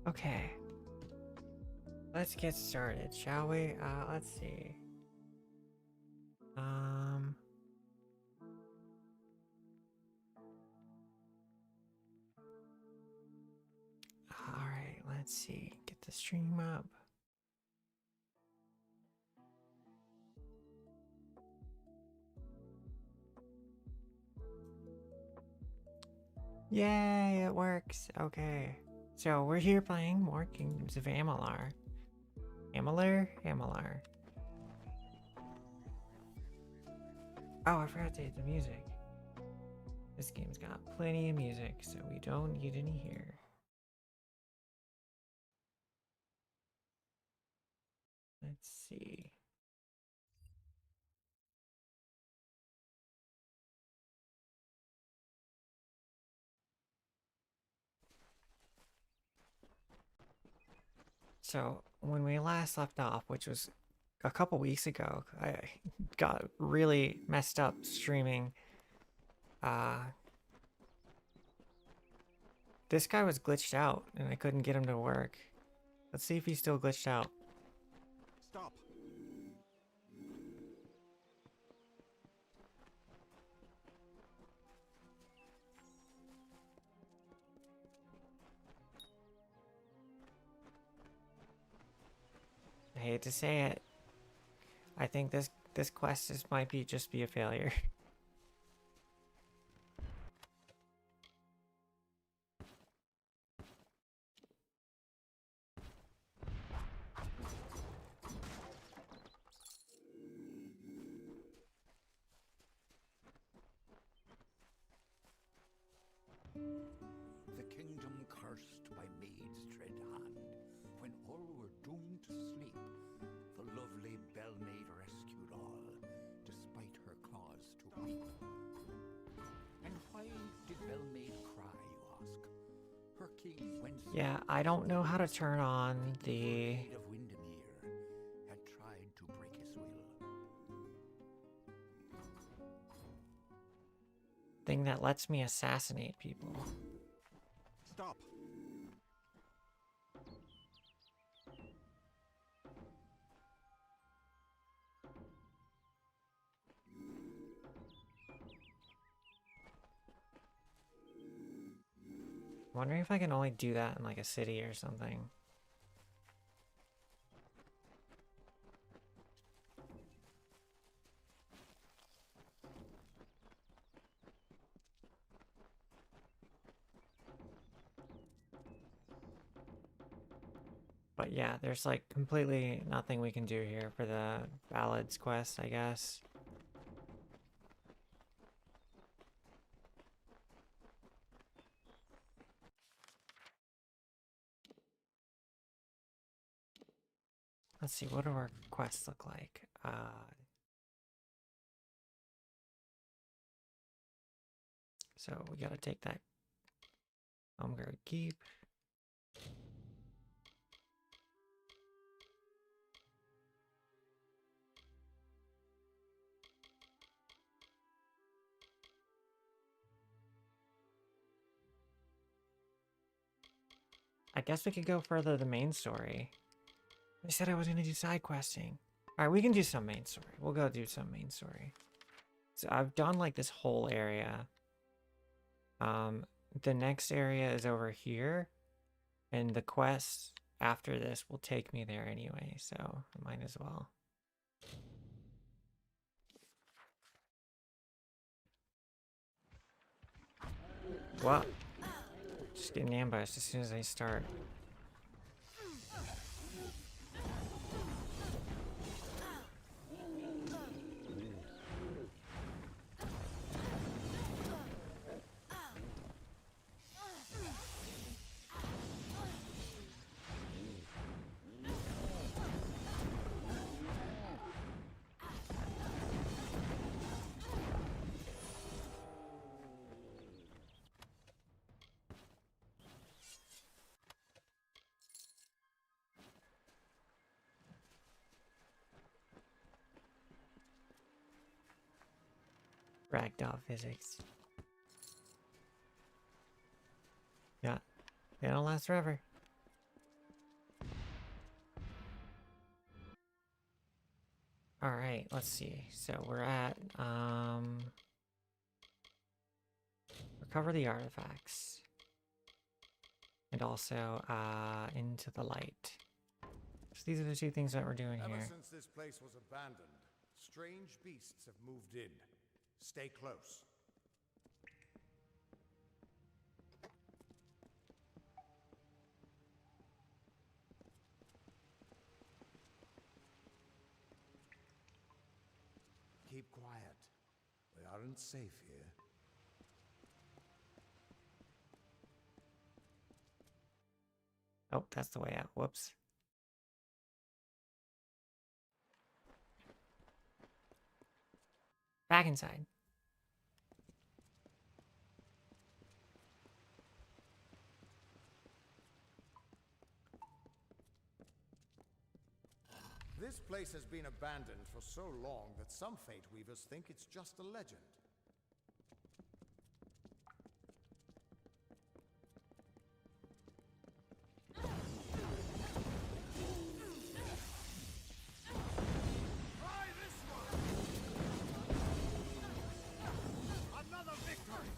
Okay. Let's get started, shall we? Let's see. Alright, let's see. Get the stream up. Yay, it works. Okay. So we're here playing more Kingdoms of Amalur. Amalur? Amalur. Oh, I forgot to hit the music. This game's got plenty of music, so we don't need any here. Let's see. So when we last left off, which was a couple weeks ago, I got really messed up streaming. This guy was glitched out and I couldn't get him to work. Let's see if he's still glitched out. Stop. I hate to say it. I think this quest might just be a failure. The kingdom cursed by maid's dread hand, when all were doomed to sleep, the lovely Bellmaid rescued all, despite her cause to weep. And why did Bellmaid cry, you ask? Her king went. Yeah, I don't know how to turn on the Maid of Windermere had tried to break his will. thing that lets me assassinate people. Stop. Wondering if I can only do that in like a city or something. But yeah, there's like completely nothing we can do here for the ballads quest, I guess. Let's see, what do our quests look like? So we gotta take that Homegrown Keep. I guess we could go further the main story. I said I was gonna do side questing. Alright, we can do some main story. We'll go do some main story. So I've done like this whole area. The next area is over here. And the quest after this will take me there anyway, so I might as well. What? Just getting ambushed as soon as I start. Ragdoll physics. Yeah, they don't last forever. All right, let's see. So we're at recover the artifacts. And also into the light. So these are the two things that we're doing Ever here. since this place was abandoned, strange beasts have moved in. Stay close. Keep quiet. We aren't safe here. Oh, that's the way out. Whoops. Back inside. This place has been abandoned for so long that some fate weavers think it's just a legend. Try this one! Another victory!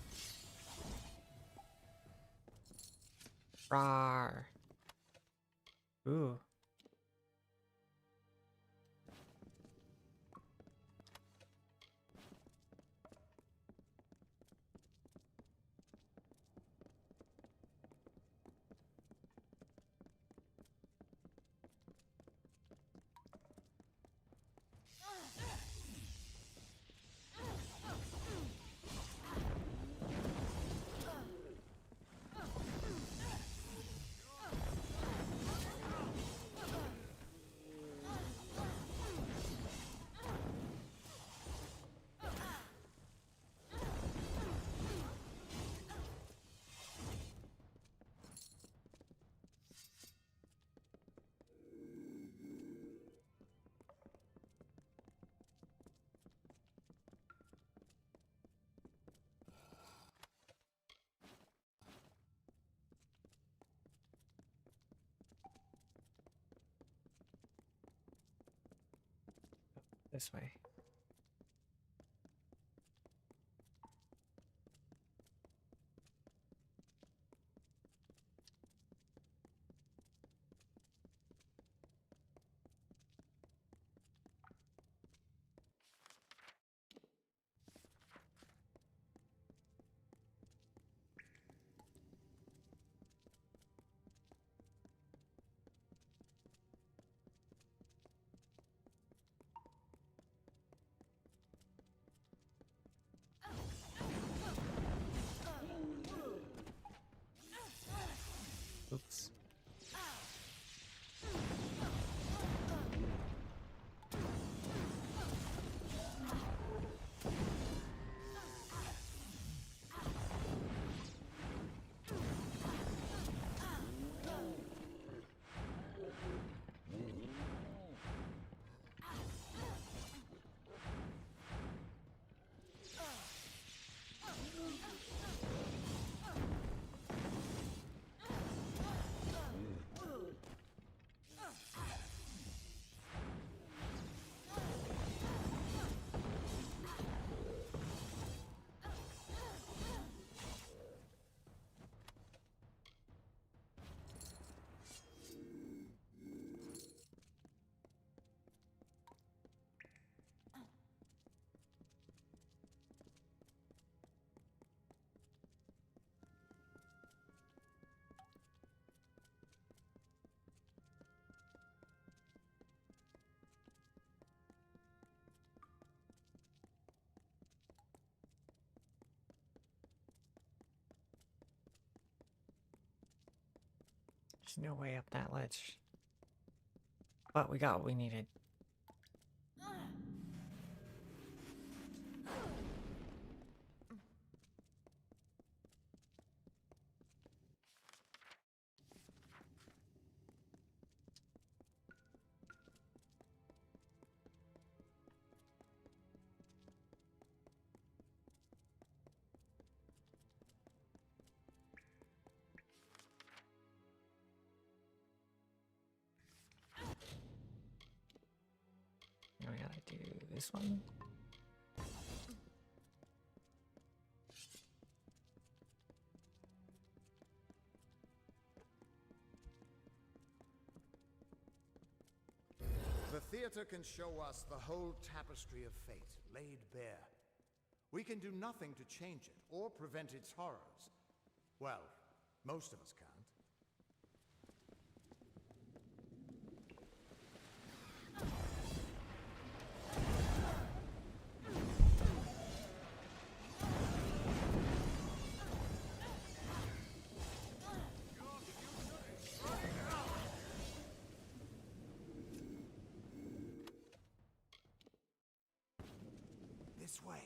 Rawr. Ooh. This way. Oops. There's no way up that ledge. But we got what we needed. gotta do this one. The theater can show us the whole tapestry of fate, laid bare. We can do nothing to change it, or prevent its horrors. Well, most of us can't. This way.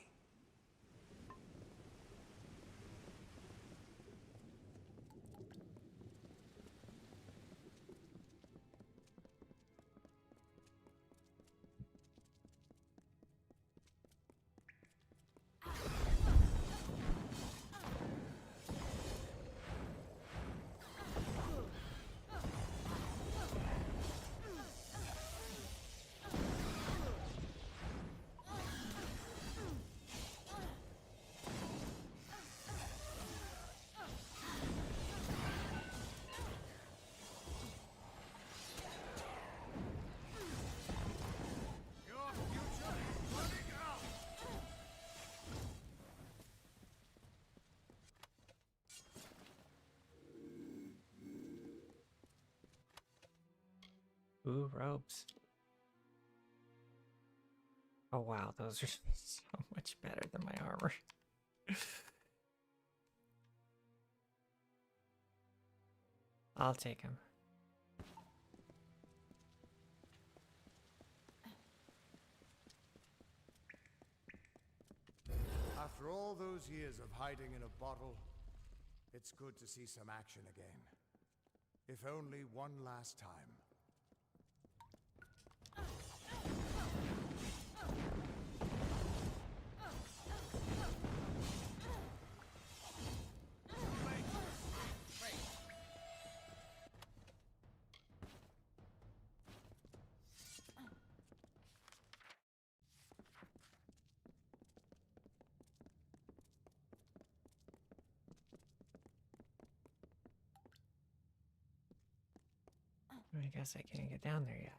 Ooh, robes. Oh wow, those are so much better than my armor. I'll take him. After all those years of hiding in a bottle, it's good to see some action again. If only one last time. I guess I can't get down there yet.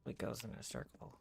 It goes in a circle.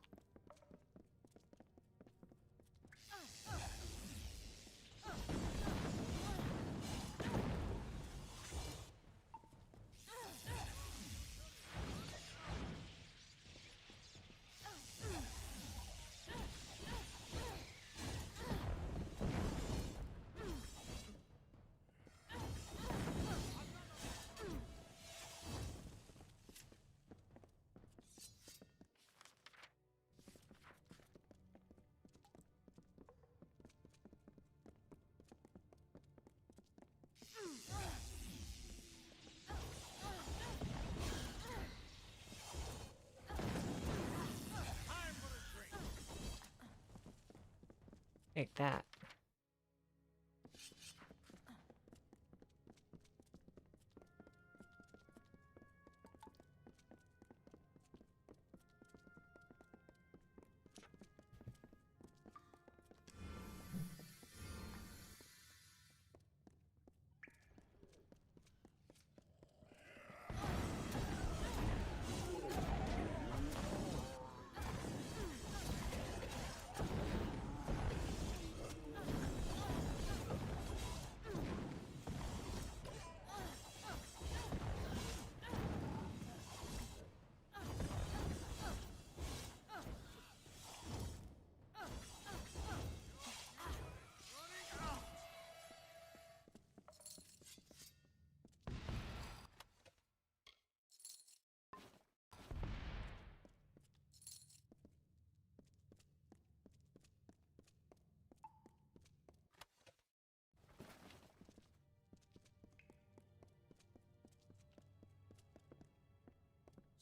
Take that.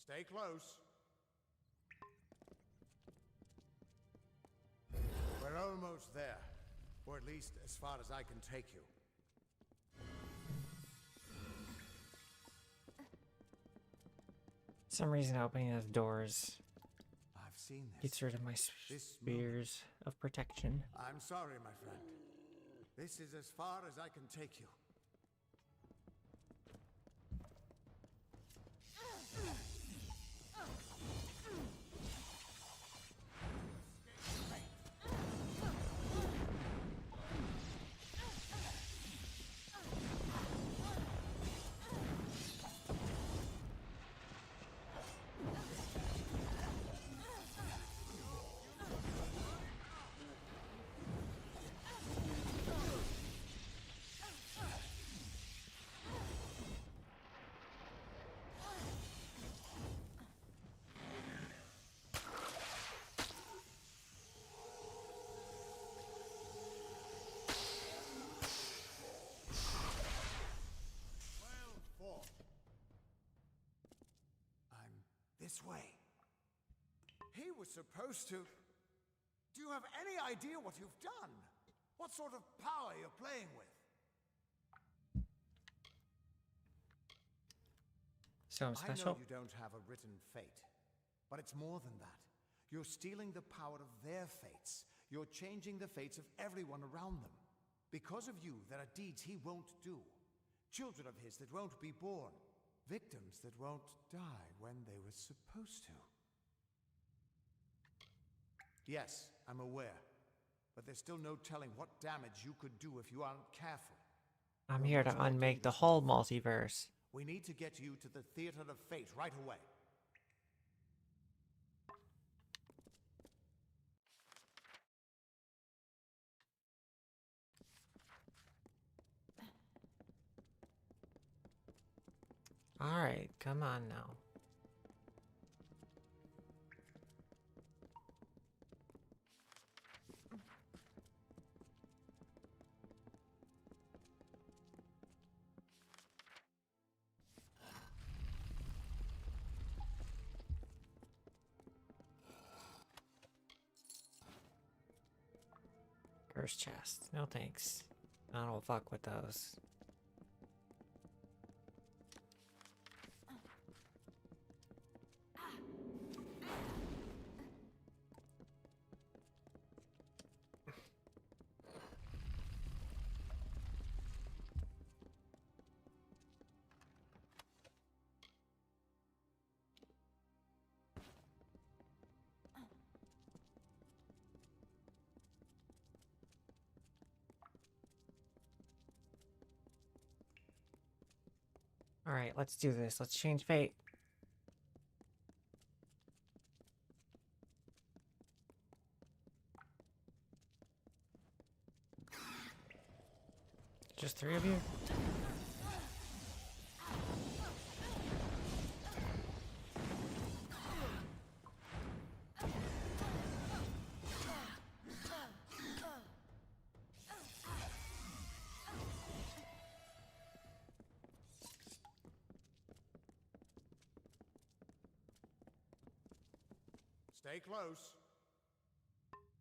Stay close. We're almost there. Or at least as far as I can take you. some reason opening those doors I've seen this. gets rid of my This spears of protection. I'm sorry, my friend. This is as far as I can take you. This way. He was supposed to... Do you have any idea what you've done? What sort of power you're playing with? So I'm I special? know you don't have a written fate, but it's more than that. You're stealing the power of their fates. You're changing the fates of everyone around them. Because of you, there are deeds he won't do. Children of his that won't be born. Victims that won't die when they were supposed to. Yes, I'm aware. But there's still no telling what damage you could do if you aren't careful. I'm You're here much to more unmake the dangerous whole than you think. multiverse. We need to get you to the Theater of Fate right away. Alright, come on now. Curse chest. No thanks. I don't fuck with those. Alright, let's do this. Let's change fate. Just 3 of you? Stay close.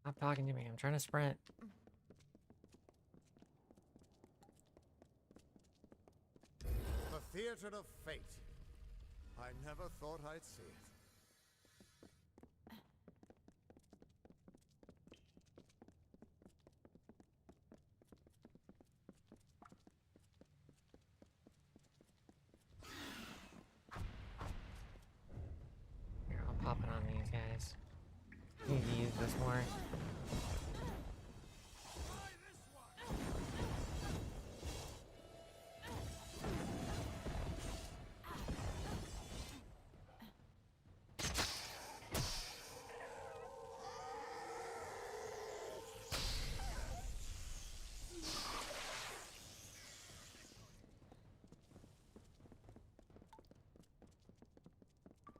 Stop talking to me. I'm trying to sprint. The Theater of Fate. I never thought I'd see it. Here, I'm popping on these guys. Need to use this more.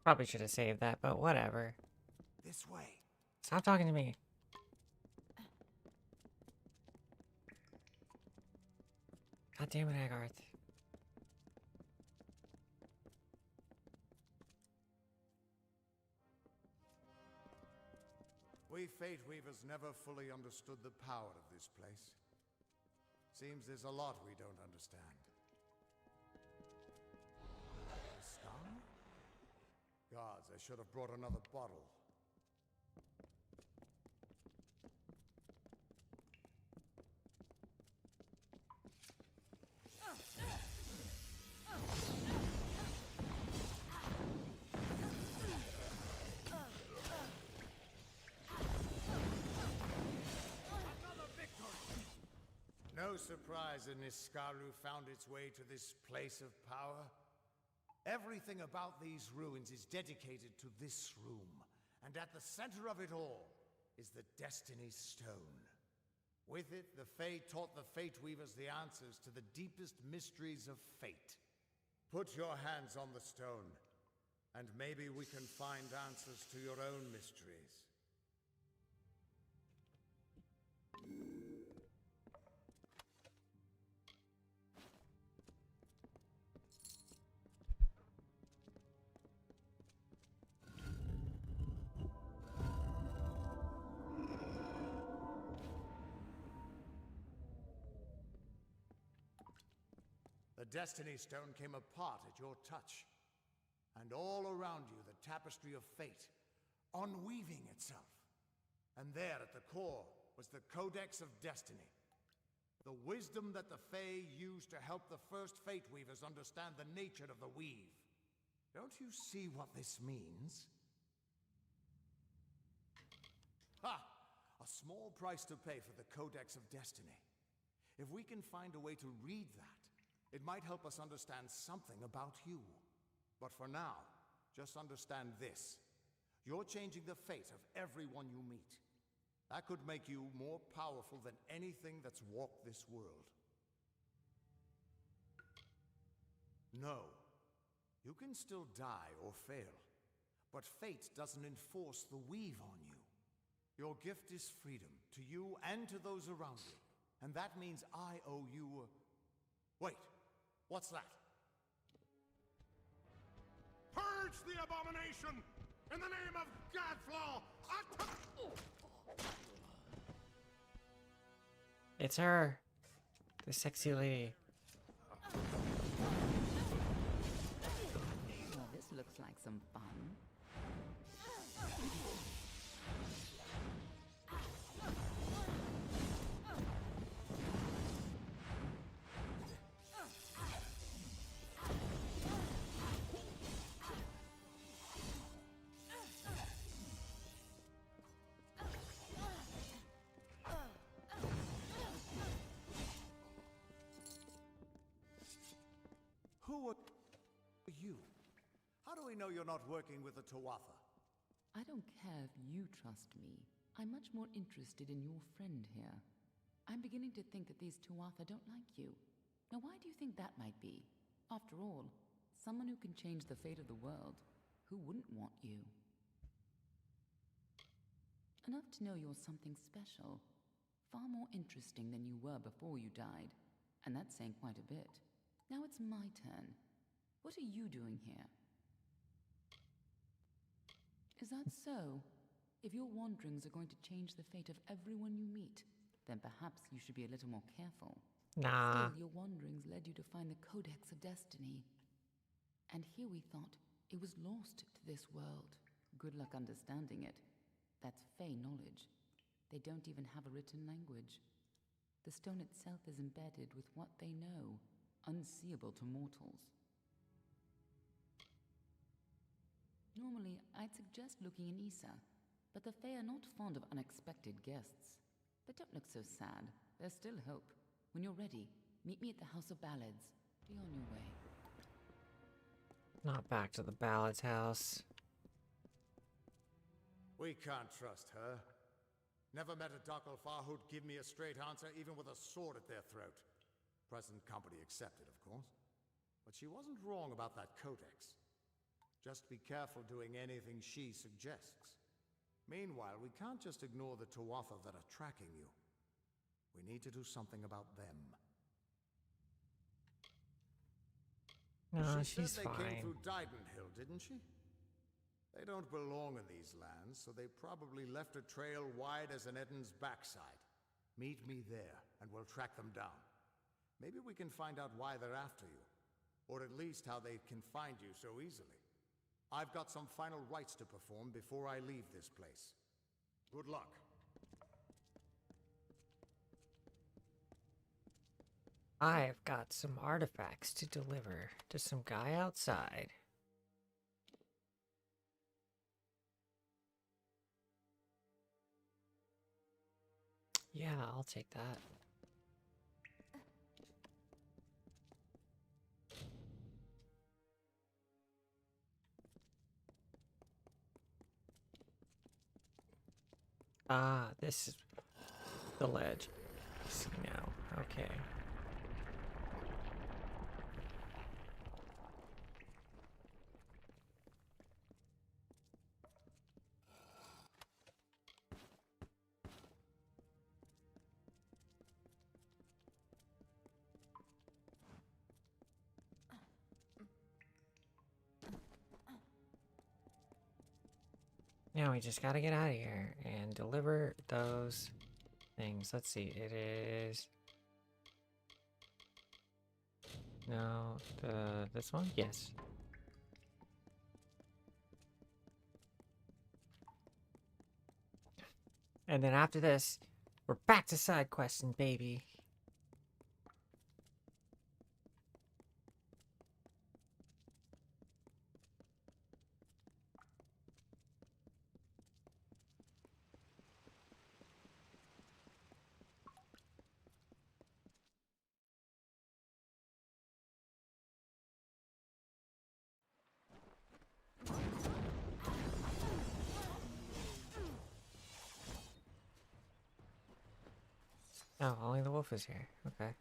Probably should have saved that, but whatever. This way. Stop talking to me. God damn it, Agarth. We Fate Weavers never fully understood the power of this place. Seems there's a lot we don't understand. The sky? I should have brought another bottle. No surprise that Niskaru found its way to this place of power. Everything about these ruins is dedicated to this room, and at the center of it all is the Destiny Stone. With it, the Fae taught the Fate Weavers the answers to the deepest mysteries of fate. Put your hands on the stone, and maybe we can find answers to your own mysteries. The Destiny Stone came apart at your touch. And all around you, the tapestry of fate, unweaving itself. And there at the core was the Codex of Destiny. The wisdom that the Fae used to help the first Fate Weavers understand the nature of the weave. Don't you see what this means? Ha! A small price to pay for the Codex of Destiny. If we can find a way to read that, it might help us understand something about you. But for now, just understand this. You're changing the fate of everyone you meet. That could make you more powerful than anything that's walked this world. No. You can still die or fail. But fate doesn't enforce the weave on you. Your gift is freedom, to you and to those around you. And that means I owe you a... Wait, what's that? Purge the abomination! In the name of Godflaw! It's her. The sexy lady. Well, this looks like some fun. Who are you? How do we know you're not working with the Tuatha? I don't care if you trust me. I'm much more interested in your friend here. I'm beginning to think that these Tuatha don't like you. Now, why do you think that might be? After all, someone who can change the fate of the world, who wouldn't want you? Enough to know you're something special. Far more interesting than you were before you died. And that's saying quite a bit. Now it's my turn. What are you doing here? Is that so? If your wanderings are going to change the fate of everyone you meet, then perhaps you should be a little more careful. Nah. Still, your wanderings led you to find the Codex of Destiny. And here we thought it was lost to this world. Good luck understanding it. That's Fey knowledge. They don't even have a written language. The stone itself is embedded with what they know, unseeable to mortals. Normally, I'd suggest looking in Issa, but the Fae are not fond of unexpected guests. But don't look so sad. There's still hope. When you're ready, meet me at the House of Ballads. Be on your way. Not back to the Ballad's house. We can't trust her. Never met a Docklefar who'd give me a straight answer, even with a sword at their throat. Present company accepted, of course. But she wasn't wrong about that codex. Just be careful doing anything she suggests. Meanwhile, we can't just ignore the Tuatha that are tracking you. We need to do something about them. No, She she's said they came fine. through Didenhill, didn't she? They don't belong in these lands, so they probably left a trail wide as an Eden's backside. Meet me there, and we'll track them down. Maybe we can find out why they're after you. Or at least how they can find you so easily. I've got some final rites to perform before I leave this place. Good luck. I've got some artifacts to deliver to some guy outside. Yeah, I'll take that. Ah, this is the ledge. See now. Okay. Now we just gotta get out of here and deliver those things. Let's see. It is... No, this one? Yes. And then after this, we're back to side questing, baby. Oh, only the wolf is here. Okay.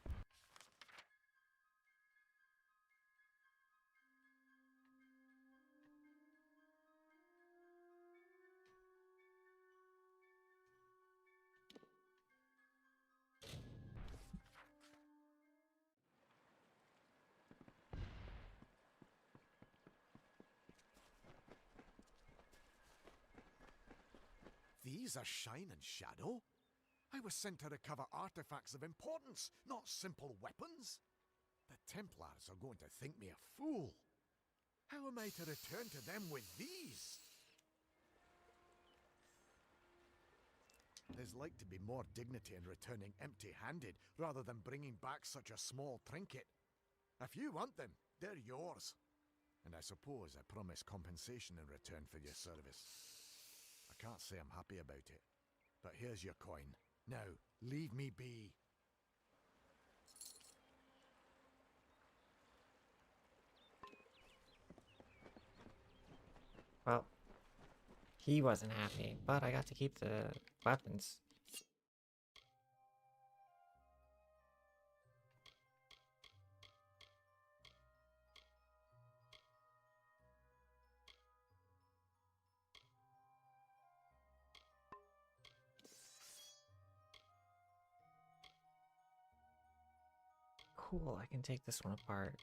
These are Shine and Shadow? I was sent to recover artifacts of importance, not simple weapons. The Templars are going to think me a fool. How am I to return to them with these? There's like to be more dignity in returning empty-handed rather than bringing back such a small trinket. If you want them, they're yours. And I suppose I promise compensation in return for your service. I can't say I'm happy about it, but here's your coin. Now, leave me be. Well, he wasn't happy, but I got to keep the weapons. Cool, I can take this one apart.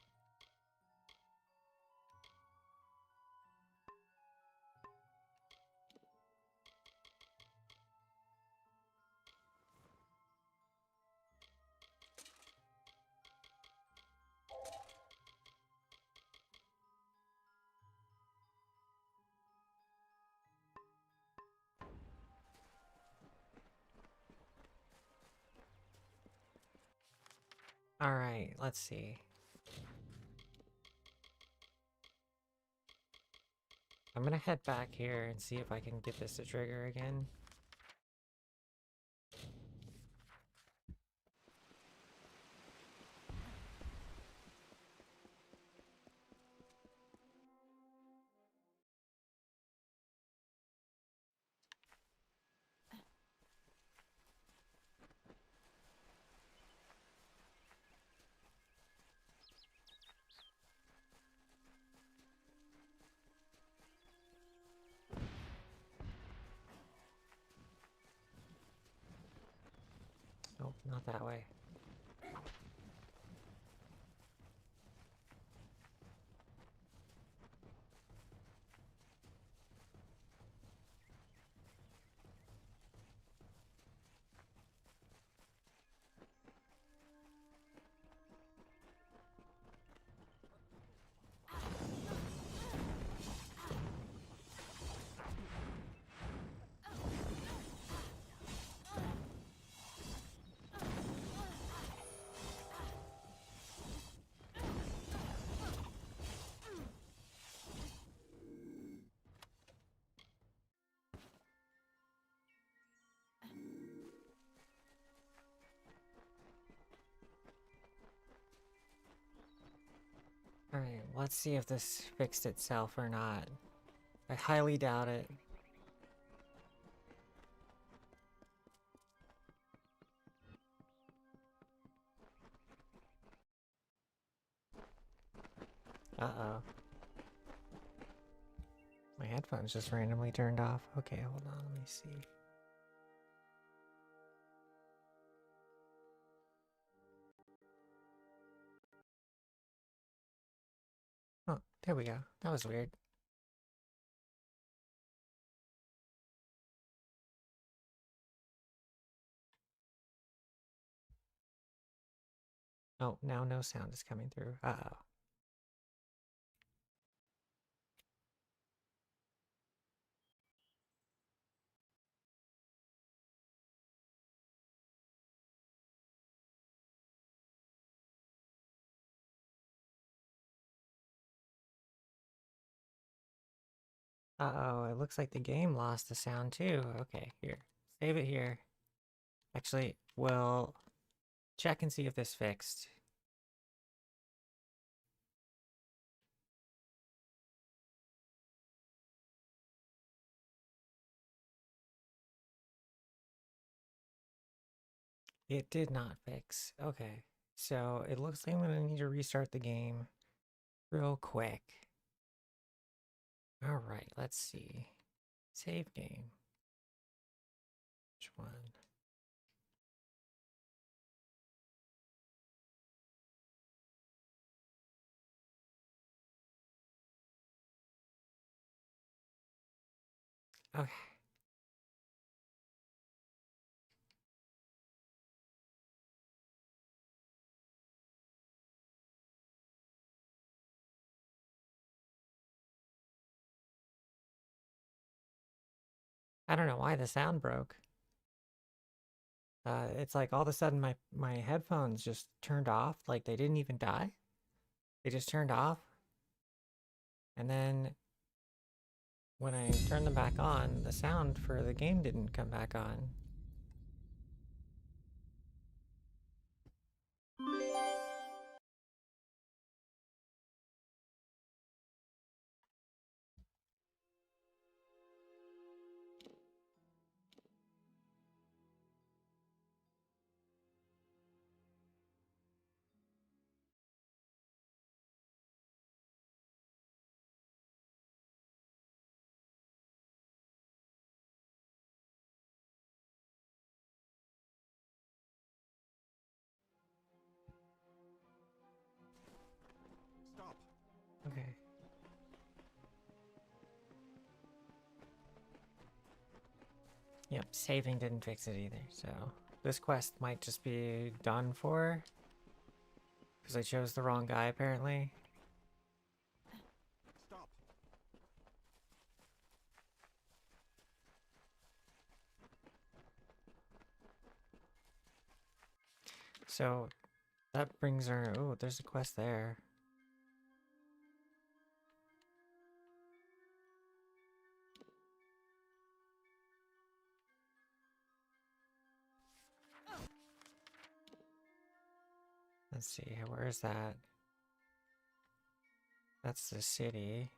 Alright, let's see. I'm gonna head back here and see if I can get this to trigger again. Nope, not that way. Alright, let's see if this fixed itself or not. I highly doubt it. Uh-oh. My headphones just randomly turned off. Okay, hold on, let me see. Oh, there we go. That was weird. Oh, now no sound is coming through. Uh-oh. Uh-oh, it looks like the game lost the sound too. Okay, here. Save it here. Actually, we'll check and see if this fixed. It did not fix. Okay, so it looks like I'm gonna need to restart the game real quick. Alright, let's see. Save game. Which one? Okay. I don't know why the sound broke. It's like all of a sudden my headphones just turned off, like they didn't even die. They just turned off. And then when I turned them back on, the sound for the game didn't come back on. Stop. Okay. Yep, saving didn't fix it either, so this quest might just be done for. Because I chose the wrong guy, apparently. Stop. So, that brings her... Oh, there's a quest there. Let's see, where is that? That's the city.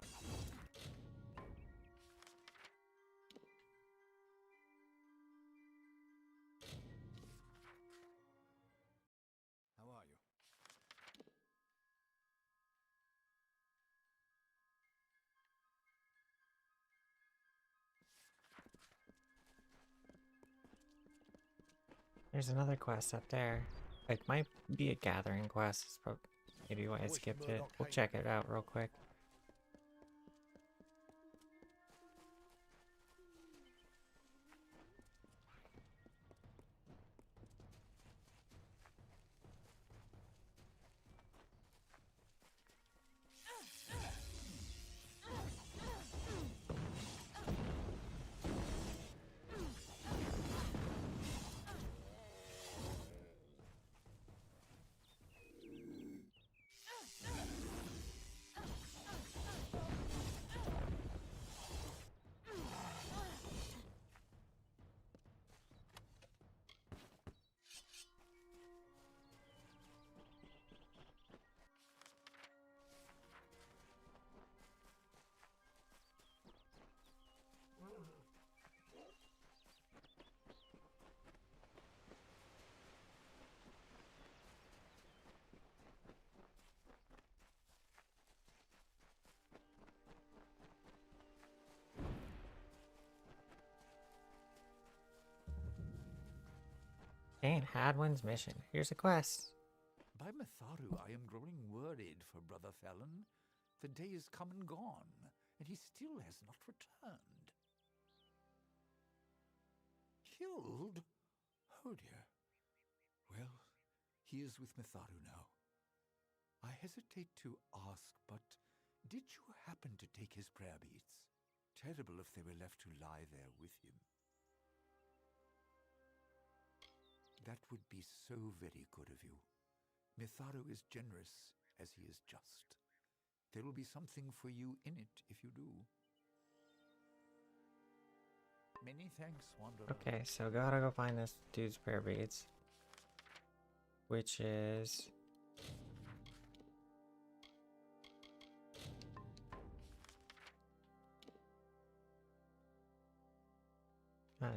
How are you? There's another quest up there. It might be a gathering quest. It's probably maybe why I skipped it. We'll check it out real quick. Gain Hadwin's mission. Here's a quest. By Matharu, I am growing worried for Brother Felon. The day is come and gone, and he still has not returned. Killed? Oh dear. Well, he is with Matharu now. I hesitate to ask, but did you happen to take his prayer beads? Terrible if they were left to lie there with him. That would be so very good of you. Mitharu is generous as he is just. There will be something for you in it if you do. Many thanks, Wanderer. Okay, so gotta go find this dude's prayer beads. Which is...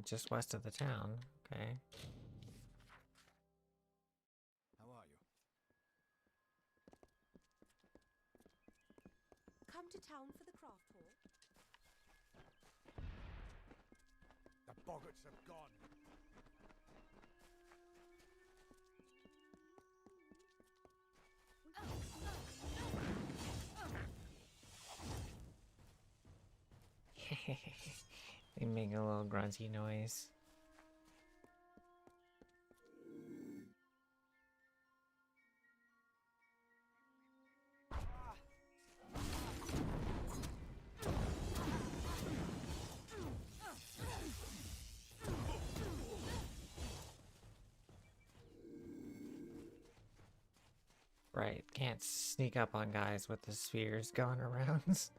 just west of the town. Okay. How are you? Come to town for the craft hall? The boggarts have gone. They make a little grunty noise. Right, can't sneak up on guys with the spheres going around.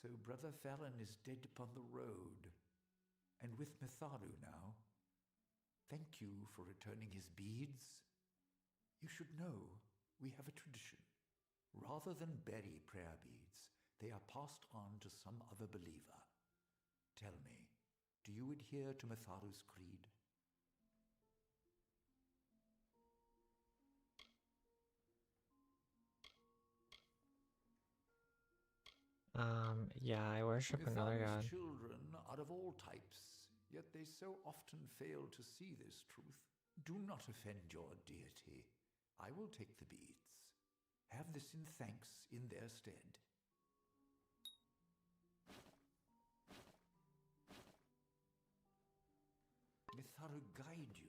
So Brother Fallon is dead upon the road, and with Mitharu now. Thank you for returning his beads. You should know, we have a tradition. Rather than bury prayer beads, they are passed on to some other believer. Tell me, do you adhere to Mitharu's creed? Yeah, I worship another god. Mitharu's children are of all types, yet they so often fail to see this truth. Do not offend your deity. I will take the beads. Have this in thanks in their stead. Mitharu guide you.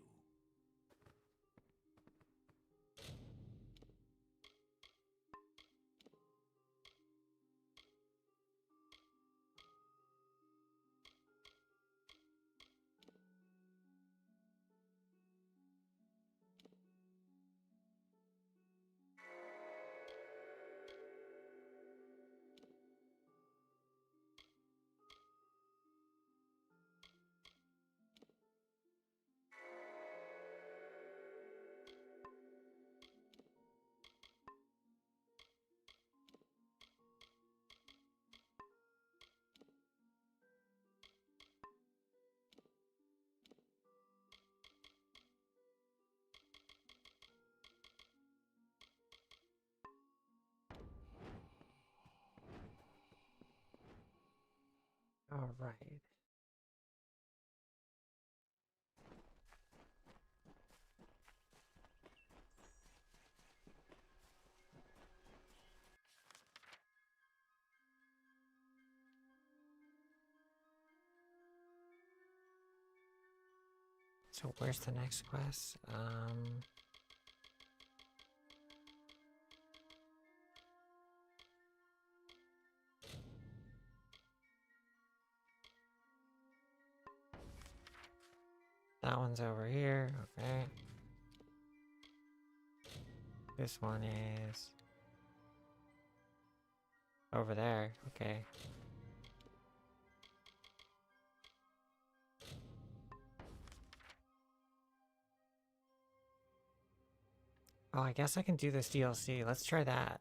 All right. So where's the next quest? That one's over here, okay. This one is over there, okay. Oh, I guess I can do this DLC. Let's try that.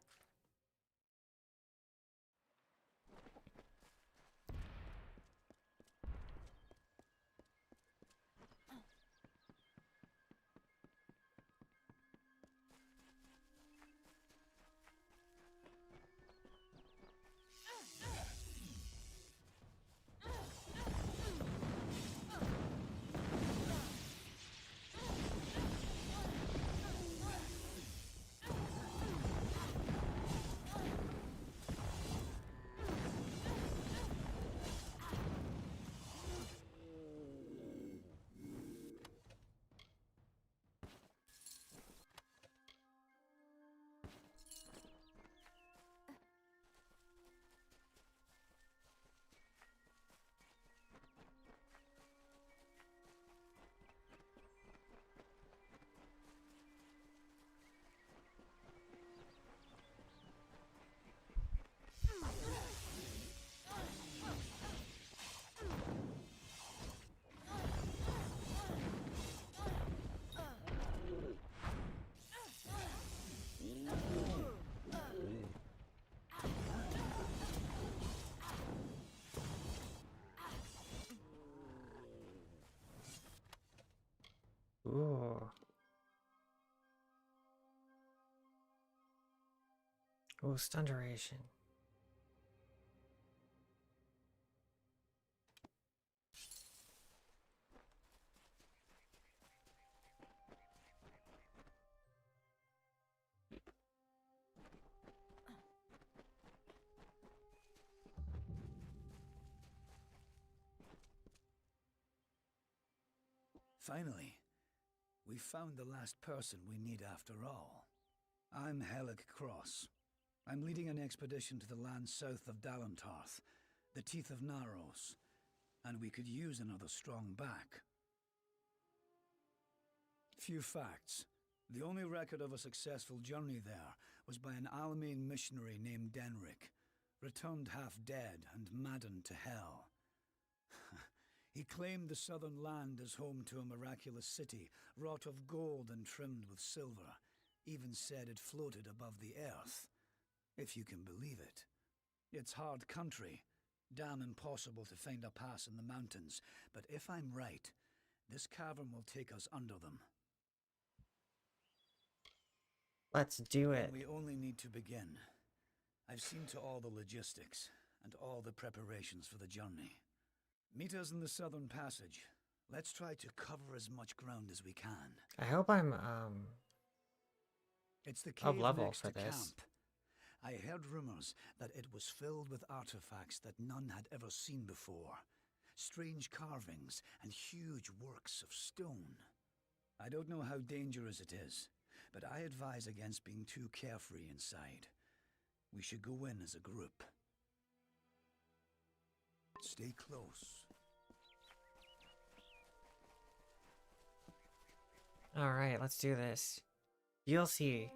Ooh. Ooh, stun duration. Finally, we found the last person we need after all. I'm Helig Cross. I'm leading an expedition to the land south of Dalantarth, the teeth of Naros, and we could use another strong back. Few facts. The only record of a successful journey there was by an Almain missionary named Denric, returned half dead and maddened to hell. He claimed the southern land as home to a miraculous city, wrought of gold and trimmed with silver, even said it floated above the earth, if you can believe it. It's hard country, damn impossible to find a pass in the mountains, but if I'm right, this cavern will take us under them. Let's do it. And we only need to begin. I've seen to all the logistics, and all the preparations for the journey. Meet us in the southern passage. Let's try to cover as much ground as we can. I hope I'm, It's the cave of level next for to this. camp. I heard rumors that it was filled with artifacts that none had ever seen before. Strange carvings and huge works of stone. I don't know how dangerous it is, but I advise against being too carefree inside. We should go in as a group. Stay close. Alright, let's do this. DLC.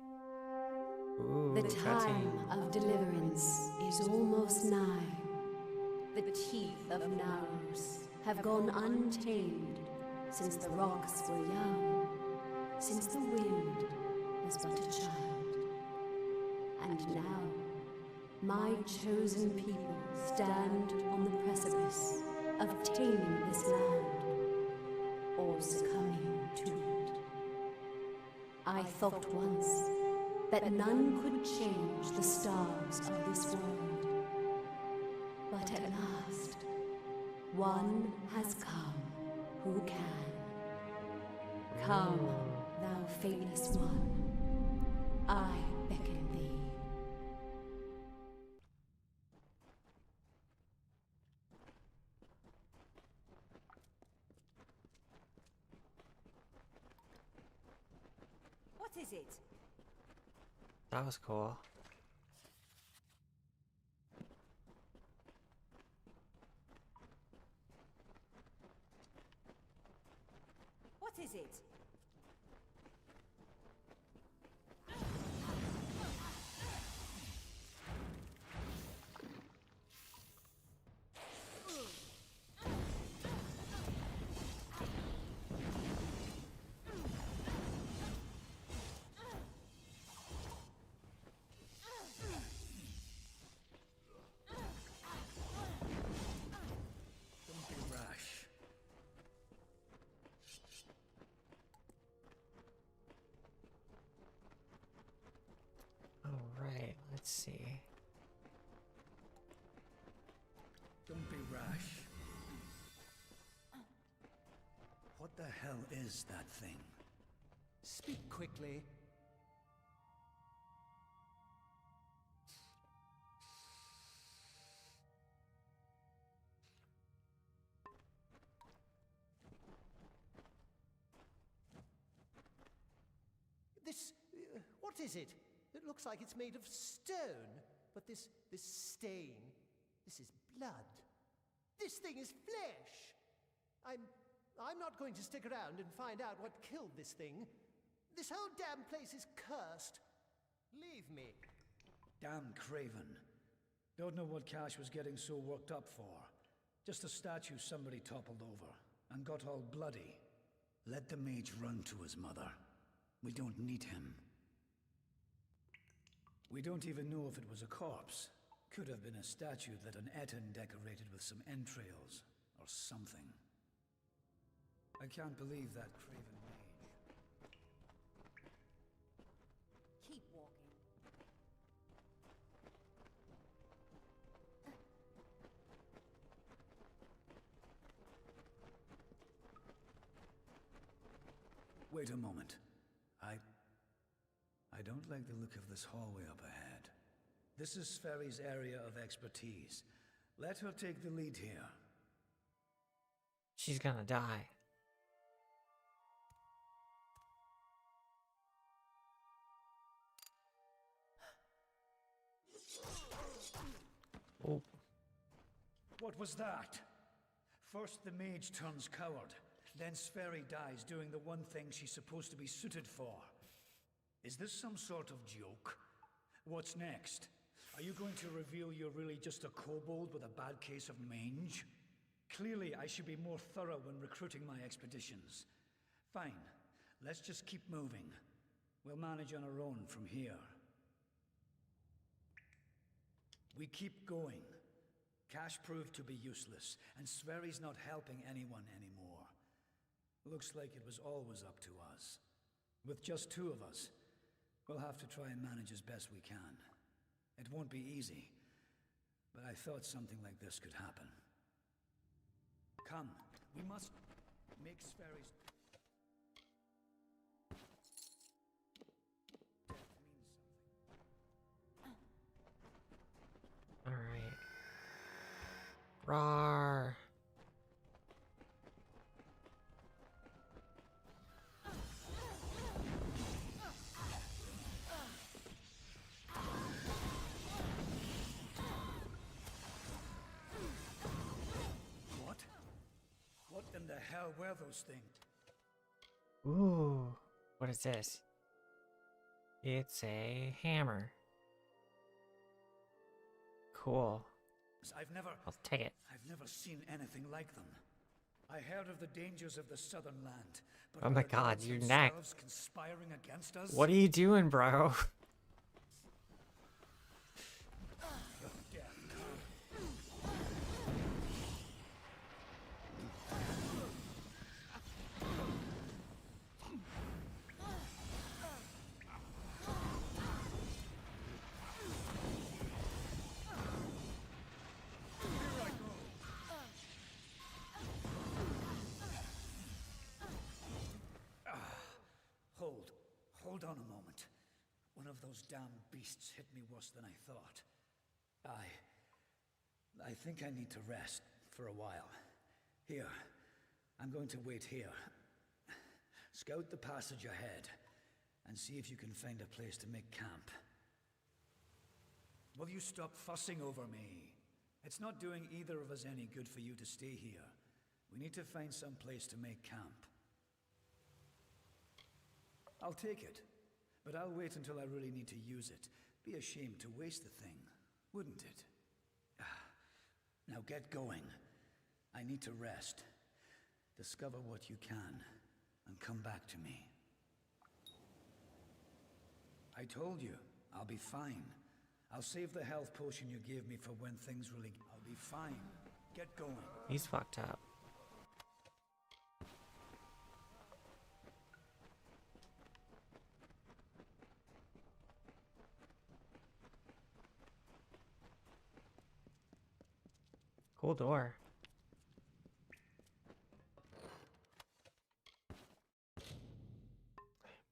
Ooh, The time cutscene. of deliverance is almost nigh. The teeth of Naros have gone untamed since the rocks were young, since the wind was but a child. And now, my chosen people stand on the precipice of taming this land, or succumbing to it. I thought once that none could change the stars of this world. But at last, one has come who can. Come, thou faithless one, I beckon thee. is it? That was cool. What is it? Don't be rash. Alright, let's see. Don't be rash. What the hell is that thing? Speak quickly. This... what is it? It looks like it's made of stone. But this stain... this is blood. This thing is flesh! I'm not going to stick around and find out what killed this thing. This whole damn place is cursed. Leave me. Damn craven. Don't know what Cash was getting so worked up for. Just a statue somebody toppled over and got all bloody. Let the mage run to his mother. We don't need him. We don't even know if it was a corpse. Could have been a statue that an Etten decorated with some entrails or something. I can't believe that craven mage. Keep walking. Wait a moment. I don't like the look of this hallway up ahead. This is Sferry's area of expertise. Let her take the lead here. She's gonna die. Oh. What was that? First the mage turns coward, then Sferry dies doing the one thing she's supposed to be suited for. Is this some sort of joke? What's next? Are you going to reveal you're really just a kobold with a bad case of mange? Clearly, I should be more thorough when recruiting my expeditions. Fine, let's just keep moving. We'll manage on our own from here. We keep going. Cash proved to be useless, and Sverry's not helping anyone anymore. Looks like it was always up to us. With just two of us, we'll have to try and manage as best we can. It won't be easy, but I thought something like this could happen. Come, we must make Sverry's death mean something. Alright. Rawr. What in the hell were those things? Ooh. What is this? It's a hammer. Cool. I'll take it. I've never seen anything like them. I heard of the dangers of the southern land, but Oh my are the god, gods your neck. themselves conspiring against us? What are you doing, bro? Your death Hold on a moment. One of those damn beasts hit me worse than I thought. I think I need to rest for a while. Here, I'm going to wait here. Scout the passage ahead, and see if you can find a place to make camp. Will you stop fussing over me? It's not doing either of us any good for you to stay here. We need to find some place to make camp. I'll take it, but I'll wait until I really need to use it. Be ashamed to waste the thing, wouldn't it? Now get going. I need to rest. Discover what you can, and come back to me. I told you, I'll be fine. I'll save the health potion you gave me for when things really... I'll be fine. Get going. He's fucked up. Cool door.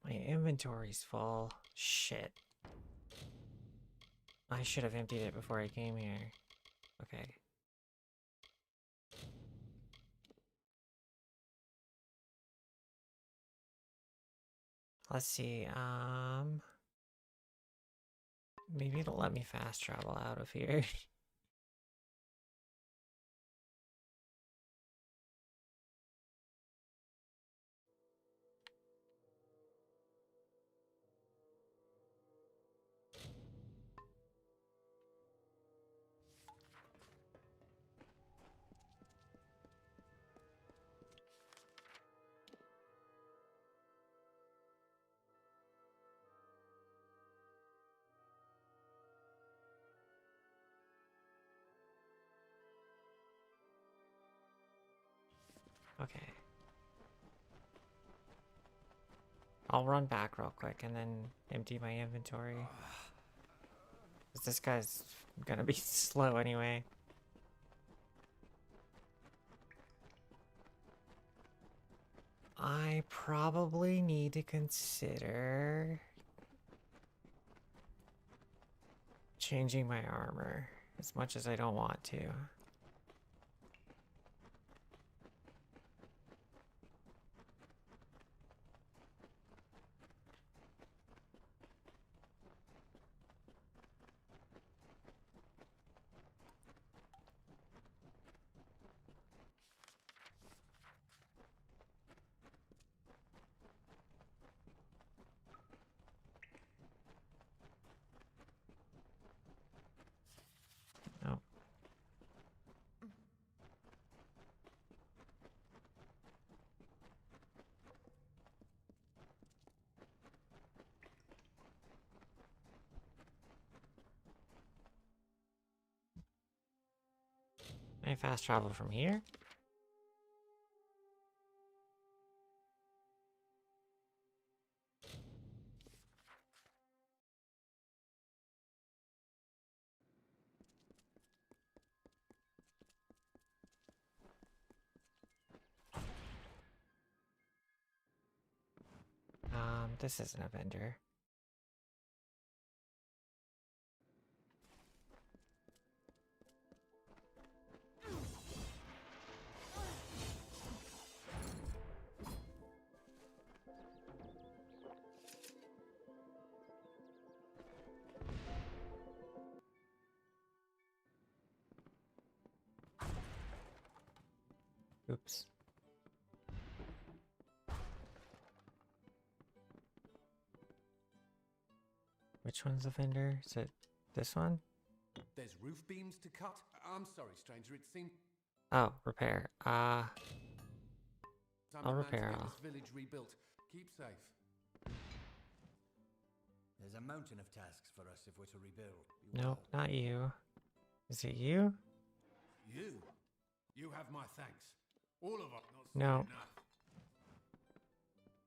My inventory's full. Shit. I should have emptied it before I came here. Okay. Let's see, maybe it'll let me fast travel out of here. Okay. I'll run back real quick and then empty my inventory. 'Cause this guy's gonna be slow anyway. I probably need to consider changing my armor, as much as I don't want to. Oh. Can I fast travel from here? This isn't a vendor. Oops. Which one's the vendor? Is it this one? There's roof beams to cut. I'm sorry, stranger. It seemed Oh, repair. time I'll to repair get all. this village rebuilt. Keep safe. There's a mountain of tasks for us if we're to rebuild. Nope, not you. Is it you? You have my thanks. All of us. Not No. enough.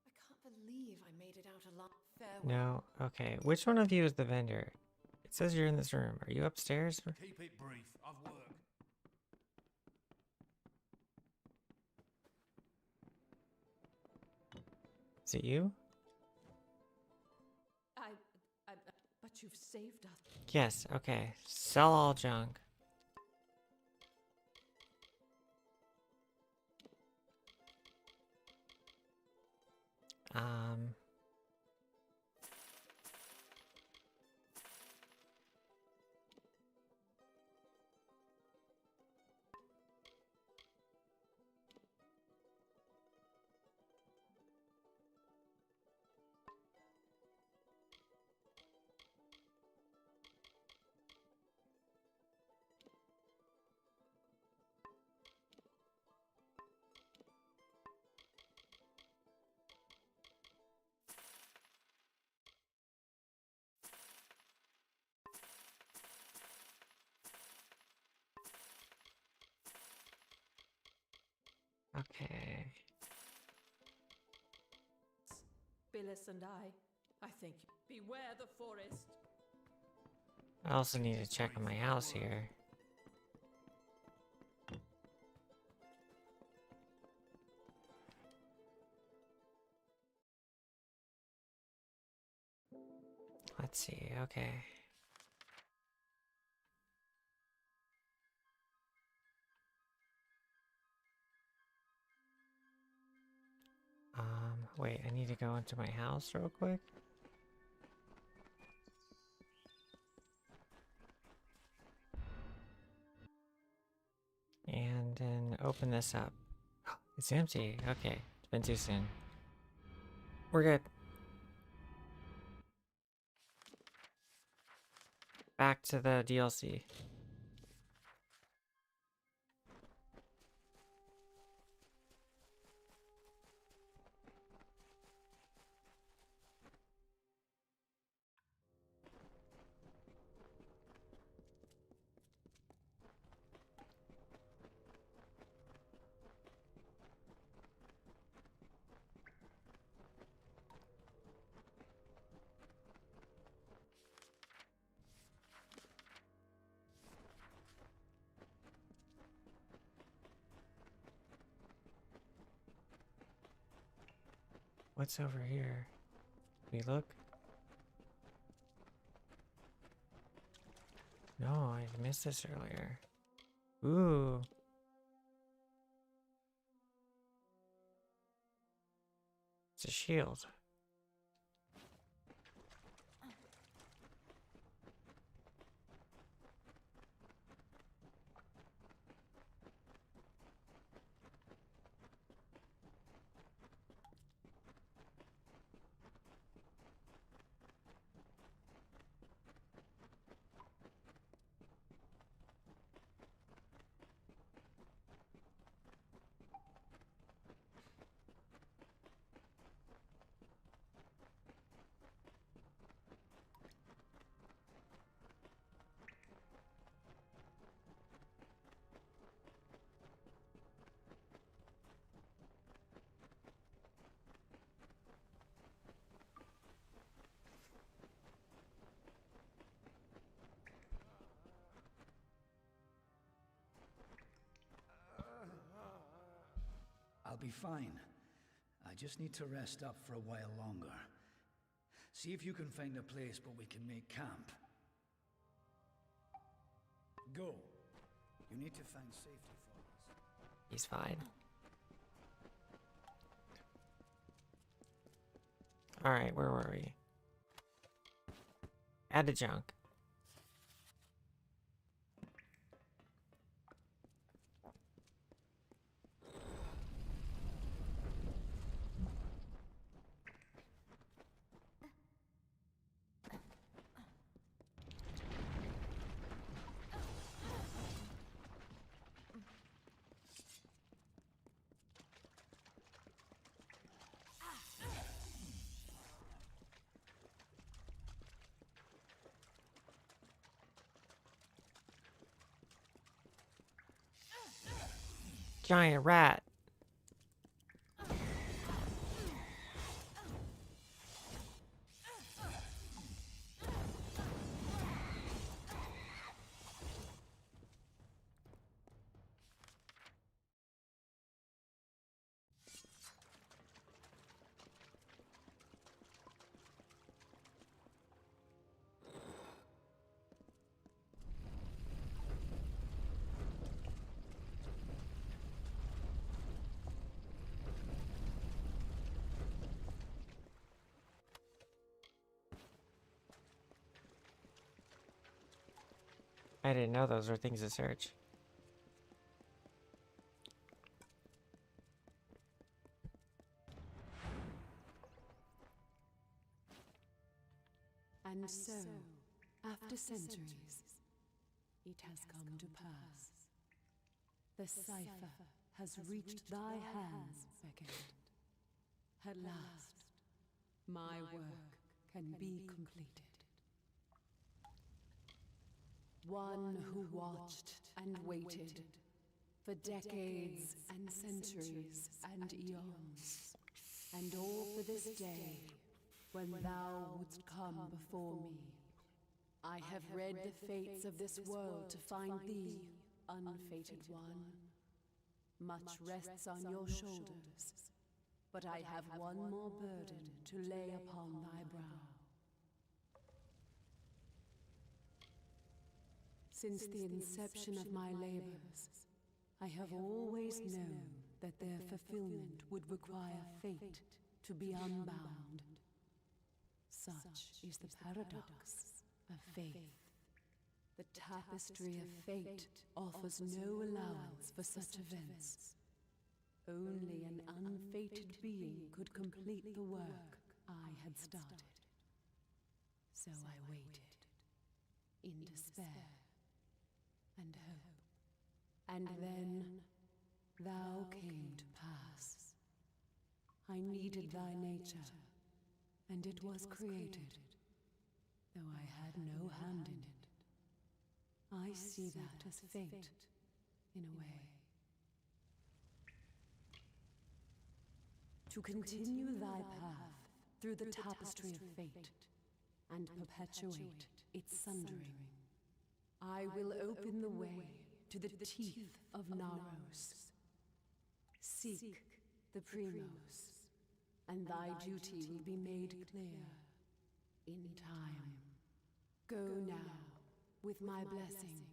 I can't believe I made it out alive. Farewell. No. Okay. Which one of you is the vendor? It says you're in this room. Are you upstairs? Keep it brief. I've work. Is it you? But you've saved us. Yes. Okay. Sell all junk. Okay. Billis and I think beware the forest. I also need to check on my house here. Let's see, okay. Wait, I need to go into my house real quick. And then open this up. It's empty. Okay, it's been too soon. We're good. Back to the DLC. What's over here? We look? No, I missed this earlier. Ooh. It's a shield. I'll be fine. I just need to rest up for a while longer. See if you can find a place where we can make camp. Go. You need to find safety for us. He's fine. Alright, where were we? Add a junk. Giant rat. I didn't know those were things to search. And so, after centuries, it has come to pass. The cipher has reached thy hands, Beckett. At last, my work can be completed. One who watched and waited For decades and centuries and eons, and all for this day, when thou wouldst come before me. I have read the fates of this world to find thee, unfated one. Much rests on your shoulders, but I have one more burden to lay upon thy brow. Since the inception of my labors, I have always known that their fulfillment would require fate to be unbound. Such is the paradox of faith. The tapestry of fate offers no allowance for such events. Only an unfated being could complete the work I had started. So I waited, in despair and hope. And then thou came to pass. I needed thy nature, and it was created, though I had no hand in it. I see that as fate, in a way. To continue thy path through the tapestry of fate, and perpetuate its sundering, I will open the way to the teeth of Naros. Seek the Primos, and thy duty will be made clear in time. Go now with my blessing.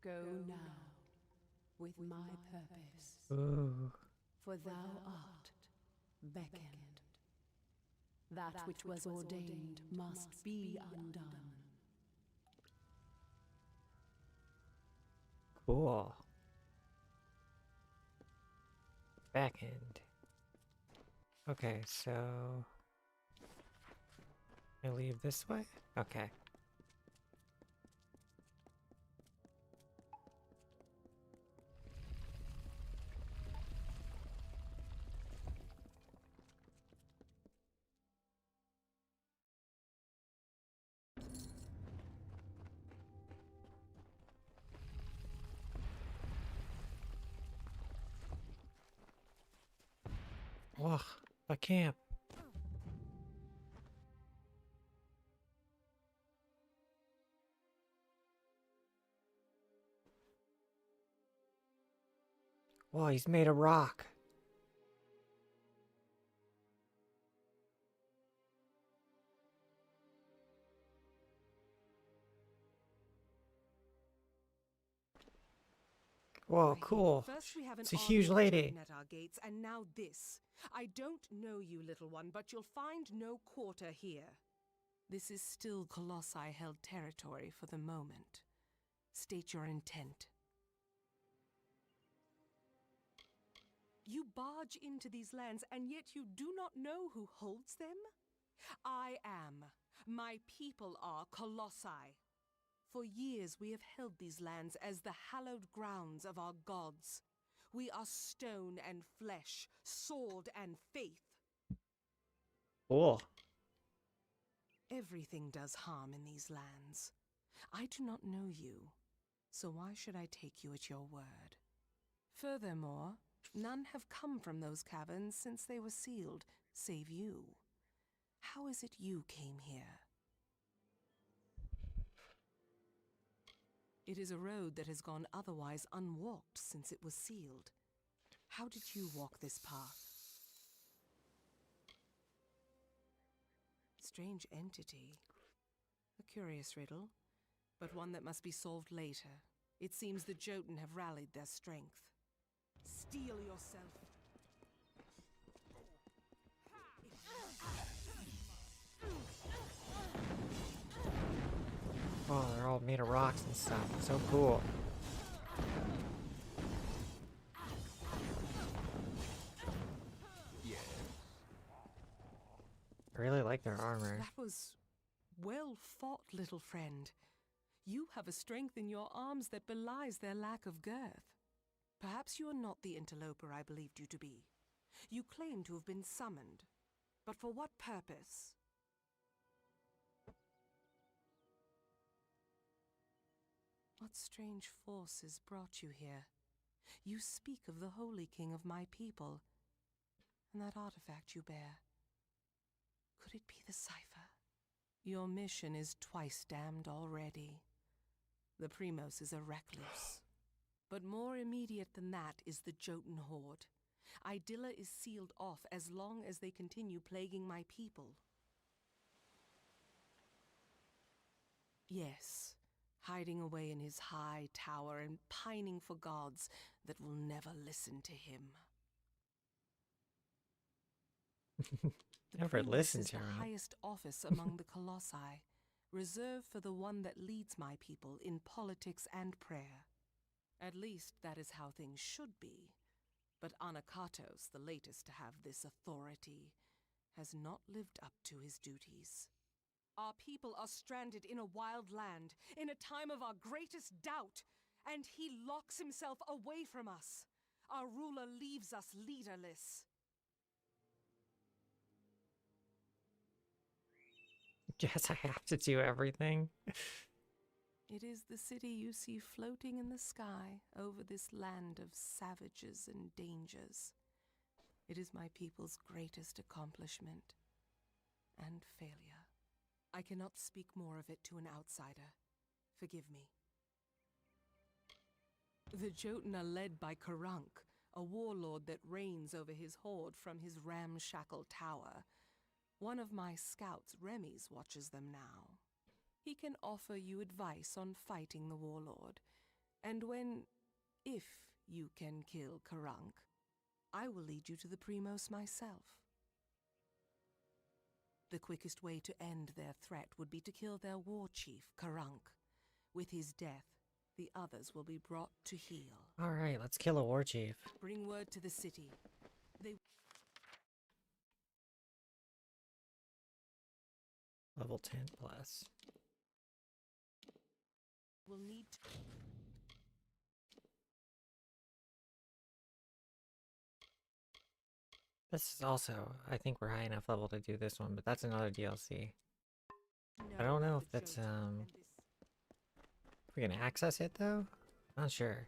Go now with my purpose. Ooh. For thou art beckoned. That which was ordained must be undone. Cool. Back end. Okay, so I leave this way? Okay. Ugh, a camp. Whoa, he's made of rock. Whoa, cool. First we have an It's a huge army lady. waiting at our gates, and now this. I don't know you, little one, but you'll find no quarter here. This is still Colossi-held territory for the moment. State your intent. You barge into these lands, and yet you do not know who holds them? I am. My people are Colossi. For years we have held these lands as the hallowed grounds of our gods. We are stone and flesh, sword and faith. Cool. Everything does harm in these lands. I do not know you, so why should I take you at your word? Furthermore, none have come from those caverns since they were sealed, save you. How is it you came here? It is a road that has gone otherwise unwalked since it was sealed. How did you walk this path? Strange entity. A curious riddle, but one that must be solved later. It seems the Jotun have rallied their strength. Steel yourself. Oh, they're all made of rocks and stuff. So cool. Yes. I really like their armor. That was well fought, little friend. You have a strength in your arms that belies their lack of girth. Perhaps you are not the interloper I believed you to be. You claim to have been summoned, but for what purpose? What strange forces brought you here? you speak of the Holy King of my people, and that artifact you bear. Could it be the cipher? Your mission is twice damned already. The Primos is a recluse. But more immediate than that is the Jotun horde. Idilla is sealed off as long as they continue plaguing my people. Yes, hiding away in his high tower and pining for gods that will never listen to him. Never Primus listen is to the her. highest office among the Colossi, reserved for the one that leads my people in politics and prayer. At least that is how things should be. But Anakatos, the latest to have this authority, has not lived up to his duties. Our people are stranded in a wild land, in a time of our greatest doubt, and he locks himself away from us. Our ruler leaves us leaderless. Yes, I have to do everything. It is the city you see floating in the sky over this land of savages and dangers. It is my people's greatest accomplishment and failure. I cannot speak more of it to an outsider. Forgive me. The Jotun are led by Karunk, a warlord that reigns over his horde from his ramshackle tower. One of my scouts, Remy's, watches them now. He can offer you advice on fighting the warlord, and if you can kill Karunk, I will lead you to the Primos myself. The quickest way to end their threat would be to kill their war chief, Karunk. With his death, the others will be brought to heel. Alright, let's kill a war chief. Bring word to the city. They Level 10 plus. will need to... This is also, I think we're high enough level to do this one, but that's another DLC. I don't know if that's, if we can access it though? Not sure.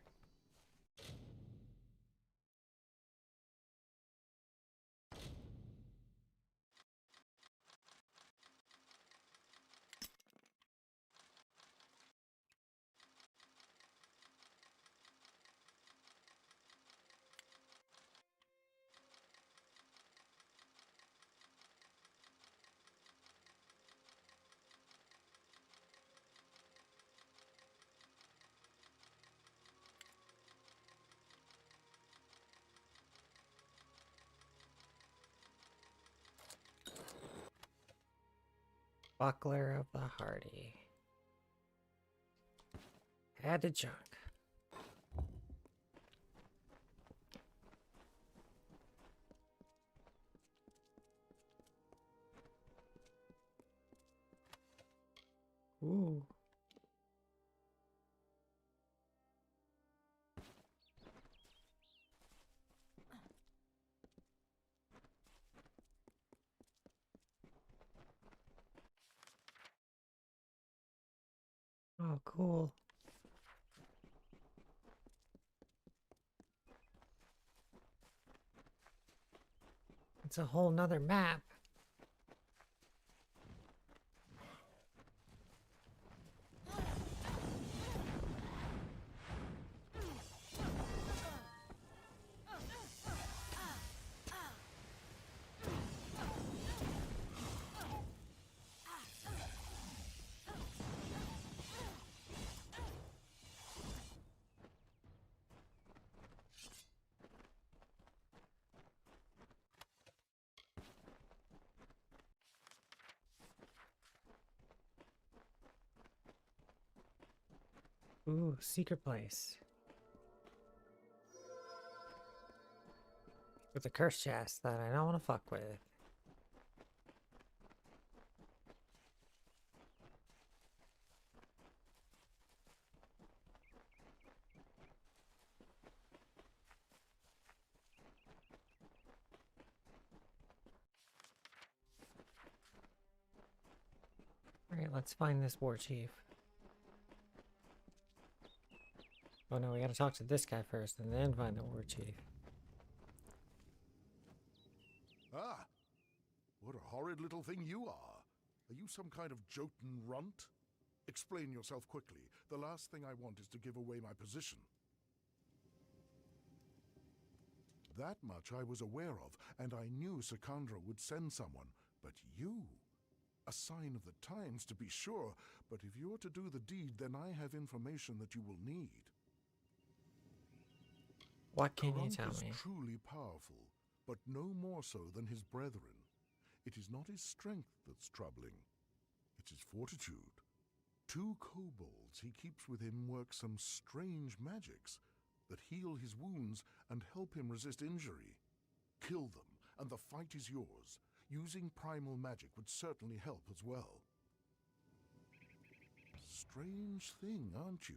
Buckler of the Hardy. Add to junk. Ooh. Oh, cool. It's a whole nother map. Ooh, secret place. With a curse chest that I don't want to fuck with. Alright, let's find this war chief. Oh no, we gotta talk to this guy first and then find the war chief. Ah, what a horrid little thing you are. Are you some kind of Jotun runt? Explain yourself quickly. The last thing I want is to give away my position. That much I was aware of, and I knew Sikandra would send someone. But you? A sign of the times, to be sure, but if you're to do the deed, then I have information that you will need. What can you Karunk tell is me? truly powerful, but no more so than his brethren. It is not his strength that's troubling. It's his fortitude. 2 kobolds he keeps with him work some strange magics that heal his wounds and help him resist injury. Kill them, and the fight is yours. Using primal magic would certainly help as well. Strange thing, aren't you?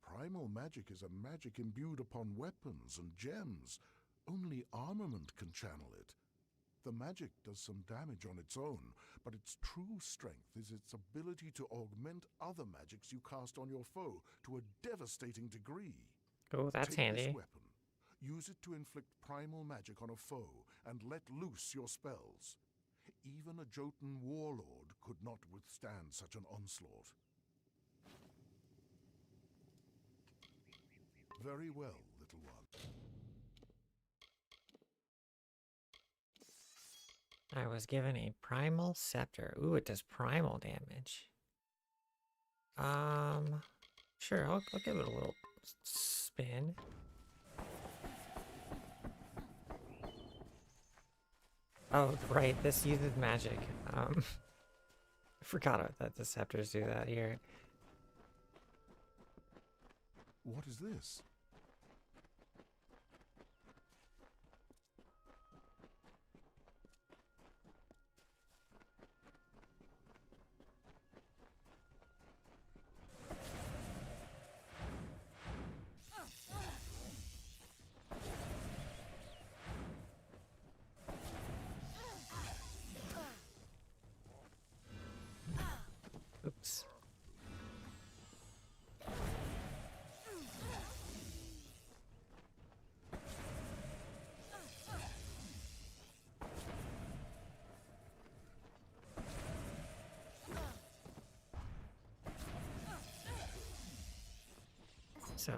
Primal magic is a magic imbued upon weapons and gems. Only armament can channel it. The magic does some damage on its own, but its true strength is its ability to augment other magics you cast on your foe to a devastating degree. Oh, that's Take handy. this weapon, use it to inflict primal magic on a foe, and let loose your spells. Even a Jotun warlord could not withstand such an onslaught. Very well, little one. I was given a primal scepter. Ooh, it does primal damage. Sure, I'll give it a little spin. Oh, right, this uses magic. I forgot that the scepters do that here. What is this? Oops. So,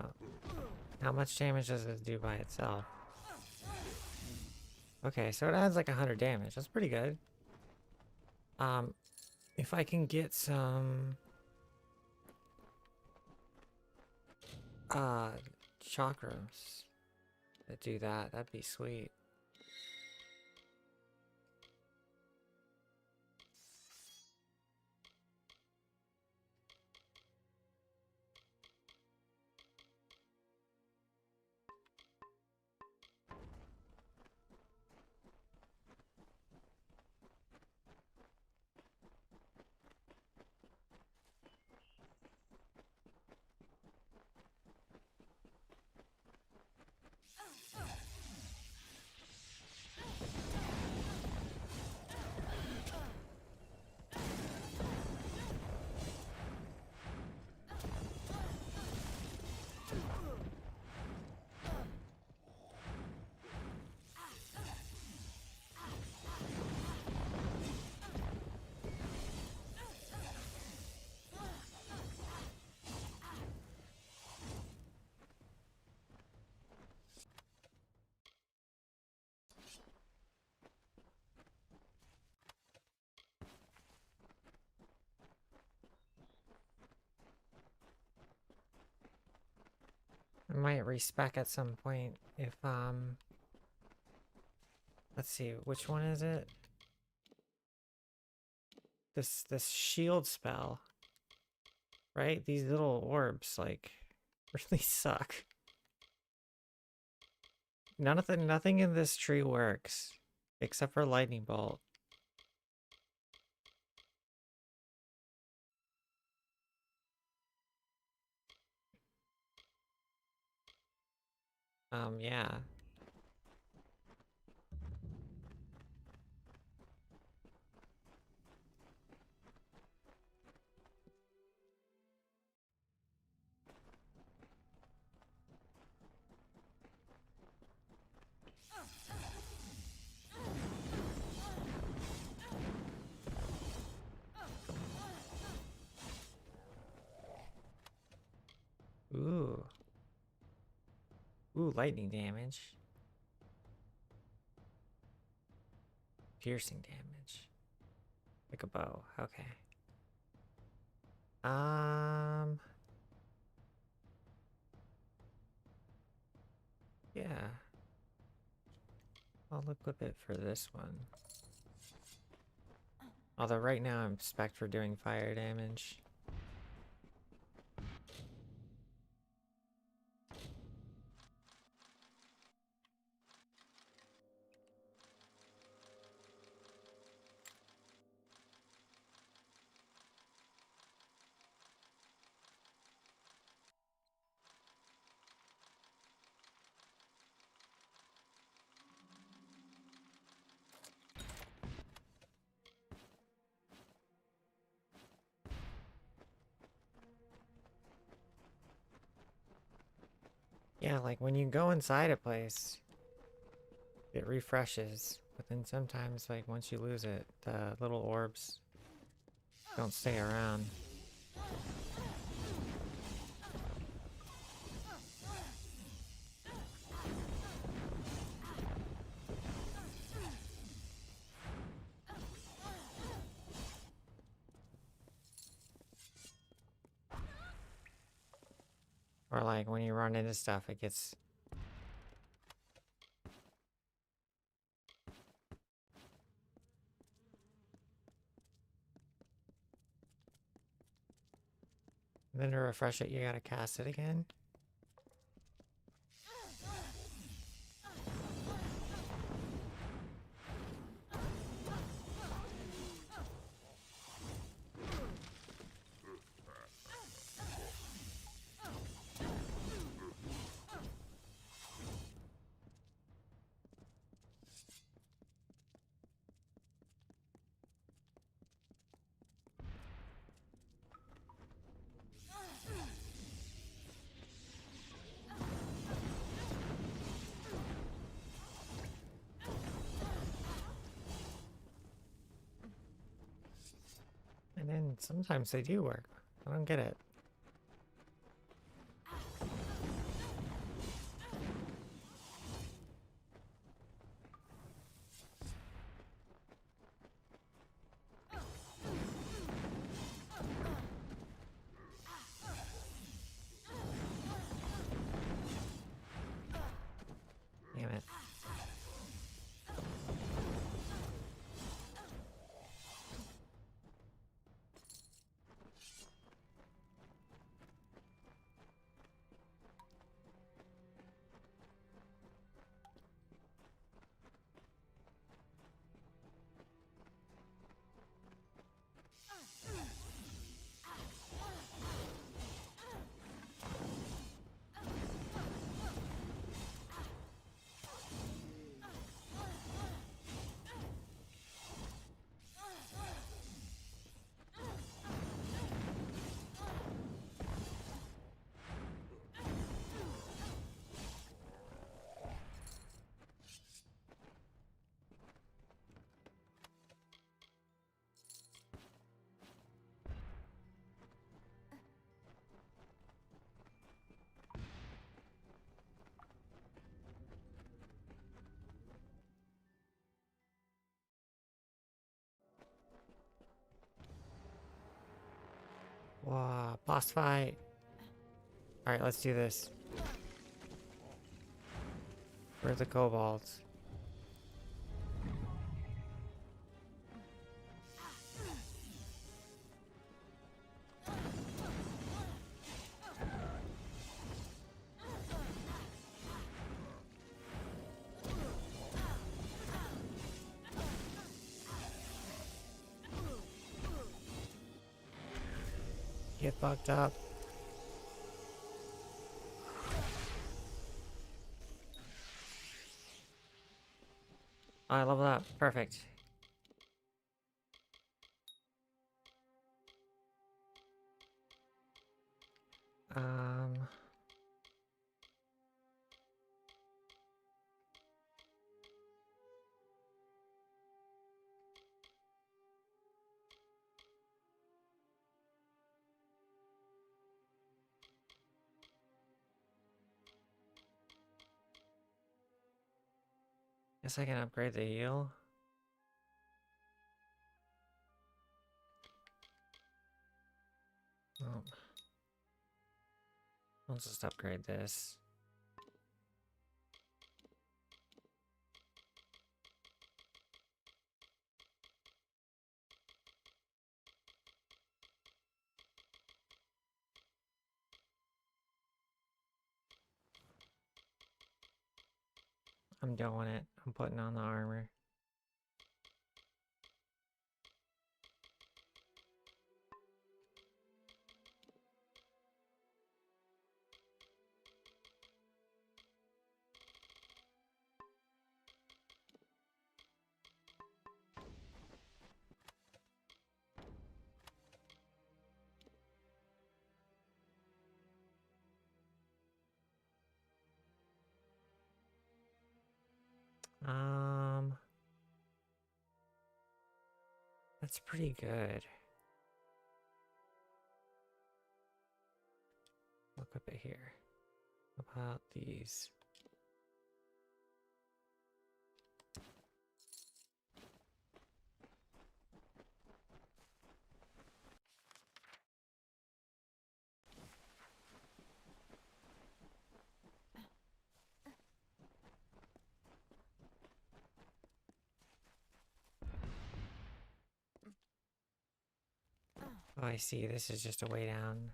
how much damage does this do by itself? Okay, so it adds like 100 damage. That's pretty good. If I can get some chakras that do that, that'd be sweet. I might respec at some point if, let's see, which one is it? This shield spell, right? These little orbs, like, really suck. Nothing in this tree works, except for lightning bolt. Yeah. Ooh. Ooh, lightning damage. Piercing damage. Like a bow. Okay. Yeah. I'll equip it for this one. Although right now I'm spec'd for doing fire damage. Yeah, like when you go inside a place, it refreshes. But then sometimes, like once you lose it, the little orbs don't stay around. Or like when you run into stuff, it gets... And then to refresh it, you gotta cast it again. And then sometimes they do work. I don't get it. Damn it. Wow, boss fight. Alright, let's do this. Where are the kobolds? Get fucked up. I level up. Perfect. Um... Guess I can upgrade the heal. Oh. I'll just upgrade this. I'm doing it. I'm putting on the armor. That's pretty good. Look up at here. About these. Oh, I see. This is just a way down.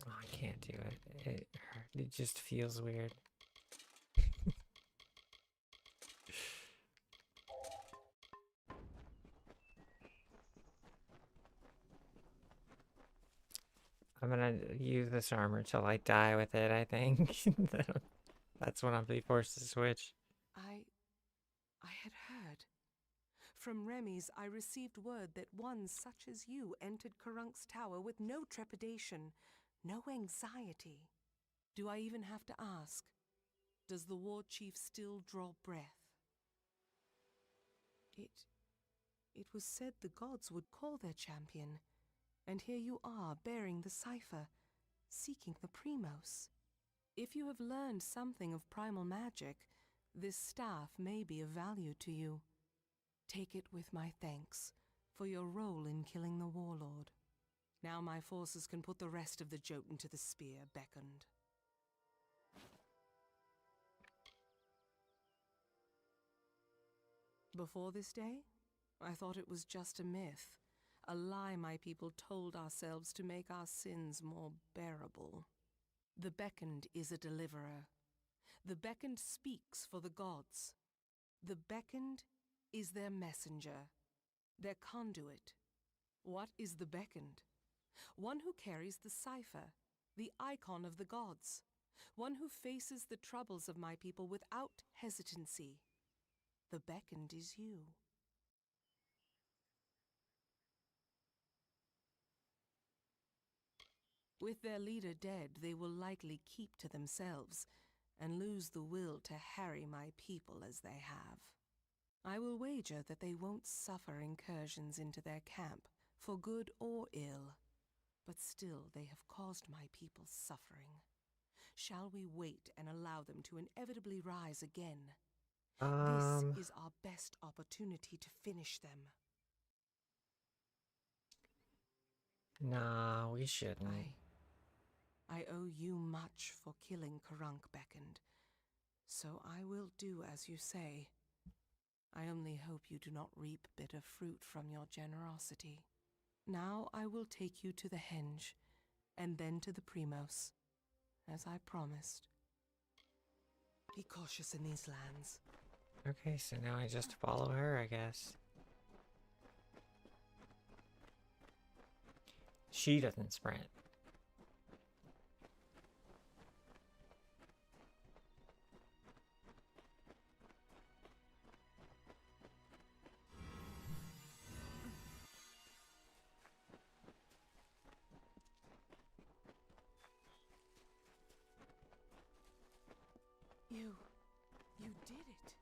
Oh, I can't do it. It just feels weird. I'm gonna use this armor till I die with it, I think. That's when I'll be forced to switch. I had heard. From Remy's, I received word that one such as you entered Karunk's tower with no trepidation, no anxiety. Do I even have to ask? Does the war chief still draw breath? It was said the gods would call their champion, and here you are bearing the cipher, seeking the Primos. If you have learned something of primal magic, this staff may be of value to you. Take it with my thanks for your role in killing the warlord. Now my forces can put the rest of the Jotun to the spear beckoned. Before this day, I thought it was just a myth, a lie my people told ourselves to make our sins more bearable. The beckoned is a deliverer. The beckoned speaks for the gods. The beckoned is their messenger, their conduit. What is the beckoned? One who carries the cipher, the icon of the gods. One who faces the troubles of my people without hesitancy. The beckoned is you. With their leader dead, they will likely keep to themselves and lose the will to harry my people as they have. I will wager that they won't suffer incursions into their camp, for good or ill. But still they have caused my people suffering. Shall we wait and allow them to inevitably rise again? This is our best opportunity to finish them. Nah, we shouldn't. I owe you much for killing Karunk beckoned, so I will do as you say. I only hope you do not reap bitter fruit from your generosity. Now I will take you to the henge, and then to the Primos, as I promised. Be cautious in these lands. Okay, so now I just follow her, I guess. She doesn't sprint. You did it.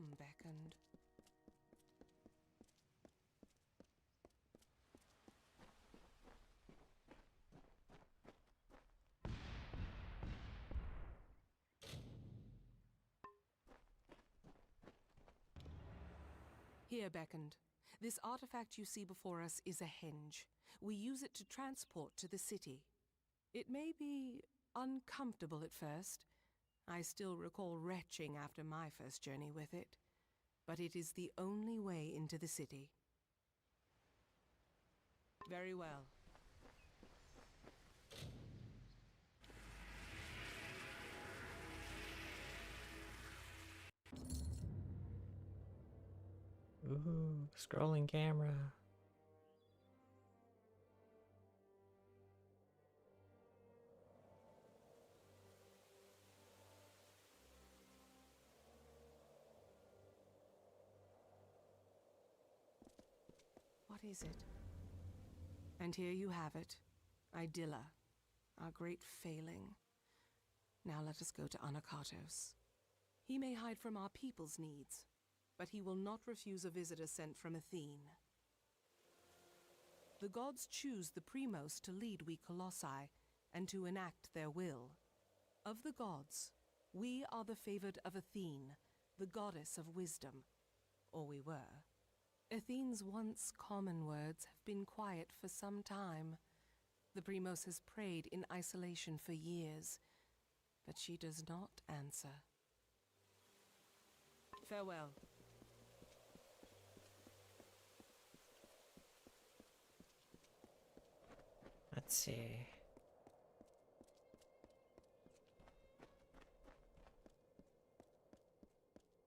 Come beckoned. Here beckoned. This artifact you see before us is a henge. We use it to transport to the city. It may be uncomfortable at first. I still recall retching after my first journey with it. But it is the only way into the city. Very well. Ooh, scrolling camera. What is it? And here you have it. Idylla, our great failing. Now let us go to Anakatos. He may hide from our people's needs, but he will not refuse a visitor sent from Athene. The gods choose the Primos to lead we Colossi and to enact their will. Of the gods, we are the favored of Athene, the goddess of wisdom. Or we were. Athene's once common words have been quiet for some time. The Primos has prayed in isolation for years, but she does not answer. Farewell. Let's see.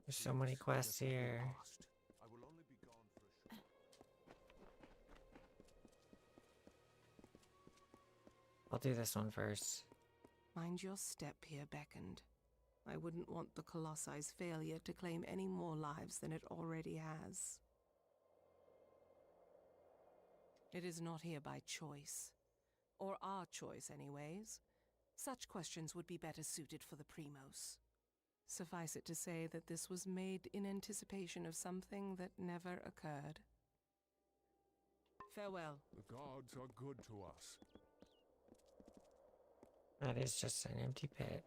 There's so many quests here. I will only be gone for a short. I'll do this one first. Mind your step here, beckoned. I wouldn't want the Colossi's failure to claim any more lives than it already has. It is not here by choice. Or our choice, anyways. Such questions would be better suited for the Primos. Suffice it to say that this was made in anticipation of something that never occurred. Farewell. The gods are good to us. That is just an empty pit.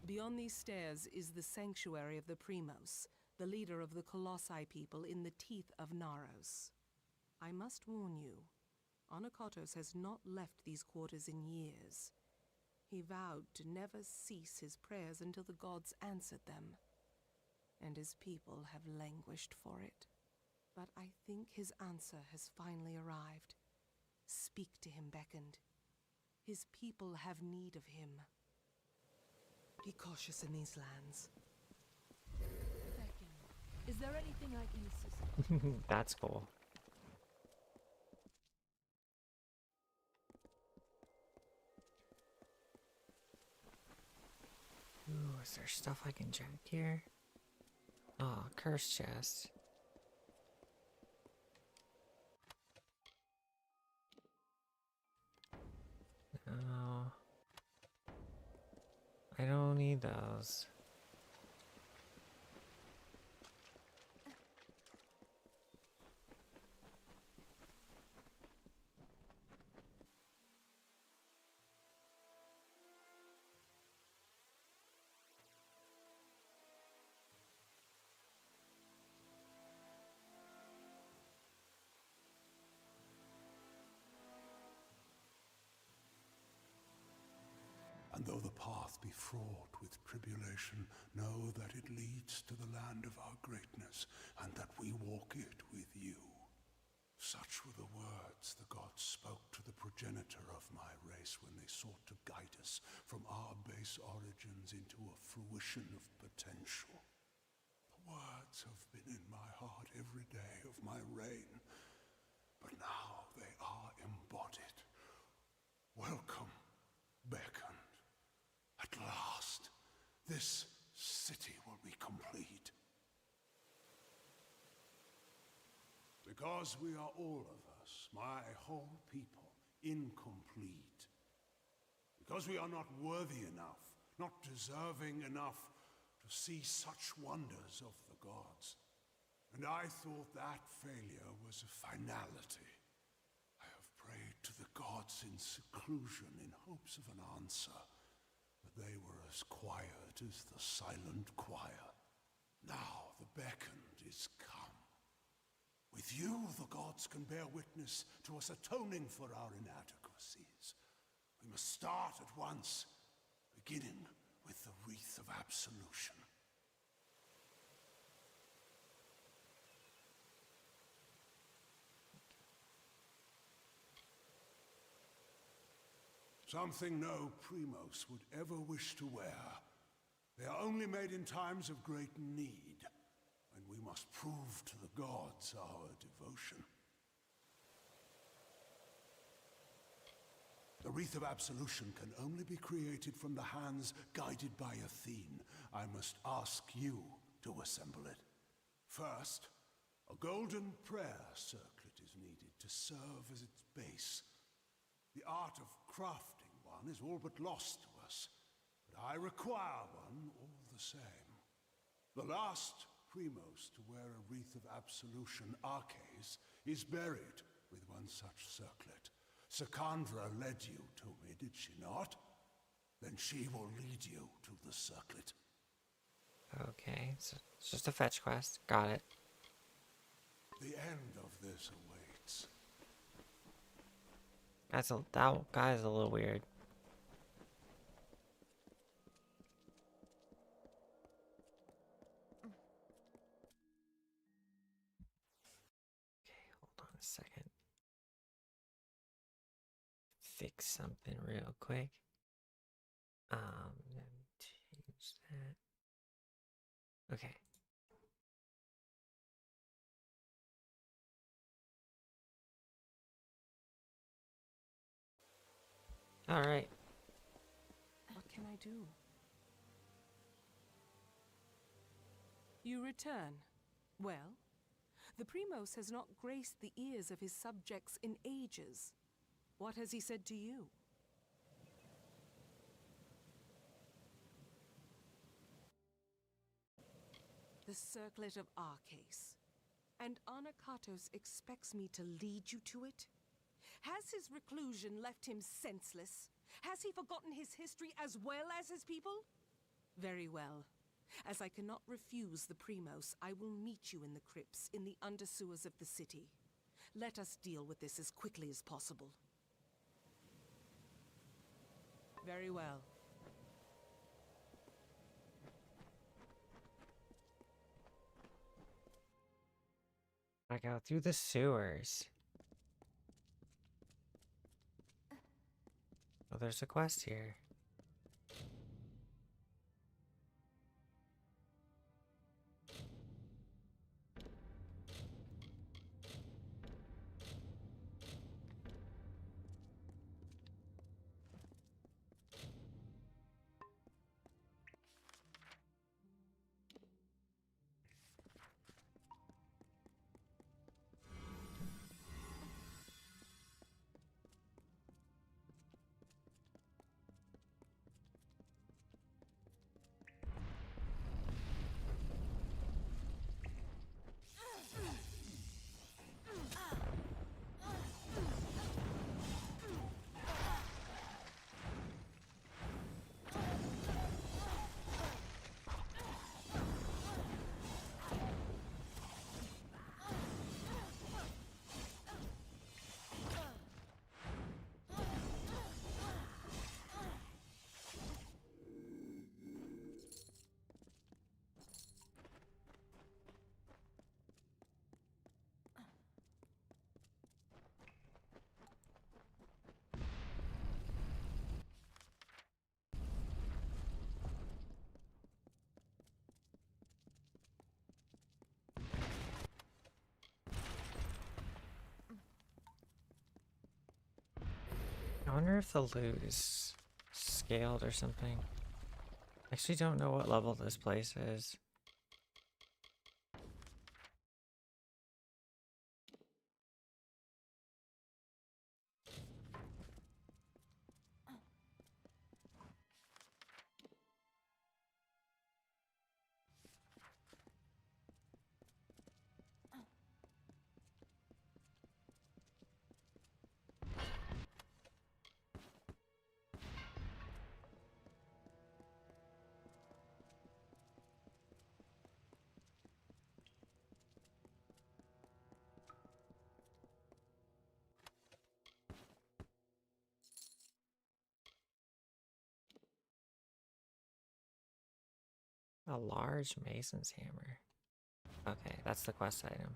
Beyond these stairs is the sanctuary of the Primos, the leader of the Colossi people in the teeth of Naros. I must warn you, Anakatos has not left these quarters in years. He vowed to never cease his prayers until the gods answered them, and his people have languished for it. But I think his answer has finally arrived. Speak to him, beckoned. His people have need of him. Be cautious in these lands. Is there anything I can assist? That's cool. Ooh, is there stuff I can check here? Oh, curse chest. No. I don't need those. And though the path be fraught with tribulation, know that it leads to the land of our greatness, and that we walk it with you. Such were the words the gods spoke to the progenitor of my race when they sought to guide us from our base origins into a fruition of potential. The words have been in my heart every day of my reign, but now they are embodied. Welcome, beckon. At last, this city will be complete. The Because we are all of us, my whole people, incomplete. Because we are not worthy enough, not deserving enough to see such wonders of the gods. And I thought that failure was a finality. I have prayed to the gods in seclusion in hopes of an answer, but they were as quiet as the silent choir. Now the beckoned is come. With you, the gods can bear witness to us atoning for our inadequacies. We must start at once, beginning with the wreath of absolution. Something no Primos would ever wish to wear. They are only made in times of great need, when we must prove to the gods our devotion. The Wreath of Absolution can only be created from the hands guided by Athene. I must ask you to assemble it. First, a golden prayer circlet is needed to serve as its base. The art of crafting one is all but lost to us, but I require one all the same. The last Primos to wear a Wreath of Absolution, Arcais, is buried with one such circlet. Secandra led you to me, did she not? Then she will lead you to the circlet. Okay, so it's just a fetch quest. Got it. The end of this awaits. That guy's a little weird. Okay, hold on a second. Fix something real quick. Then change that. Okay. All right. What can I do? You return. Well, the Primos has not graced the ears of his subjects in ages. What has he said to you? The circlet of Arcais. And Anakatos expects me to lead you to it? Has his reclusion left him senseless? Has he forgotten his history as well as his people? Very well. As I cannot refuse the Primos, I will meet you in the crypts, in the undersewers of the city. Let us deal with this as quickly as possible. Very well. I go through the sewers. Oh, there's a quest here. I wonder if the loot is scaled or something. I actually don't know what level this place is. A large mason's hammer. Okay, that's the quest item.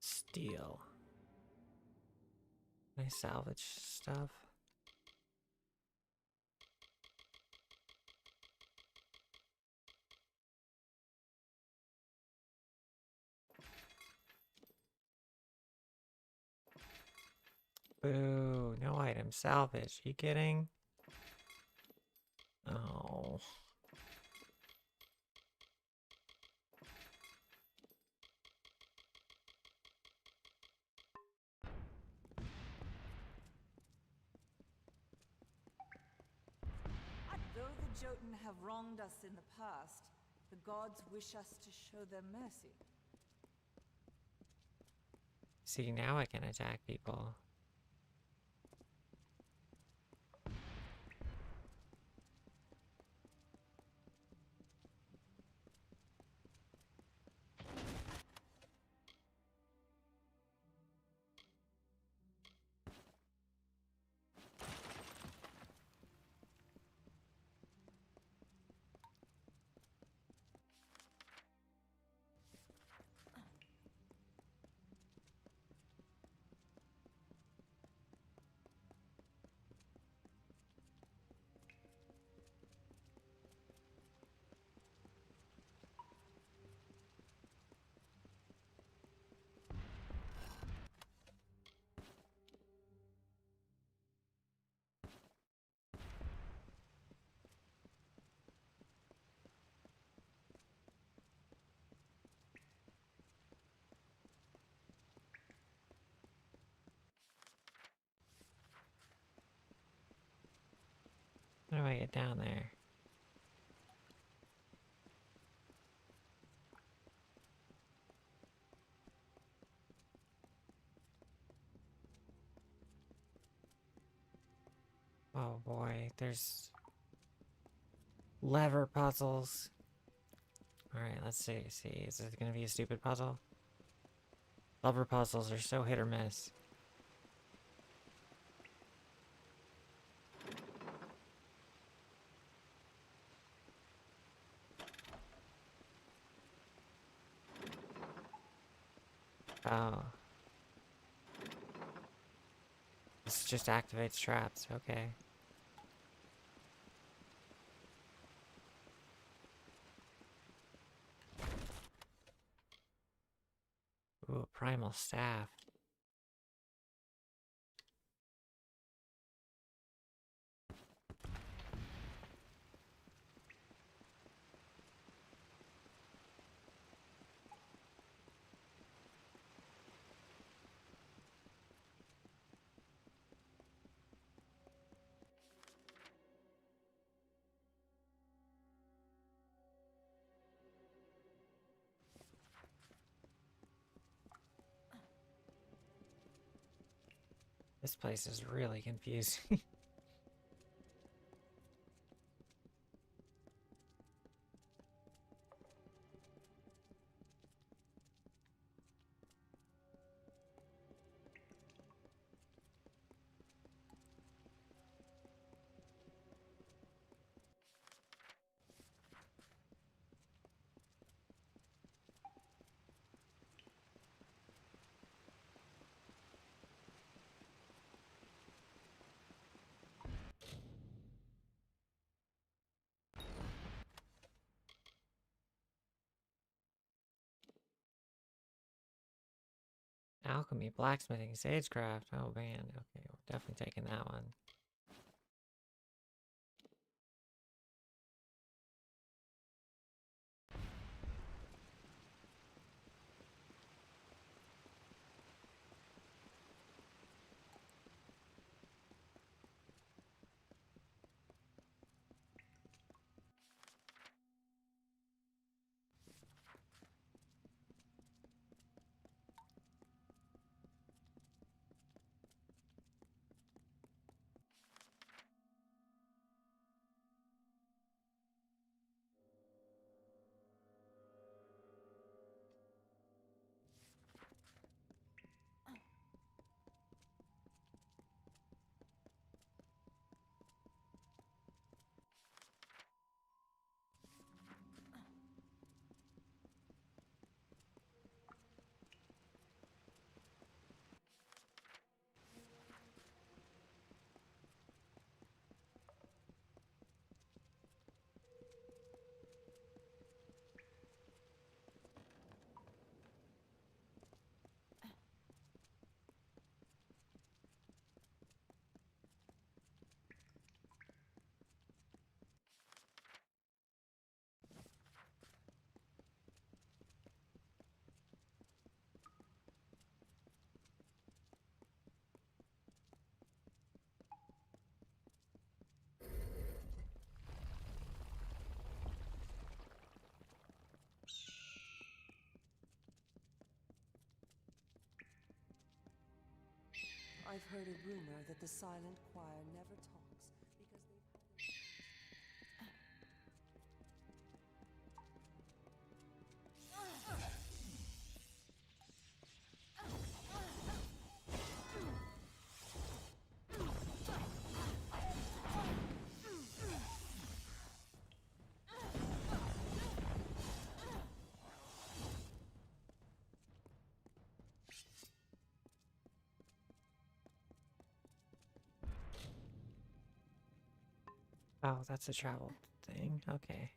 Steel. Can I salvage stuff? Boo, no item salvage. You kidding? Oh. Though the Jotun have wronged us in the past, the gods wish us to show them mercy. See, now I can attack people. How do I get down there? Oh boy, there's lever puzzles. Alright, let's see. Is this gonna be a stupid puzzle? Lever puzzles are so hit or miss. Oh. This just activates traps, okay. Ooh, a primal staff. This place is really confusing. Alchemy, blacksmithing, sagecraft. Oh man, okay, we're definitely taking that one. I've heard a rumor that the Silent Choir never talks because they've had Oh, that's a travel thing. Okay.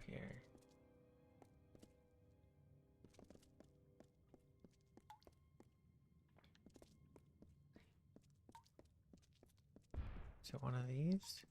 here? Is it one of these?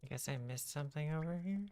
I guess I missed something over here.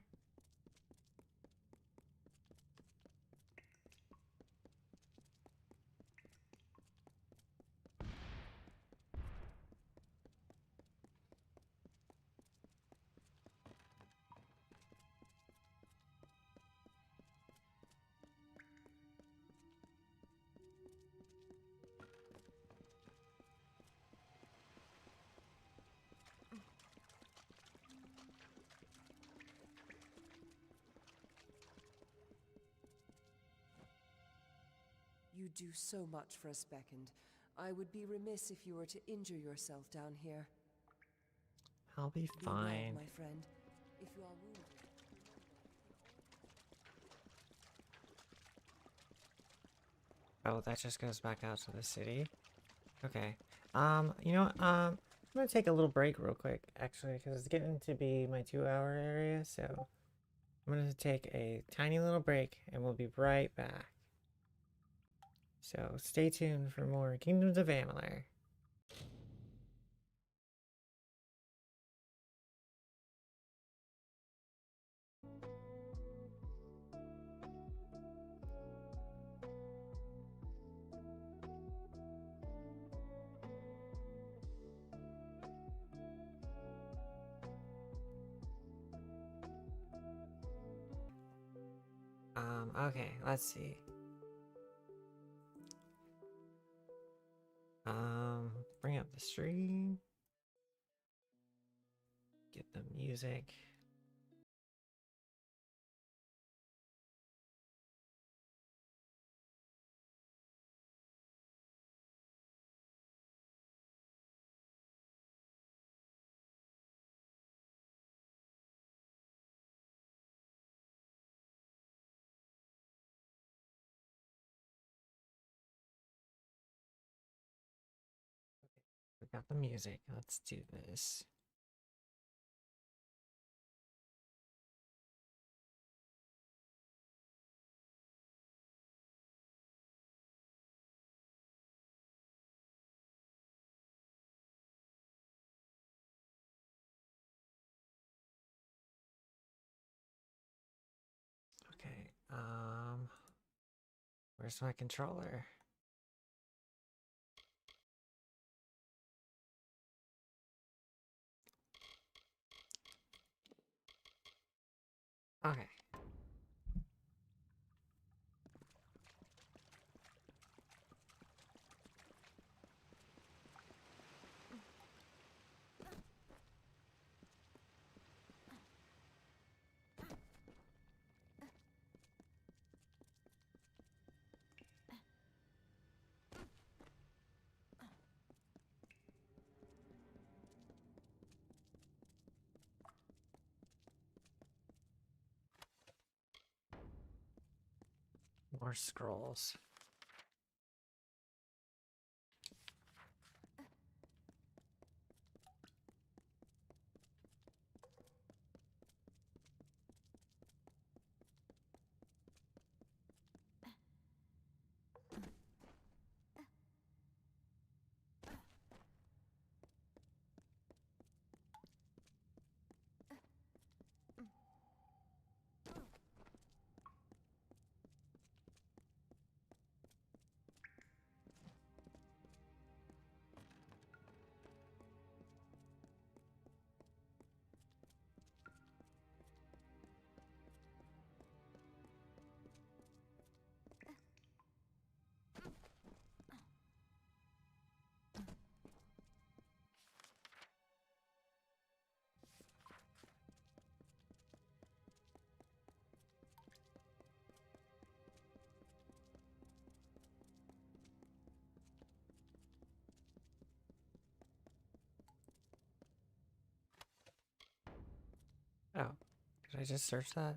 You do so much for a Speckend. I would be remiss if you were to injure yourself down here. I'll be Well, fine. my friend. If you are wounded, Oh, that just goes back out to the city. Okay. You know what? I'm gonna take a little break real quick, actually, because it's getting to be my 2-hour area, so I'm gonna take a tiny little break, and we'll be right back. So stay tuned for more Kingdoms of Amalur. Okay, let's see. Bring up the stream. Get the music. We got the music. Let's do this. Okay, where's my controller? Okay. More scrolls. Oh, did I just search that?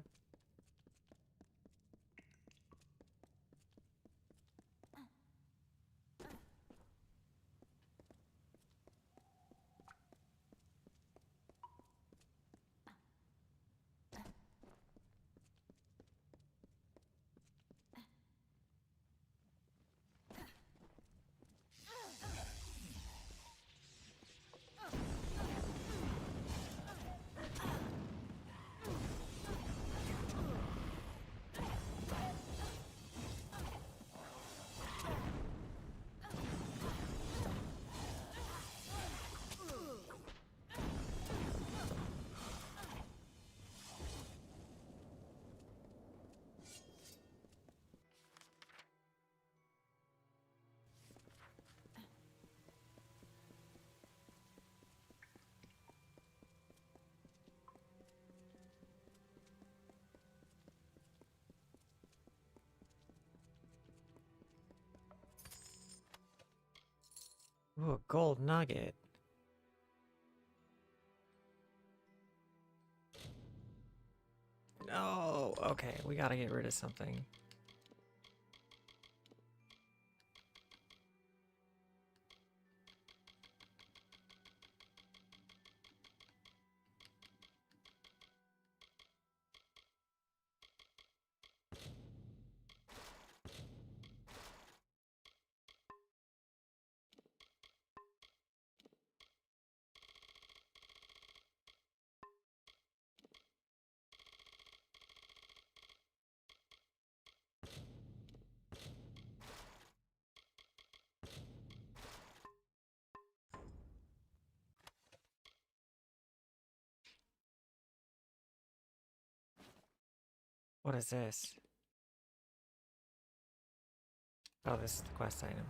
Ooh, a gold nugget. No, okay, we gotta get rid of something. What is this? Oh, this is the quest item.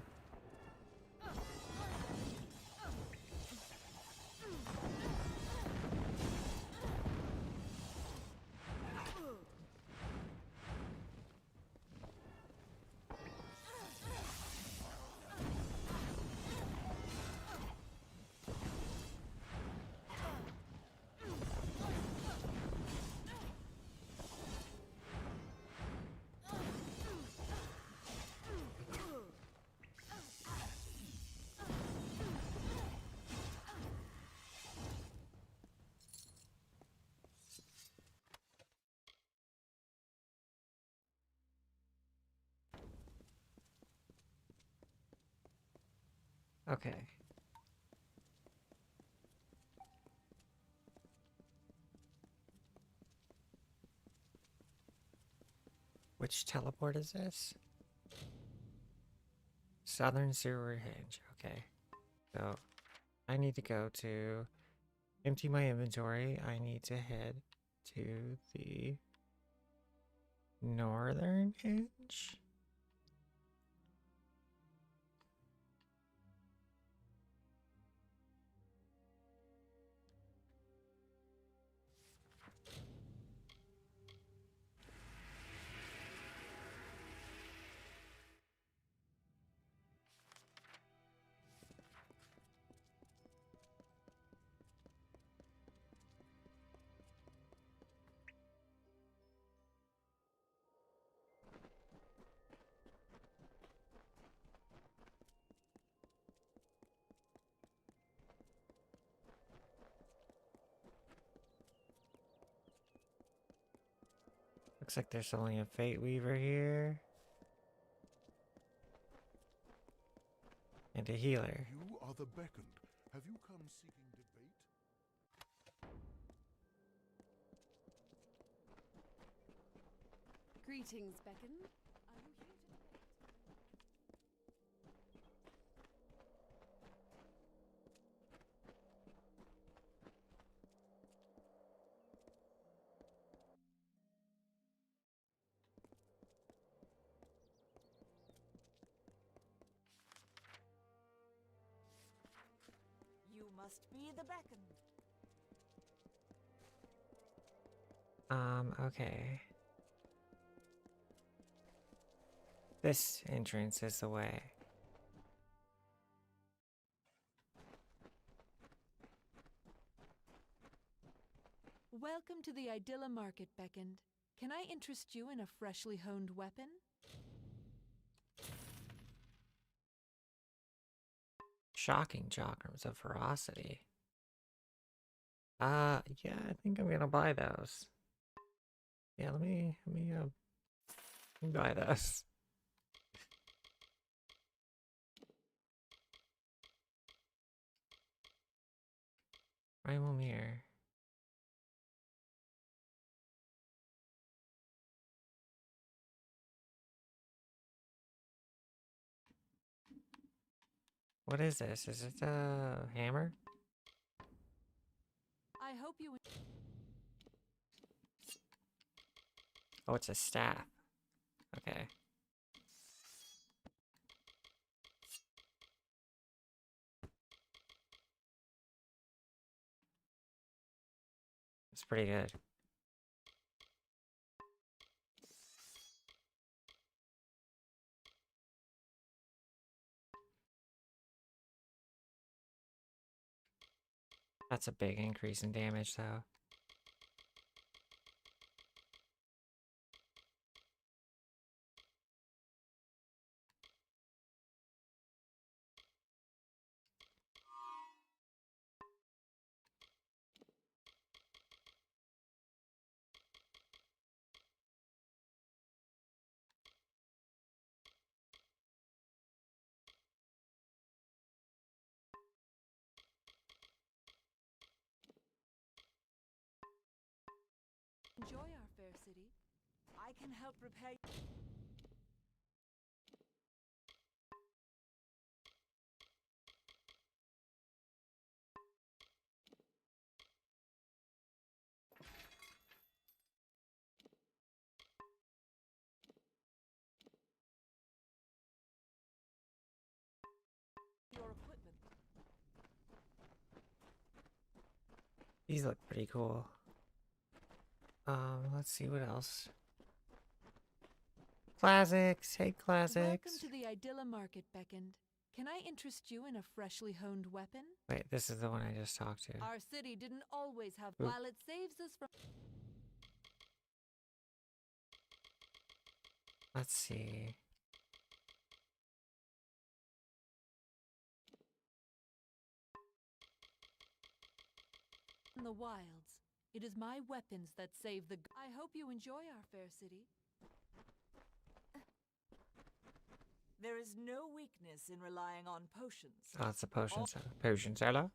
Okay. Which teleport is this? Southern Sewer Hinge. Okay. So, I need to go to empty my inventory. I need to head to the Northern Hinge. Looks like there's only a Fate Weaver here. And a healer. You are the beckoned. Have you come seeking debate? Greetings, Beacon. Are you here to debate? You must be the beckoned. Okay. This entrance is the way. Welcome to the Idylla Market, Beckoned. Can I interest you in a freshly honed weapon? Shocking Jockers of Ferocity. Yeah, I think I'm gonna buy those. Yeah, let me buy those. Primal Mirror. What is this? Is it a hammer? I hope you... Oh, it's a staff. Okay. It's pretty good. That's a big increase in damage, though. Enjoy our fair city. I can help repair. Your equipment. These look pretty cool. Let's see what else. Classics, hey classics. Welcome to the Idylla Market, Beckoned. Can I interest you in a freshly honed weapon? Wait, this is the one I just talked to. Our city didn't always have... Oop. While it saves us from... Let's see. In the wilds, it is my weapons that save the... I hope you enjoy our fair city. There is no weakness in relying on potions. Oh, it's a potion seller. Potion seller?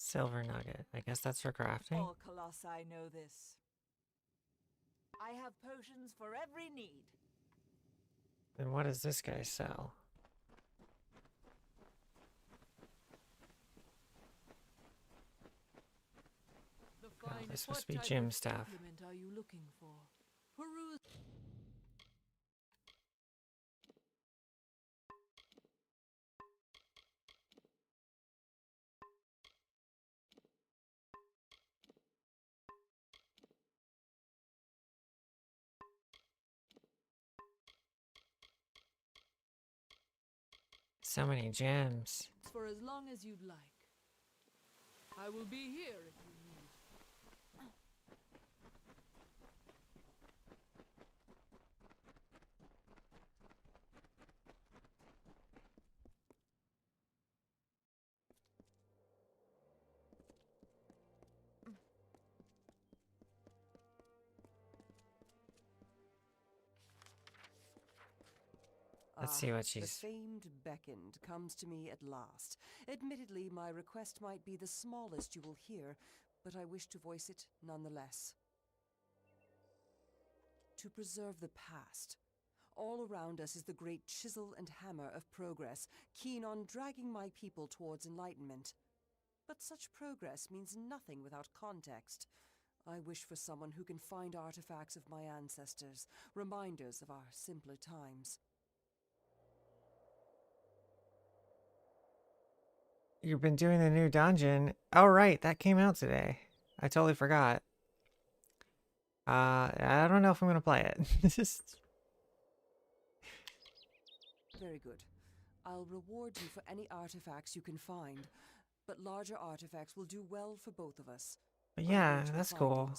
Silver nugget. I guess that's for crafting. All colossi know this. I have potions for every need. Then what does this guy sell? The Oh, finest this must what be type gym of stuff. supplement are you looking for? Peruse. So many gems. For as long as you'd like. I will be here if you need. Let's see what The she's... famed beckoned comes to me at last. Admittedly, my request might be the smallest you will hear, but I wish to voice it nonetheless. To preserve the past. All around us is the great chisel and hammer of progress, keen on dragging my people towards enlightenment. But such progress means nothing without context. I wish for someone who can find artifacts of my ancestors, reminders of our simpler times. You've been doing the new dungeon. Oh, right, that came out today. I totally forgot. I don't know if I'm gonna play it. Very good. I'll reward you for any artifacts you can find, but larger artifacts will do well for both of us. But yeah, that's cool.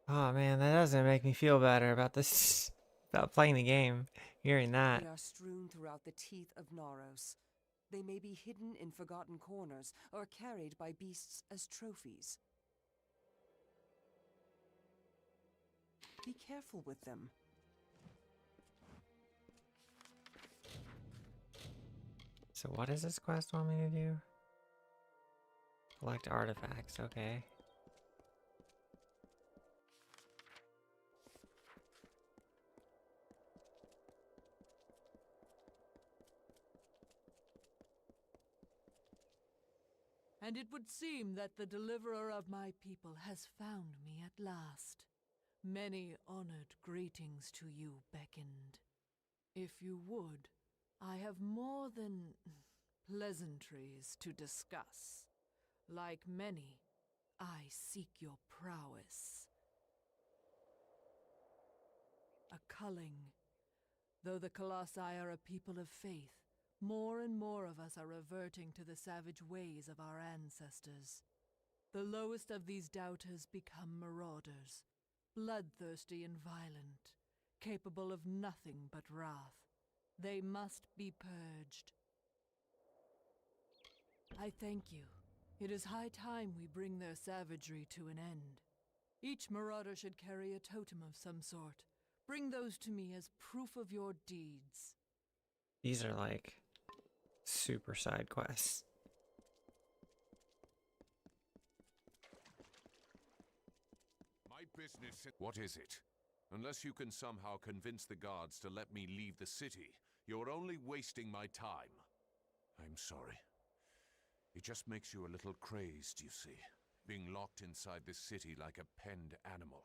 Oh man, that doesn't make me feel better about this, about playing the game, hearing that. They are strewn throughout the teeth of Naros. They may be hidden in forgotten corners or carried by beasts as trophies. Be careful with them. So what does this quest want me to do? Collect artifacts, okay. And it would seem that the deliverer of my people has found me at last. Many honored greetings to you, beckoned. If you would, I have more than pleasantries to discuss. Like many, I seek your prowess. A culling. Though the Colossi are a people of faith, more and more of us are reverting to the savage ways of our ancestors. The lowest of these doubters become marauders, bloodthirsty and violent, capable of nothing but wrath. They must be purged. I thank you. It is high time we bring their savagery to an end. Each marauder should carry a totem of some sort. Bring those to me as proof of your deeds. These are like super side quests. My business. What is it? Unless you can somehow convince the guards to let me leave the city, you're only wasting my time. I'm sorry. It just makes you a little crazed, you see, being locked inside this city like a penned animal.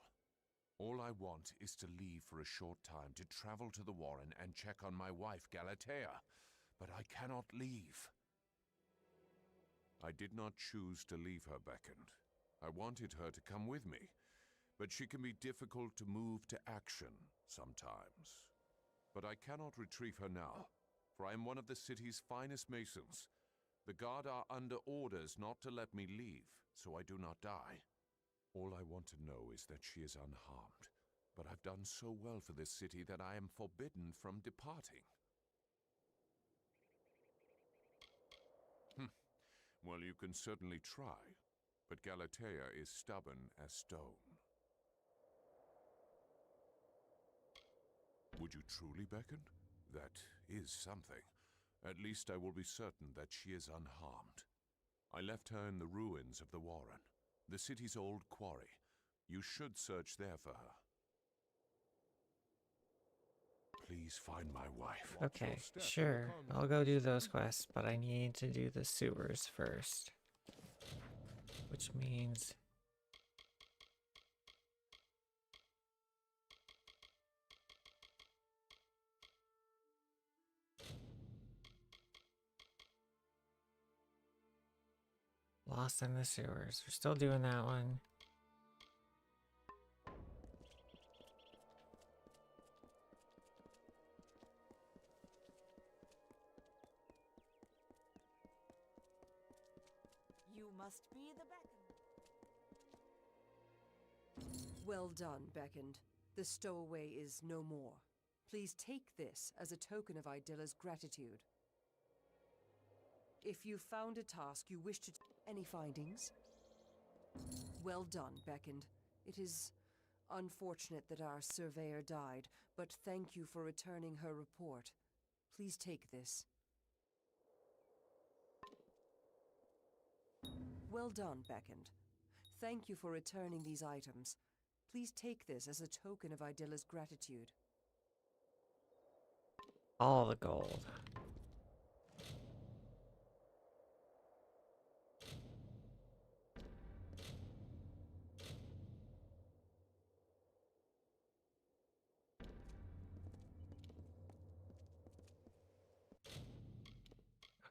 All I want is to leave for a short time to travel to the Warren and check on my wife, Galatea, but I cannot leave. I did not choose to leave her, beckoned. I wanted her to come with me, but she can be difficult to move to action sometimes. But I cannot retrieve her now, for I am one of the city's finest masons. The guard are under orders not to let me leave, so I do not die. All I want to know is that she is unharmed, but I've done so well for this city that I am forbidden from departing. Well, you can certainly try, but Galatea is stubborn as stone. Would you truly beckon? That is something. At least I will be certain that she is unharmed. I left her in the ruins of the Warren, the city's old quarry. You should search there for her. Please find my wife. Okay, sure. I'll go do those quests, but I need to do the sewers first. Which means... Lost in the sewers. We're still doing that one. You must be the beckoned. Well done, Beckoned. The stowaway is no more. Please take this as a token of Idilla's gratitude. If you found a task you wish to... Any findings? Well done, Beckoned. It is unfortunate that our surveyor died, but thank you for returning her report. Please take this. Well done, Beckoned. Thank you for returning these items. Please take this as a token of Idilla's gratitude. All the gold.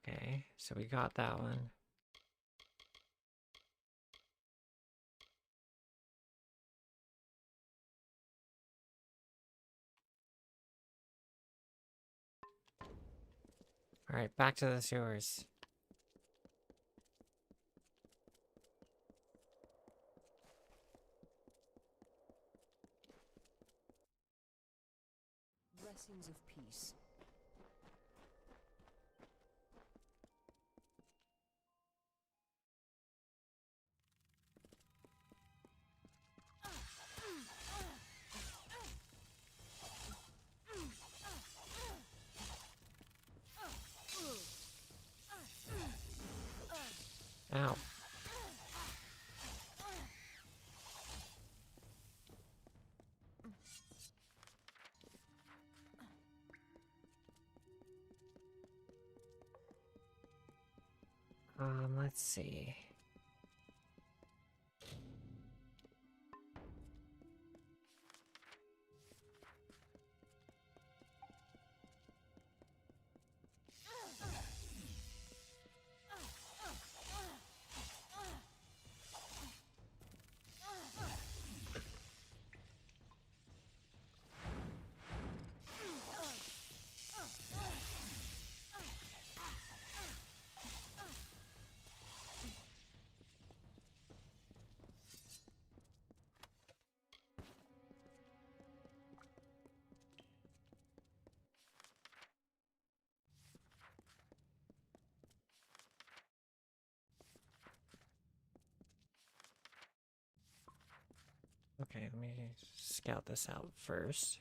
Okay, so we got that one. All right, back to the sewers. Blessings of peace. Ow. Let's see. Okay, let me scout this out first.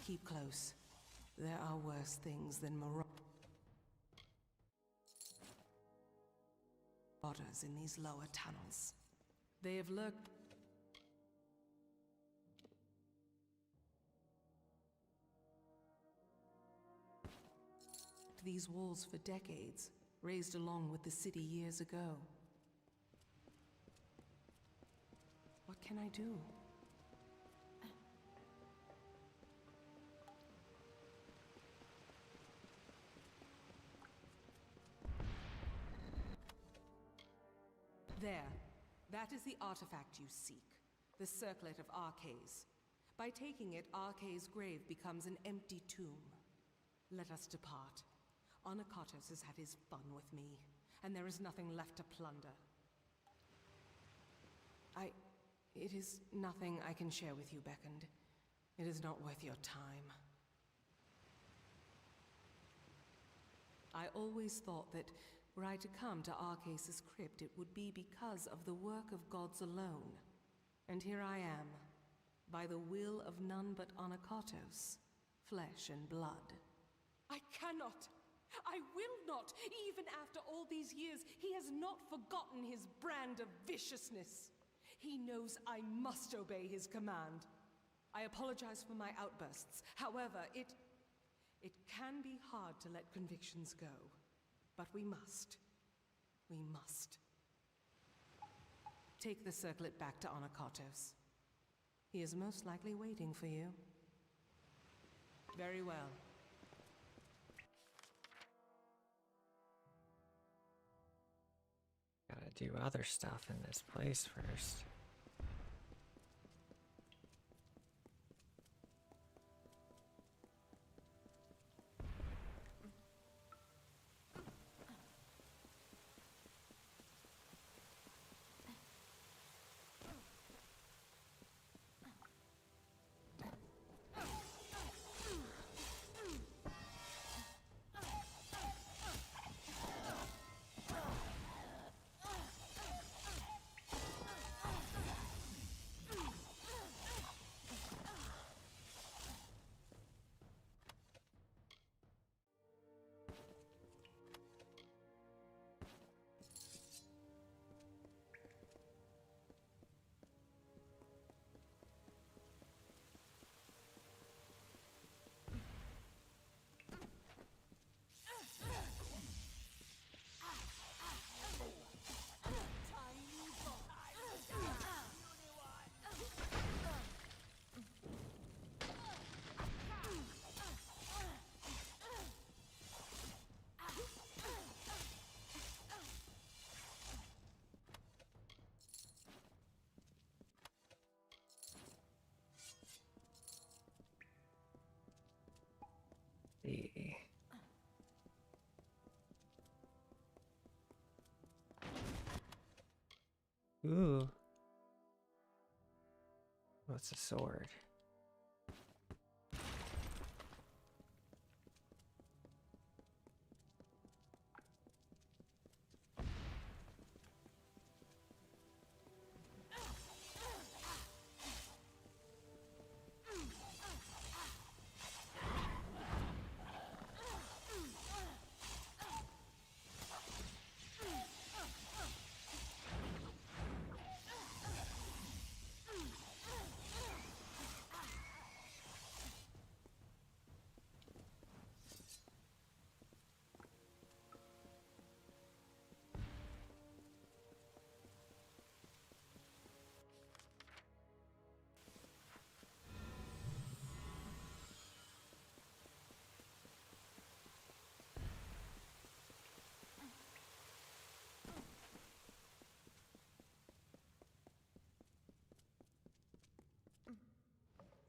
Keep close. There are worse things than marauders in these lower tunnels. They have lurked these walls for decades, raised along with the city years ago. can I do? There. That is the artifact you seek. The Circlet of Arcades. By taking it, Arcades' grave becomes an empty tomb. Let us depart. Onakatos has had his fun with me, and there is nothing left to plunder. It is nothing I can share with you, Beckoned. It is not worth your time. I always thought that were I to come to Arcades' crypt, it would be because of the work of gods alone. And here I am, by the will of none but Onakatos, flesh and blood. I cannot! I will not! Even after all these years, he has not forgotten his brand of viciousness. He knows I must obey his command. I apologize for my outbursts. However, it can be hard to let convictions go. But we must. We must. Take the circlet back to Onakatos. He is most likely waiting for you. Very well. Gotta do other stuff in this place first. Ooh. What's a sword?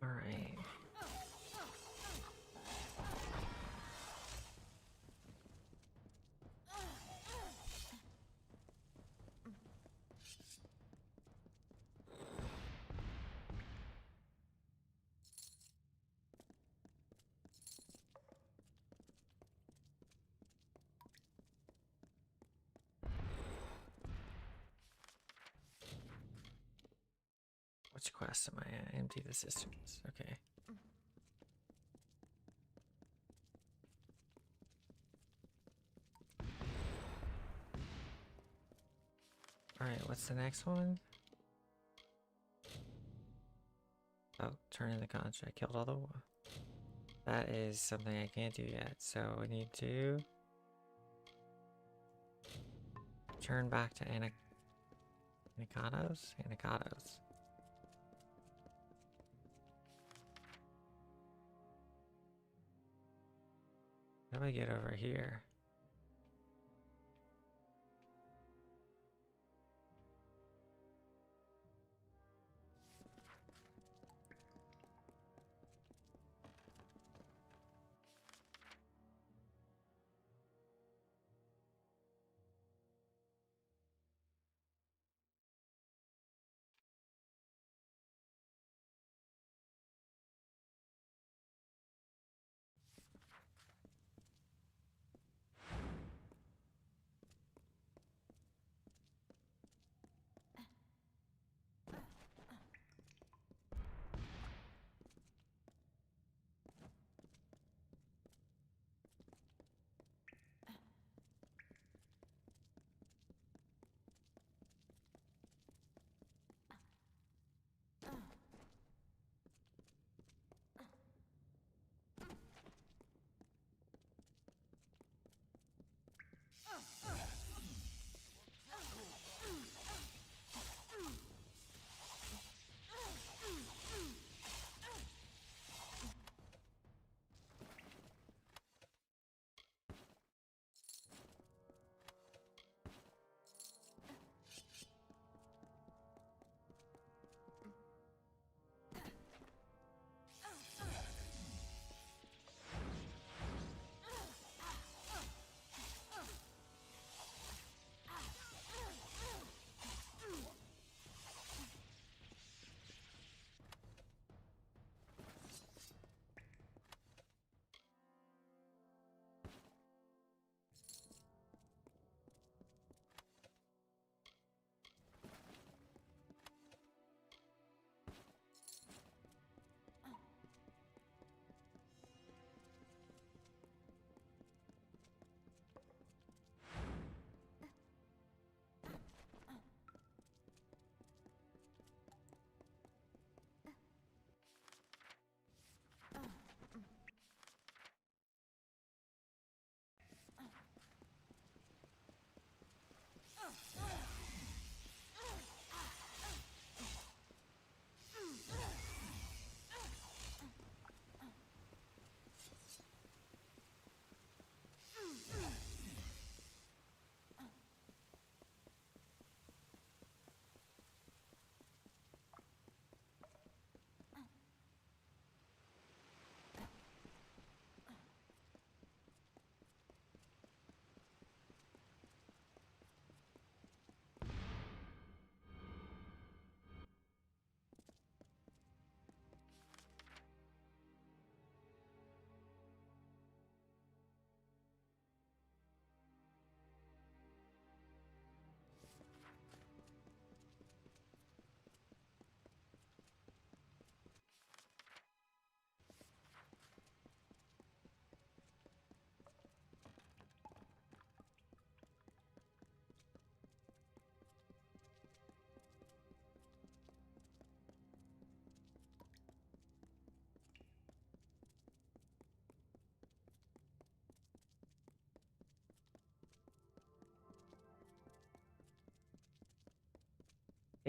All right. Which quest am I at? Empty the cisterns. Okay. Alright, what's the next one? Oh, turn in the contract. Killed all the... That is something I can't do yet, so we need to... turn back to Anakatos? Anakatos. do I get over here?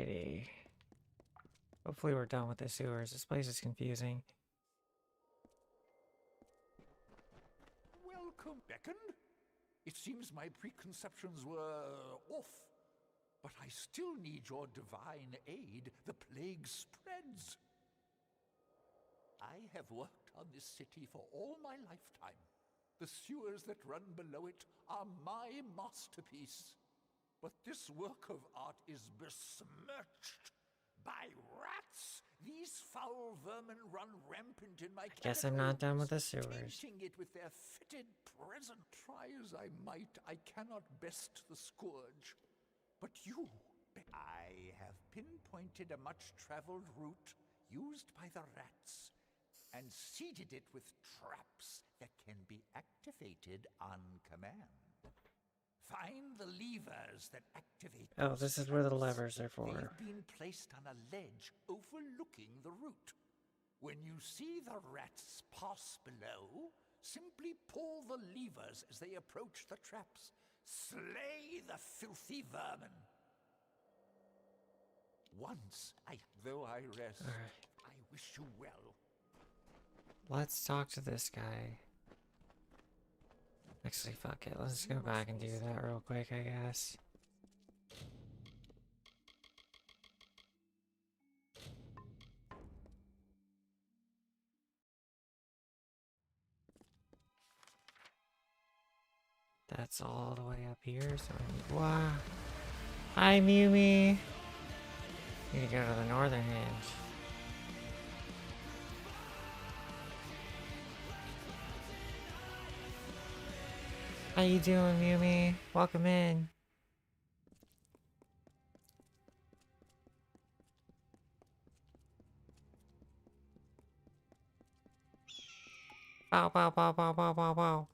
Kitty. Hopefully we're done with the sewers. This place is confusing. Welcome, Beckon. It seems my preconceptions were off. But I still need your divine aid. The plague spreads. I have worked on this city for all my lifetime. The sewers that run below it are my masterpiece. But this work of art is besmirched by rats. These foul vermin run rampant in my Guess I'm not done with the catacombs, sewers. tainting it with their fetid presence. Try as I might, I cannot best the scourge. But you, I have pinpointed a much-traveled route used by the rats and seeded it with traps that can be activated on command. Find the levers that activate. Oh, this is where the levers are for. They've been placed on a ledge overlooking the route. When you see the rats pass below, simply pull the levers as they approach the traps. Slay the filthy vermin. Once, though I rest, I wish you well. Let's talk to this guy. Actually, fuck it. Let's go back and do that real quick, I guess. That's all the way up here, so I need... Wow. Hi, Mumi! Need to go to the northern hinge. How you doing, Mumi? Welcome in. Bow, bow, bow, bow, bow, bow, bow.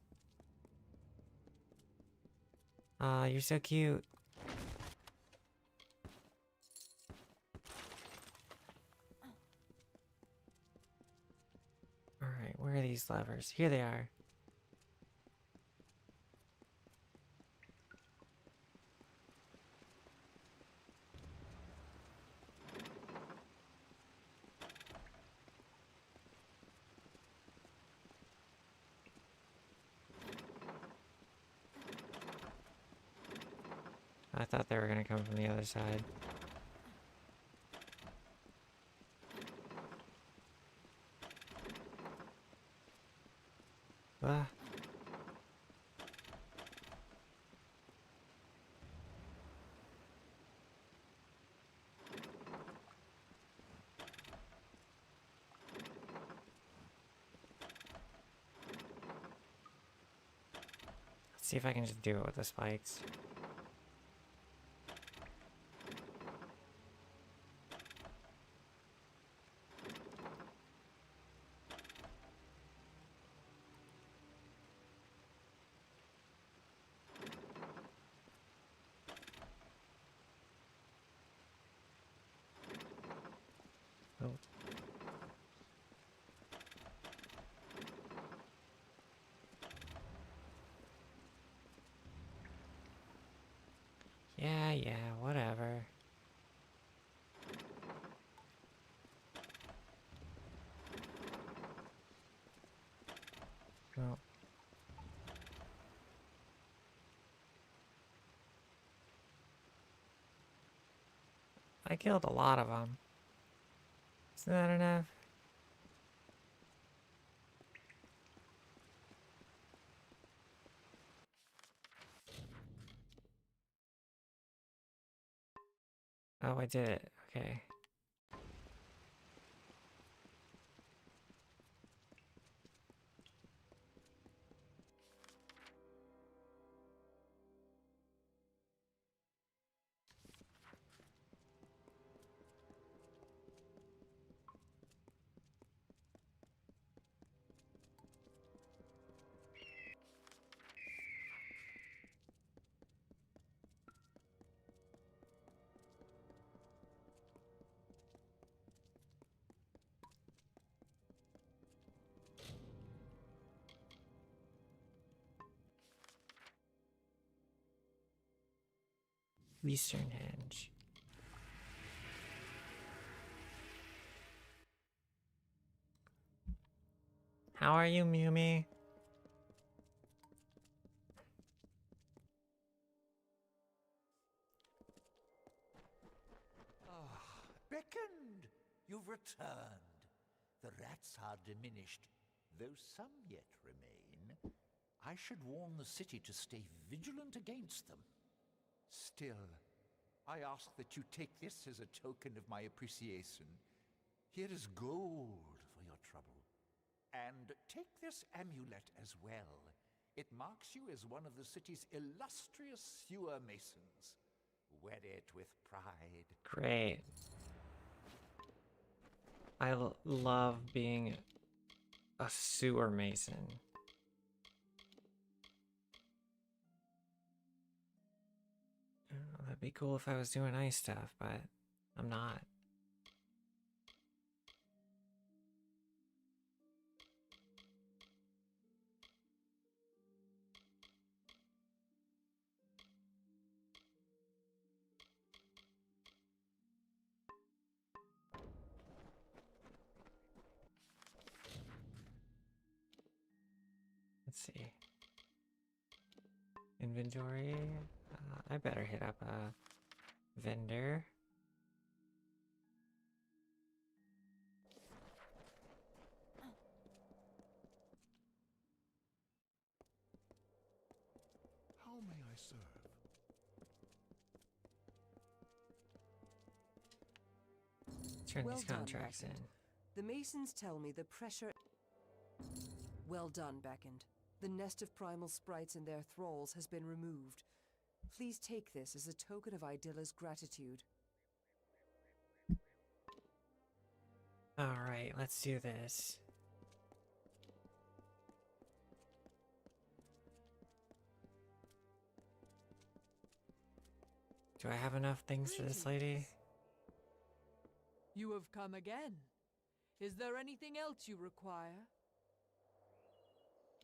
Aw, you're so cute. Alright, where are these levers? Here they are. I thought they were gonna come from the other side. Ah. Let's see if I can just do it with the spikes. Oh. Yeah, whatever. Well. I killed a lot of them. Isn't that enough? Oh, I did it. Okay. Eastern hinge. How are you, Mumi? Beckoned! You've returned. The rats are diminished, though some yet remain. I should warn the city to stay vigilant against them. Still, I ask that you take this as a token of my appreciation. Here is gold for your trouble. And take this amulet as well. It marks you as one of the city's illustrious sewer masons. Wear it with pride. Great. I love being a sewer mason. Oh, that'd be cool if I was doing ice stuff, but I'm not. Let's see. Inventory. I better hit up a vendor. How may I serve? Turn Well these done, contracts in. Beckend. The Masons tell me the pressure... Well done, Beckend. The nest of primal sprites and their thralls has been removed. Please take this as a token of Idilla's gratitude. Alright, let's do this. Do I have enough things for this lady? You have come again. Is there anything else you require?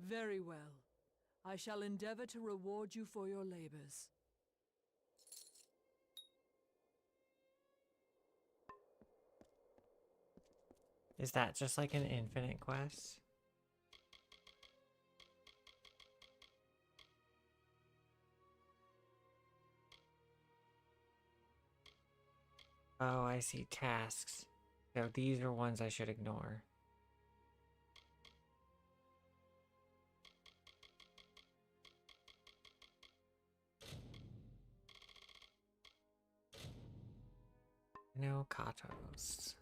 Very well. I shall endeavor to reward you for your labors. Is that just like an infinite quest? Oh, I see tasks. So these are ones I should ignore. No katos.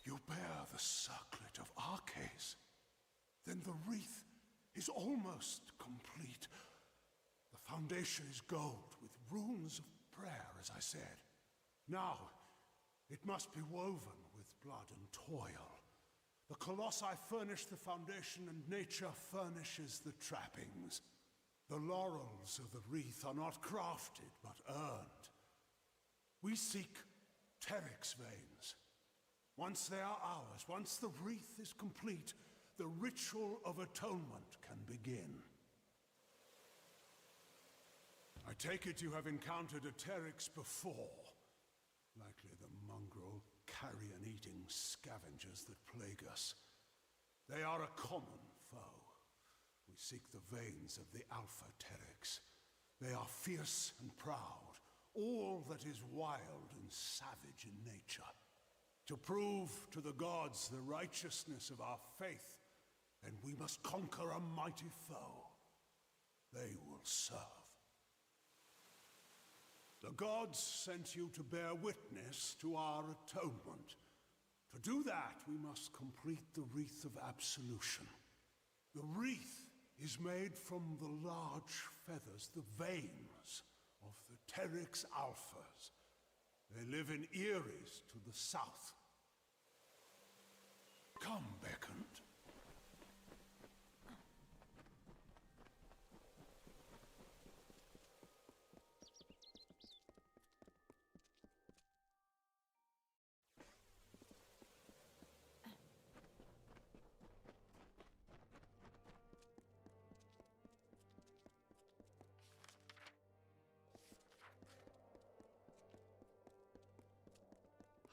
You bear the circlet of Arcades. Then the wreath is almost complete. The foundation is gold with runes of prayer, as I said. Now, it must be woven with blood and toil. The Colossi furnish the foundation and nature furnishes the trappings. The laurels of the wreath are not crafted, but earned. We seek Teryx veins. Once they are ours, once the wreath is complete, the ritual of atonement can begin. I take it you have encountered a Teryx before. Likely the mongrel, carrion-eating scavengers that plague us. They are a common foe. We seek the veins of the Alpha Teryx. They are fierce and proud, all that is wild and savage in nature. To prove to the gods the righteousness of our faith, then we must conquer a mighty foe. They will serve. The gods sent you to bear witness to our atonement. To do that, we must complete the Wreath of Absolution. The wreath is made from the large feathers, the veins of the Teryx Alphas. They live in Eris to the south. Come, Beckend.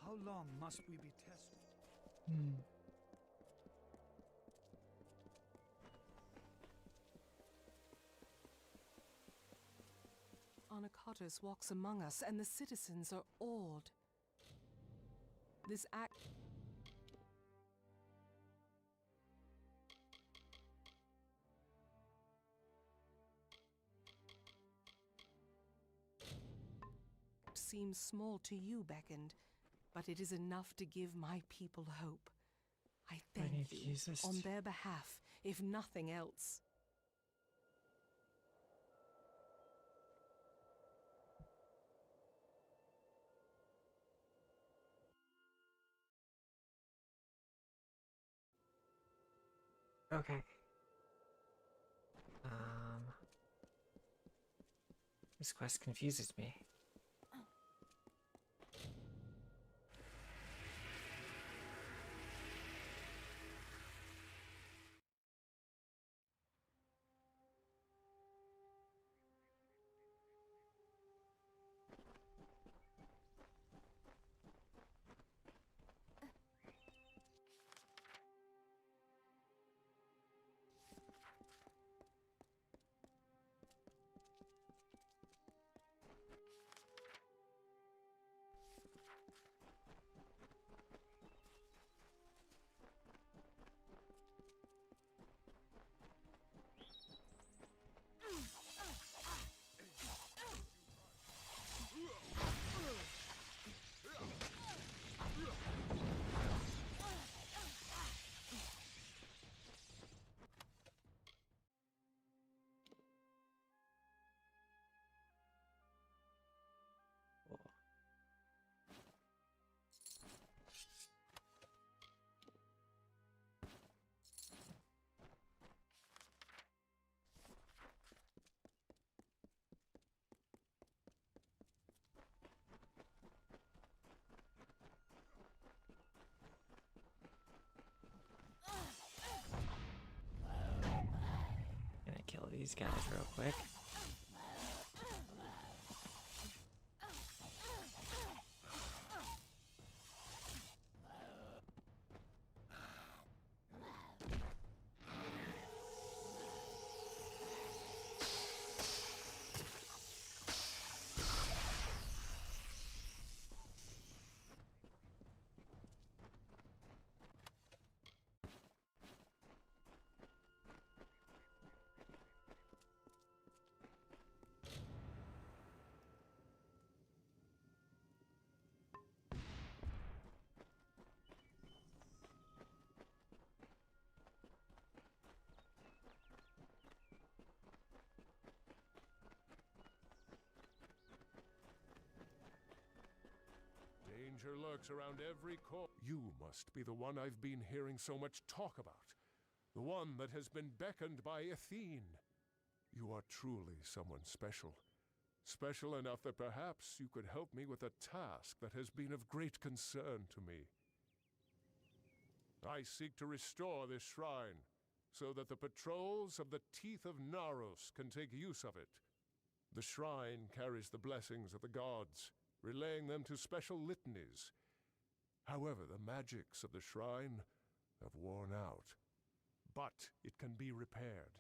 How long must we be tested? Anakatos walks among us, and the citizens are awed. This act... seems small to you, Beckend, but it is enough to give my people hope. I thank you on their behalf, if nothing else. Okay. This quest confuses me. Gonna kill these guys real quick. Danger lurks around every corner. You must be the one I've been hearing so much talk about. The one that has been beckoned by Athene. You are truly someone special. Special enough that perhaps you could help me with a task that has been of great concern to me. I seek to restore this shrine, so that the patrols of the Teeth of Naros can take use of it. The shrine carries the blessings of the gods, relaying them to special litanies. However, the magics of the shrine have worn out. But it can be repaired.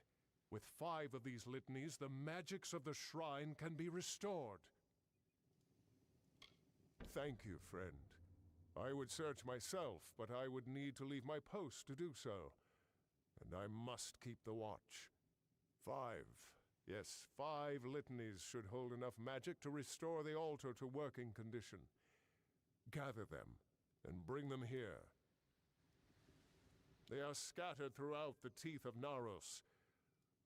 With 5 of these litanies, the magics of the shrine can be restored. Thank you, friend. I would search myself, but I would need to leave my post to do so. And I must keep the watch. 5. Yes, 5 litanies should hold enough magic to restore the altar to working condition. Gather them, and bring them here. They are scattered throughout the Teeth of Naros.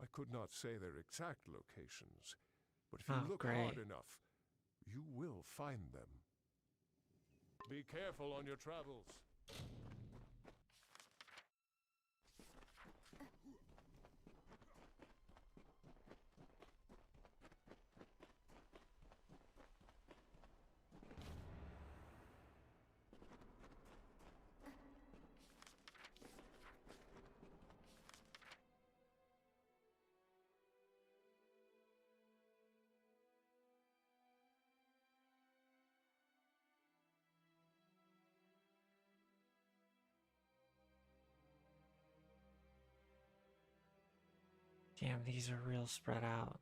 I could not say their exact locations, but if you look hard enough, you will find them. Be careful on your travels. Damn, these are real spread out.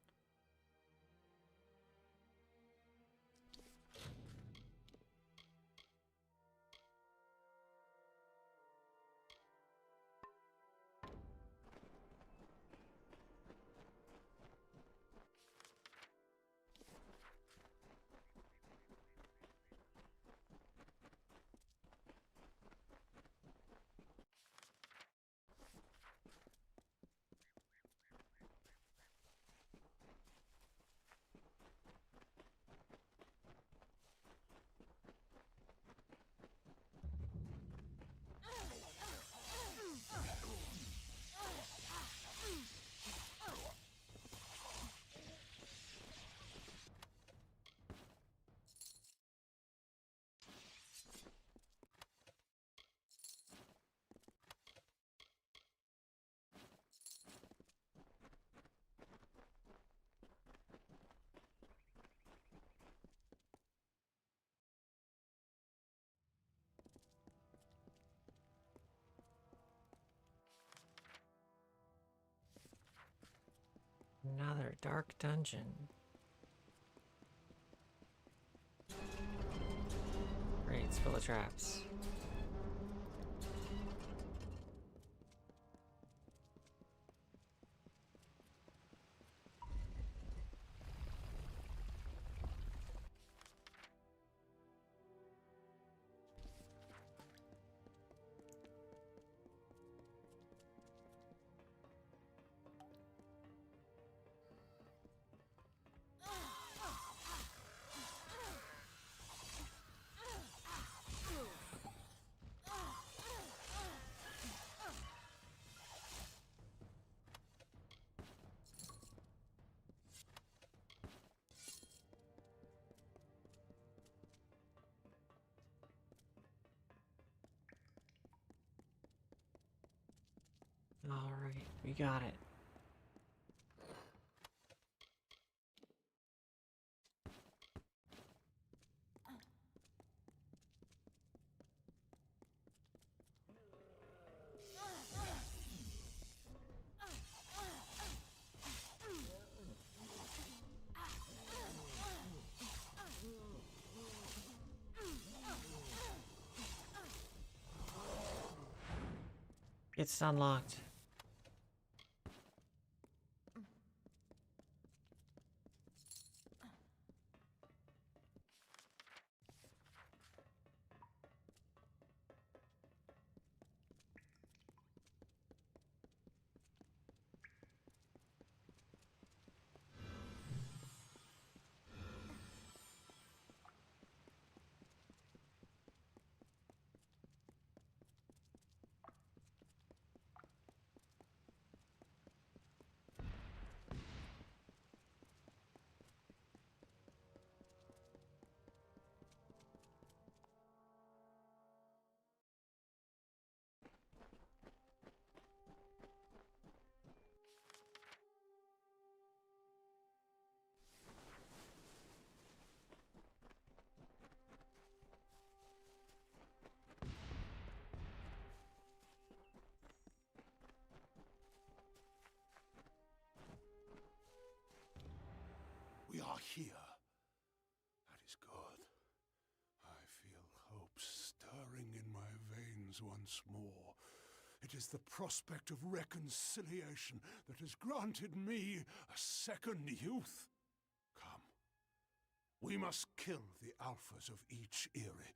a dark dungeon. Great, it's full of traps. Alright, we got it. It's unlocked. We are here. That is good. I feel hope stirring in my veins once more. It is the prospect of reconciliation that has granted me a second youth. Come. We must kill the alphas of each Eyrie.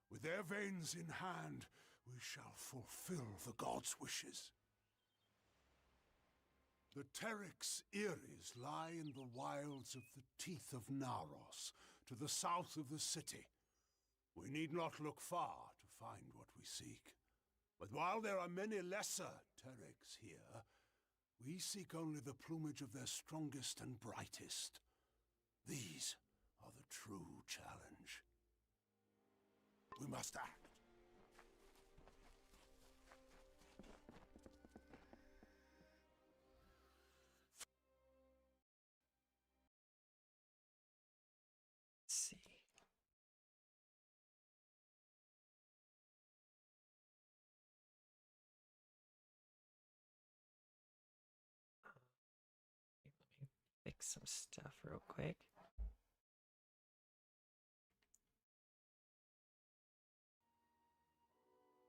With their veins in hand, we shall fulfill the gods' wishes. The Teryx Eyries lie in the wilds of the teeth of Naros, to the south of the city. We need not look far to find what we seek. But while there are many lesser Teryx here, we seek only the plumage of their strongest and brightest. These are the true challenge. We must act. See. Let me fix some stuff real quick.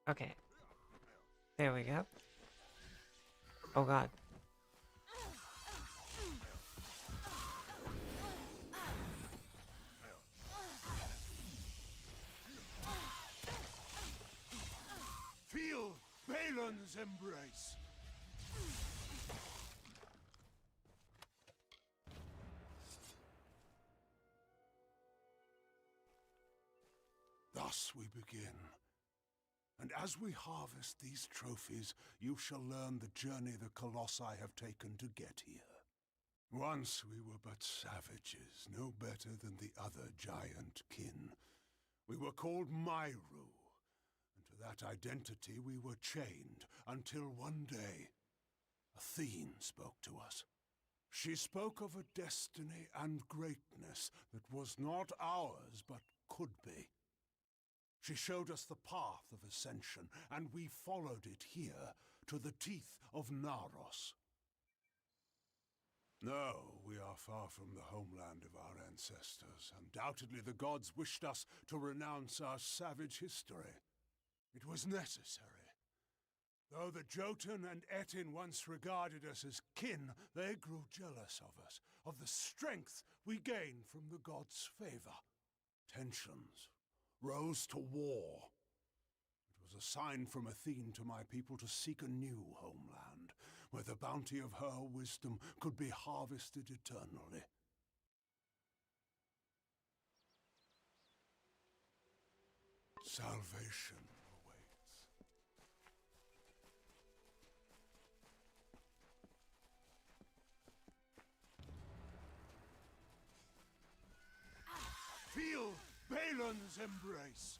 Okay. There we go. Oh god. Feel Balin's embrace. Thus we begin. And as we harvest these trophies, you shall learn the journey the Colossi have taken to get here. Once we were but savages, no better than the other giant kin. We were called Myru, and to that identity we were chained, until one day, Athene spoke to us. She spoke of a destiny and greatness that was not ours, but could be. She showed us the path of ascension, and we followed it here, to the teeth of Naros. No, we are far from the homeland of our ancestors. Undoubtedly, the gods wished us to renounce our savage history. It was necessary. Though the Jotun and Etin once regarded us as kin, they grew jealous of us, of the strength we gained from the gods' favor. Tensions rose to war. It was a sign from Athene to my people to seek a new homeland, where the bounty of her wisdom could be harvested eternally. Salvation awaits. Feel Balin's embrace.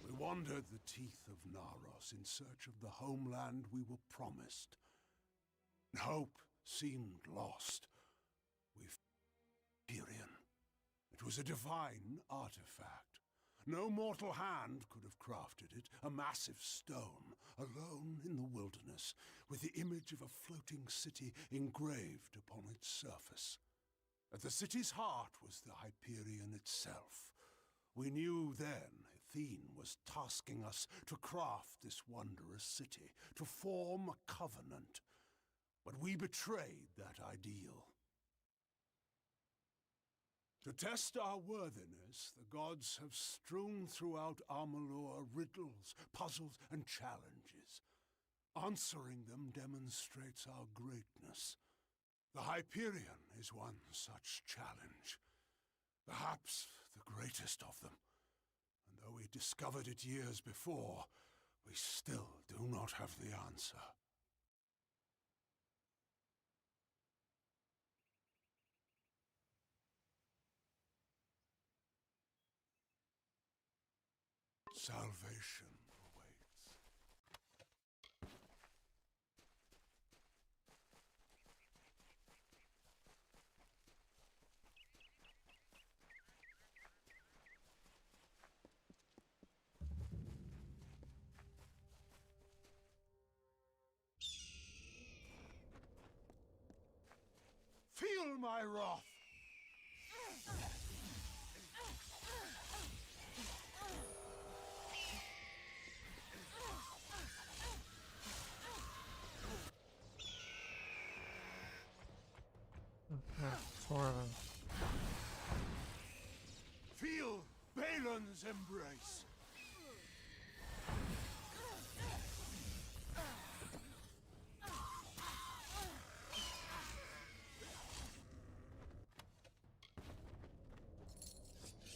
We wandered the teeth of Naros in search of the homeland we were promised. Hope seemed lost. We found Hyperion. It was a divine artifact. No mortal hand could have crafted it, a massive stone, alone in the wilderness, with the image of a floating city engraved upon its surface. At the city's heart was the Hyperion itself. We knew then Athene was tasking us to craft this wondrous city, to form a covenant. But we betrayed that ideal. To test our worthiness, the gods have strewn throughout Amalur riddles, puzzles, and challenges. Answering them demonstrates our greatness. The Hyperion is one such challenge. Perhaps the greatest of them. And though we discovered it years before, we still do not have the answer. Salvation awaits. Feel my wrath! Four of them. Feel Balin's embrace.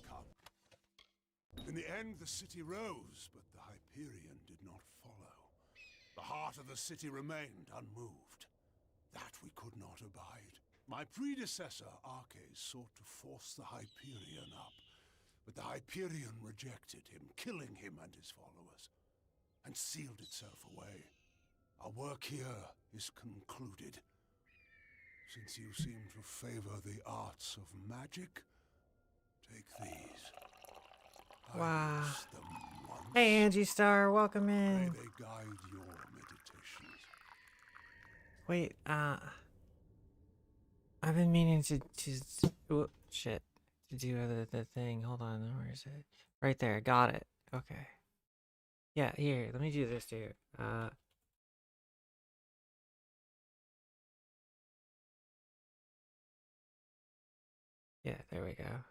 Come. In the end, the city rose, but the Hyperion did not follow. The heart of the city remained unmoved. That we could not abide. My predecessor, Arches, sought to force the Hyperion up, but the Hyperion rejected him, killing him and his followers, and sealed itself away. Our work here is concluded. Since you seem to favor the arts of magic, take these. Wow. I used them once. Hey, Angie Star, welcome in. May they guide your meditations. Wait, I've been meaning to oh, shit, to do the thing. Hold on, where is it? Right there, got it. Okay. Yeah, here, let me do this too. Yeah, there we go.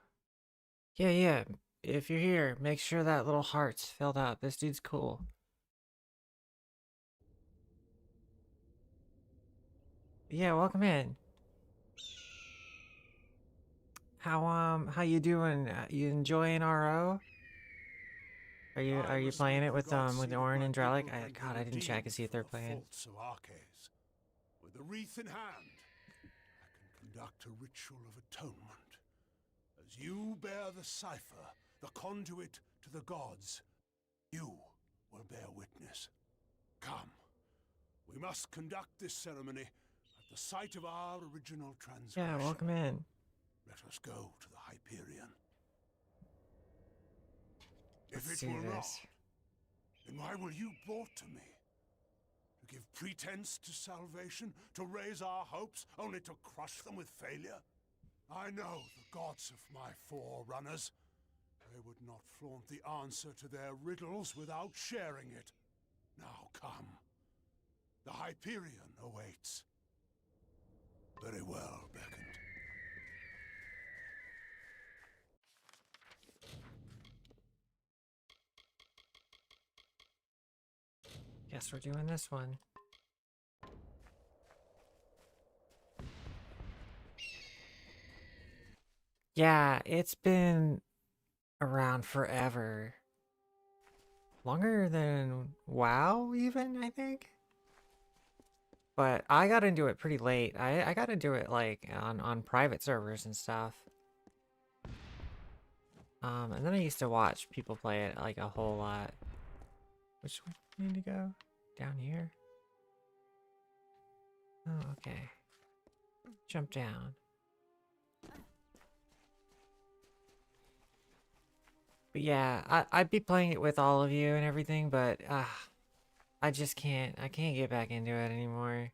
Yeah, if you're here, make sure that little heart's filled out. This dude's cool. Yeah, welcome in. How you doing? You enjoying RO? Are you playing it with Orin and Dralik? God, I didn't check to see if they're playing. With the wreath in hand, I can conduct a ritual of atonement. As you bear the cipher, the conduit to the gods, you will bear witness. Come, we must conduct this ceremony at the site of our original transgression. Yeah, welcome in. Let us go to the Hyperion. Let's If do it will not, this. Then why were you brought to me? To give pretense to salvation? To raise our hopes, only to crush them with failure? I know the gods of my forerunners. They would not flaunt the answer to their riddles without sharing it. Now come. The Hyperion awaits. Very well, Beckoned. Guess we're doing this one. Yeah, it's been around forever. Longer than WoW, even, I think. But I got into it pretty late. I got into it like on private servers and stuff. And then I used to watch people play it like a whole lot. Which way do we need to go? Down here? Oh, okay. Jump down. But yeah, I'd be playing it with all of you and everything, but I just can't. I can't get back into it anymore.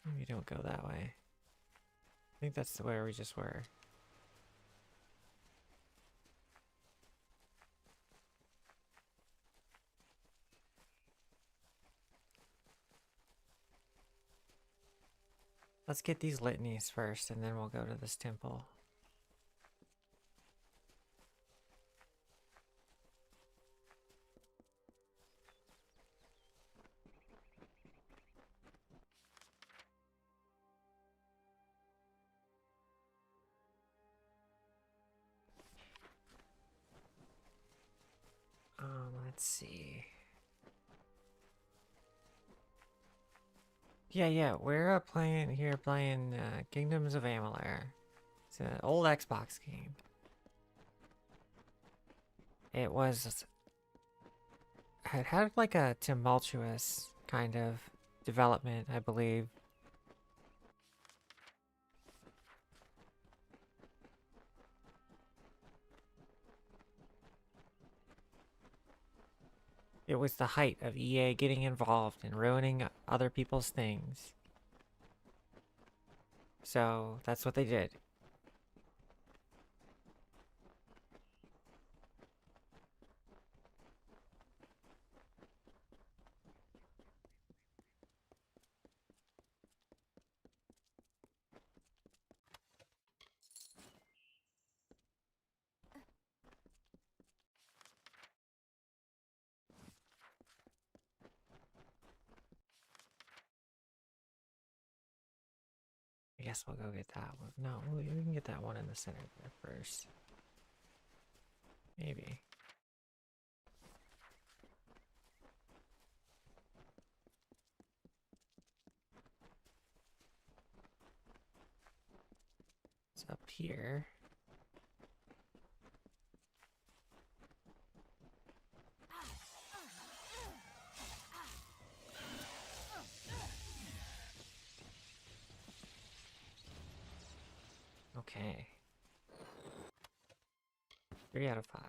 Maybe don't go that way. I think that's where we just were. Let's get these litanies first, and then we'll go to this temple. Let's see. Yeah, we're playing Kingdoms of Amalur. It's an old Xbox game. It had like a tumultuous kind of development, I believe. It was the height of EA getting involved and ruining other people's things. So that's what they did. I guess we'll go get that one. No, we can get that one in the center there first. Maybe. It's up here. Okay. 3 out of 5.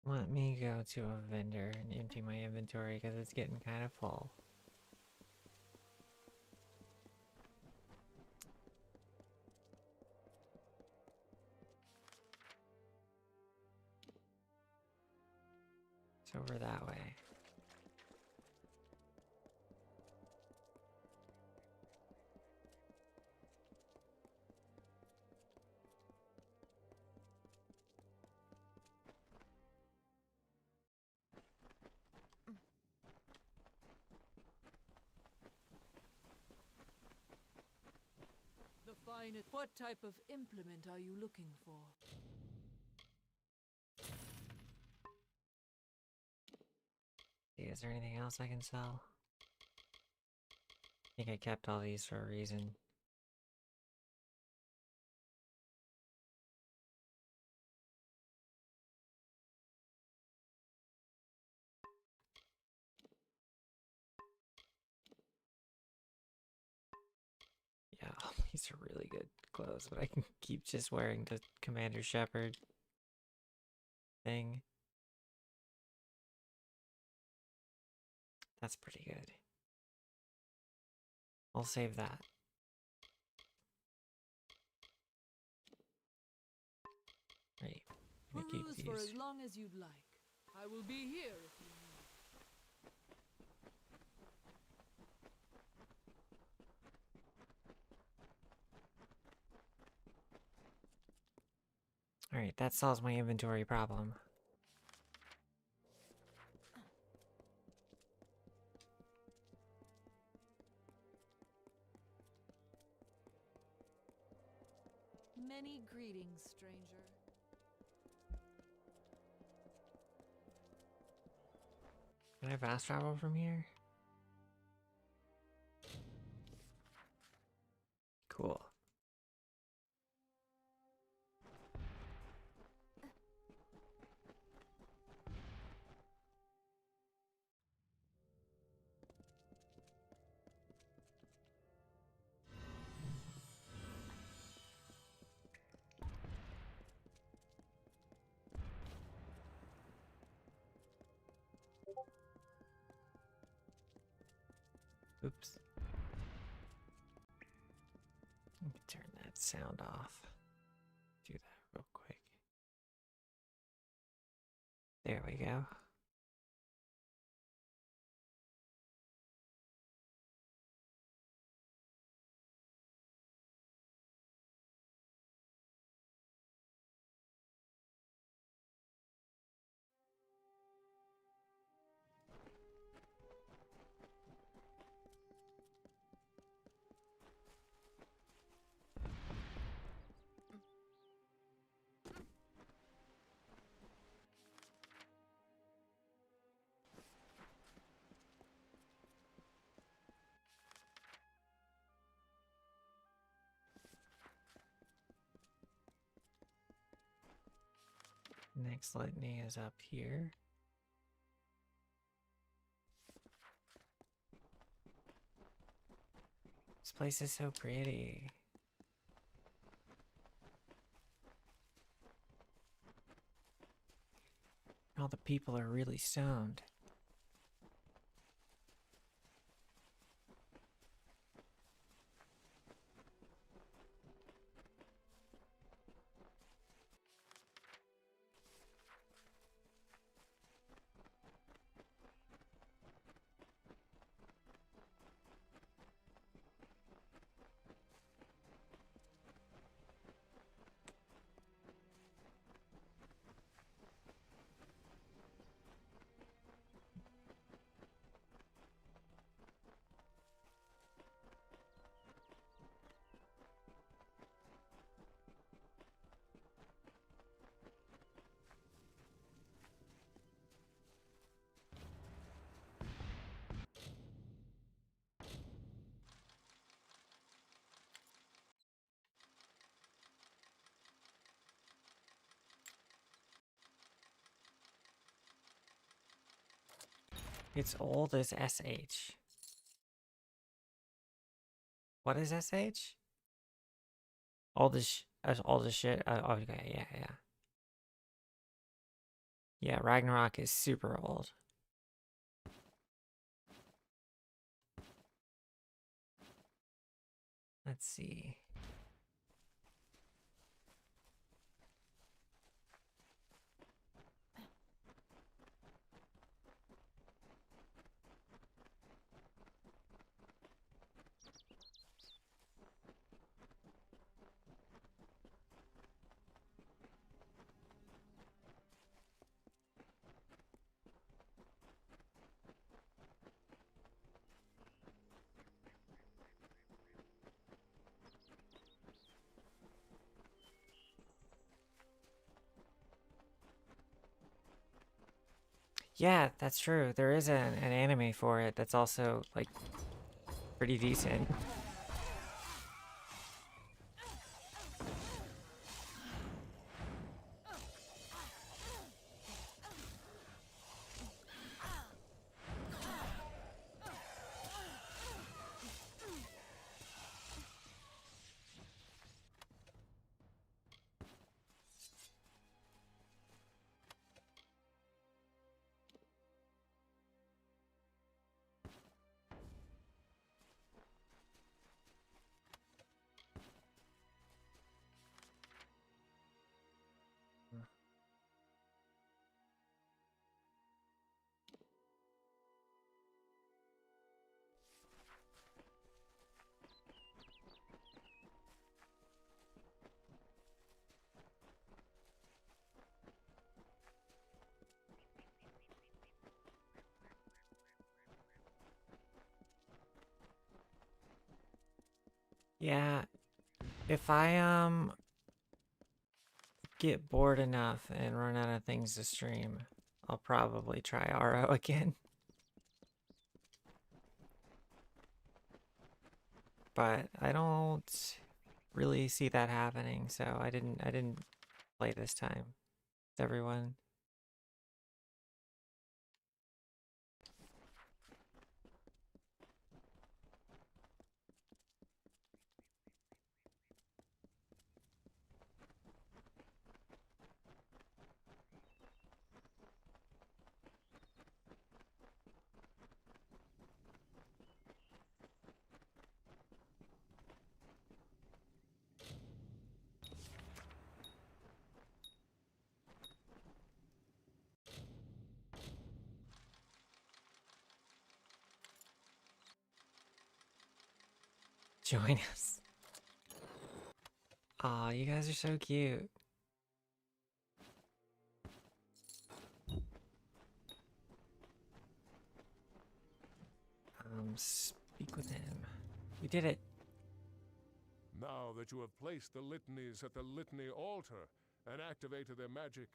Let me go to a vendor and empty my inventory because it's getting kind of full. It's over that way. The finest. What type of implement are you looking for? Is there anything else I can sell? think I kept all these for a reason. Yeah, these are really good clothes, but I can keep just wearing the Commander Shepard thing. That's pretty good. I'll save that. Right. I'm gonna keep Peruse these. for as long as you'd like. I will be here if you need. Alright, that solves my inventory problem. Many greetings, stranger. Can I fast travel from here? Cool. Oops. Let me turn that sound off. Do that real quick. There we go. Next litany is up here. This place is so pretty. All the people are really stoned. It's old as SH. What is SH? All this shit. Okay, yeah. Yeah, Ragnarok is super old. Let's see. Yeah, that's true. There is an anime for it that's also like pretty decent. Yeah, if I get bored enough and run out of things to stream, I'll probably try RO again. But I don't really see that happening, so I didn't play this time with everyone. Join us. Aw, you guys are so cute. Speak with him. We did it. Now that you have placed the litanies at the litany altar and activated their magic,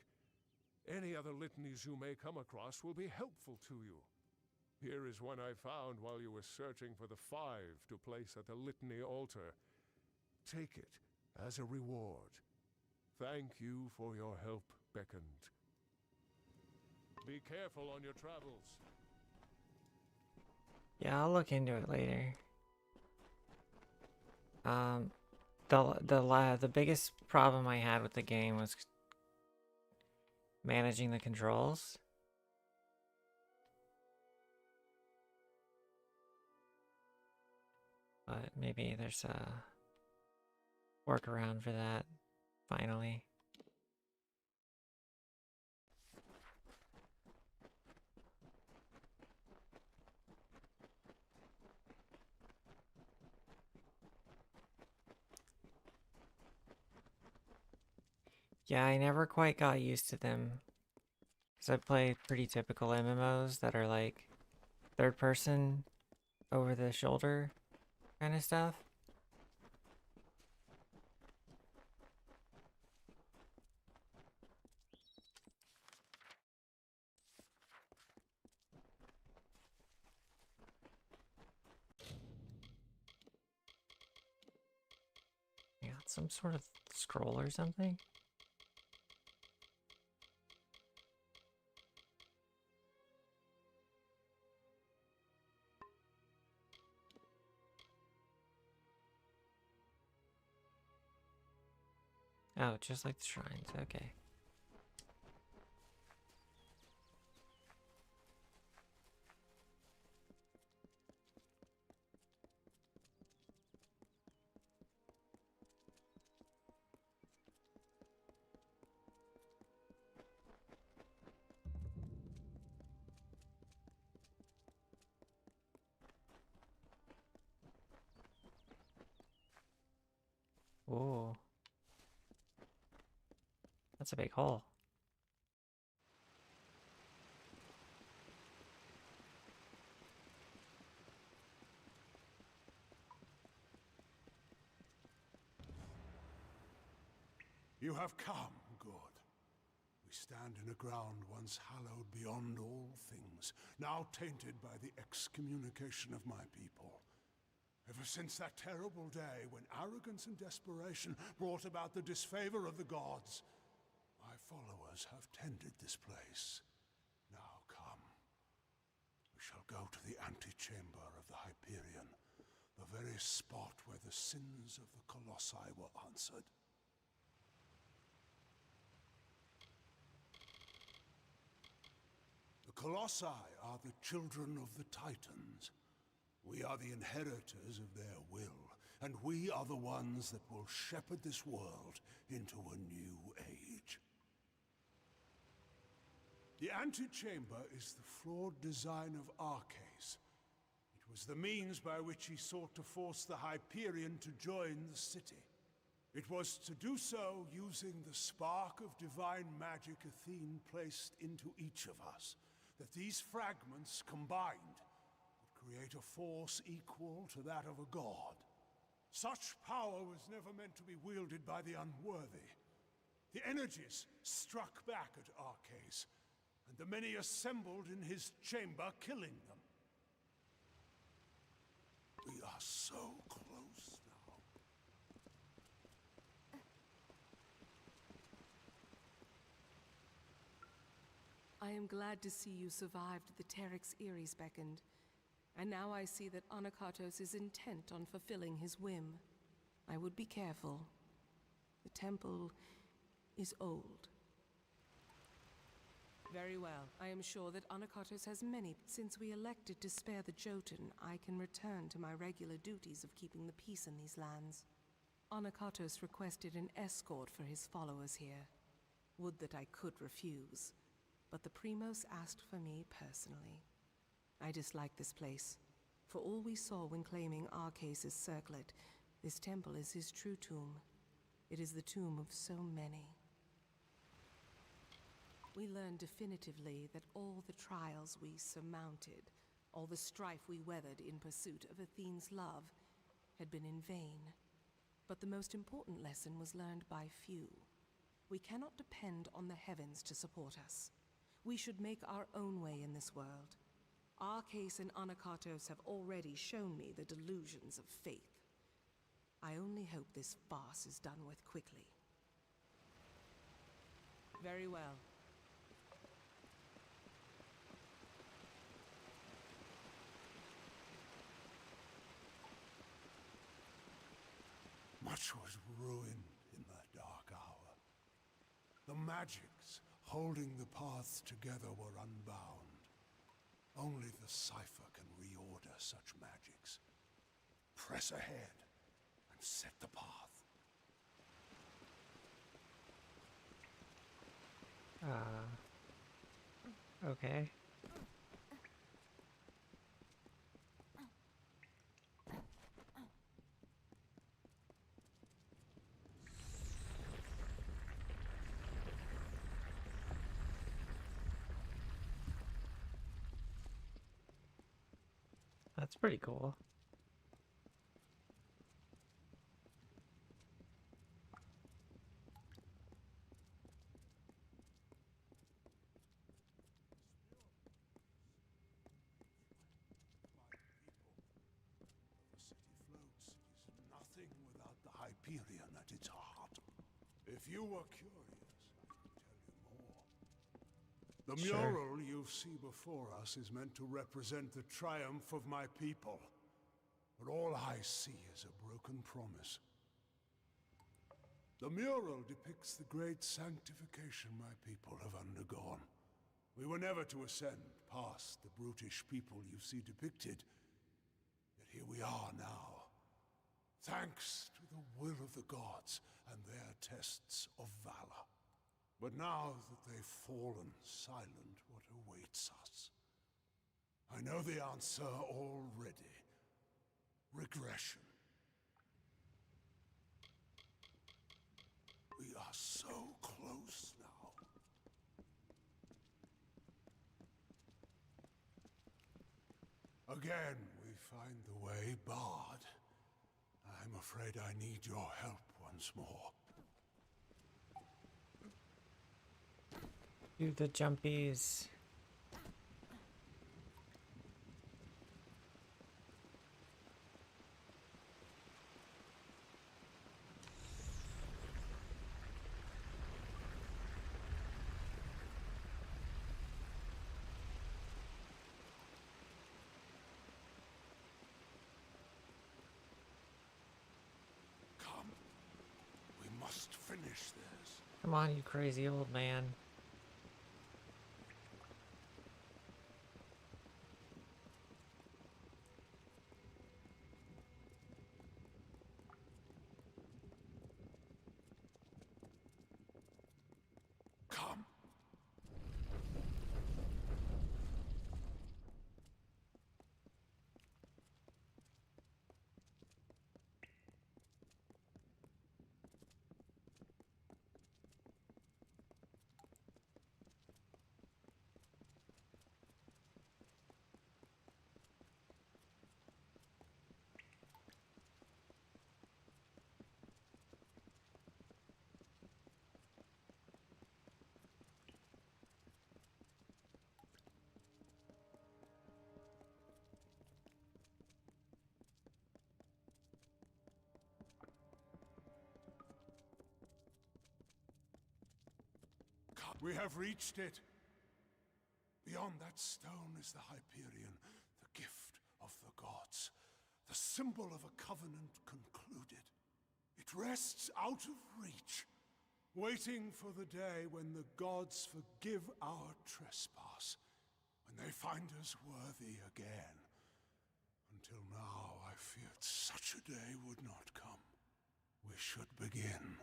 any other litanies you may come across will be helpful to you. Here is one I found while you were searching for the 5 to place at the litany altar. Take it as a reward. Thank you for your help, Beckoned. Be careful on your travels. Yeah, I'll look into it later. The biggest problem I had with the game was managing the controls. But maybe there's a workaround for that, finally. Yeah, I never quite got used to them. Because I play pretty typical MMOs that are like third person, over the shoulder kind of stuff. Yeah, some sort of scroll or something. Oh, just like the shrines, okay. Ooh. That's a big hole. You have come, good. We stand in a ground once hallowed beyond all things, now tainted by the excommunication of my people. Ever since that terrible day when arrogance and desperation brought about the disfavor of the gods, my followers have tended this place. Now come. We shall go to the antechamber of the Hyperion, the very spot where the sins of the Colossi were answered. The Colossi are the children of the Titans. We are the inheritors of their will, and we are the ones that will shepherd this world into a new age. The antechamber is the flawed design of Arcase. It was the means by which he sought to force the Hyperion to join the city. It was to do so using the spark of divine magic Athene placed into each of us, that these fragments combined create a force equal to that of a god. Such power was never meant to be wielded by the unworthy. The energies struck back at Arcase, and the many assembled in his chamber, killing them. We are so close now. I am glad to see you survived the Terex Eries beckoned. And now I see that Anakatos is intent on fulfilling his whim. I would be careful. The temple is old. Very well. I am sure that Anakatos has many. Since we elected to spare the Jotun, I can return to my regular duties of keeping the peace in these lands. Anakatos requested an escort for his followers here. Would that I could refuse, but the Primos asked for me personally. I dislike this place. For all we saw when claiming Arcase's circlet, this temple is his true tomb. It is the tomb of so many. We learned definitively that all the trials we surmounted, all the strife we weathered in pursuit of Athene's love, had been in vain. But the most important lesson was learned by few. We cannot depend on the heavens to support us. We should make our own way in this world. Arcase and Anakatos have already shown me the delusions of faith. I only hope this farce is done with quickly. Very well. Much was ruined in that dark hour. The magics holding the paths together were unbound. Only the cipher can reorder such magics. Press ahead and set the path. Okay. That's pretty cool. Nothing without the Hyperion at its heart. If you were curious, I could tell you more. The mural you see before us is meant to represent the triumph of my people. But all I see is a broken promise. The mural depicts the great sanctification my people have undergone. We were never to ascend past the brutish people you see depicted. Yet here we are now. Thanks to the will of the gods and their tests of valor. But now that they've fallen silent, what awaits us? I know the answer already. Regression. We are so close now. Again, we find the way barred. I'm afraid I need your help once more. Do the jumpies. Come on, you crazy old man. Come. We have reached it. Beyond that stone is the Hyperion, the gift of the gods, the symbol of a covenant concluded. It rests out of reach, waiting for the day when the gods forgive our trespass, when they find us worthy again. Until now, I feared such a day would not come. We should begin.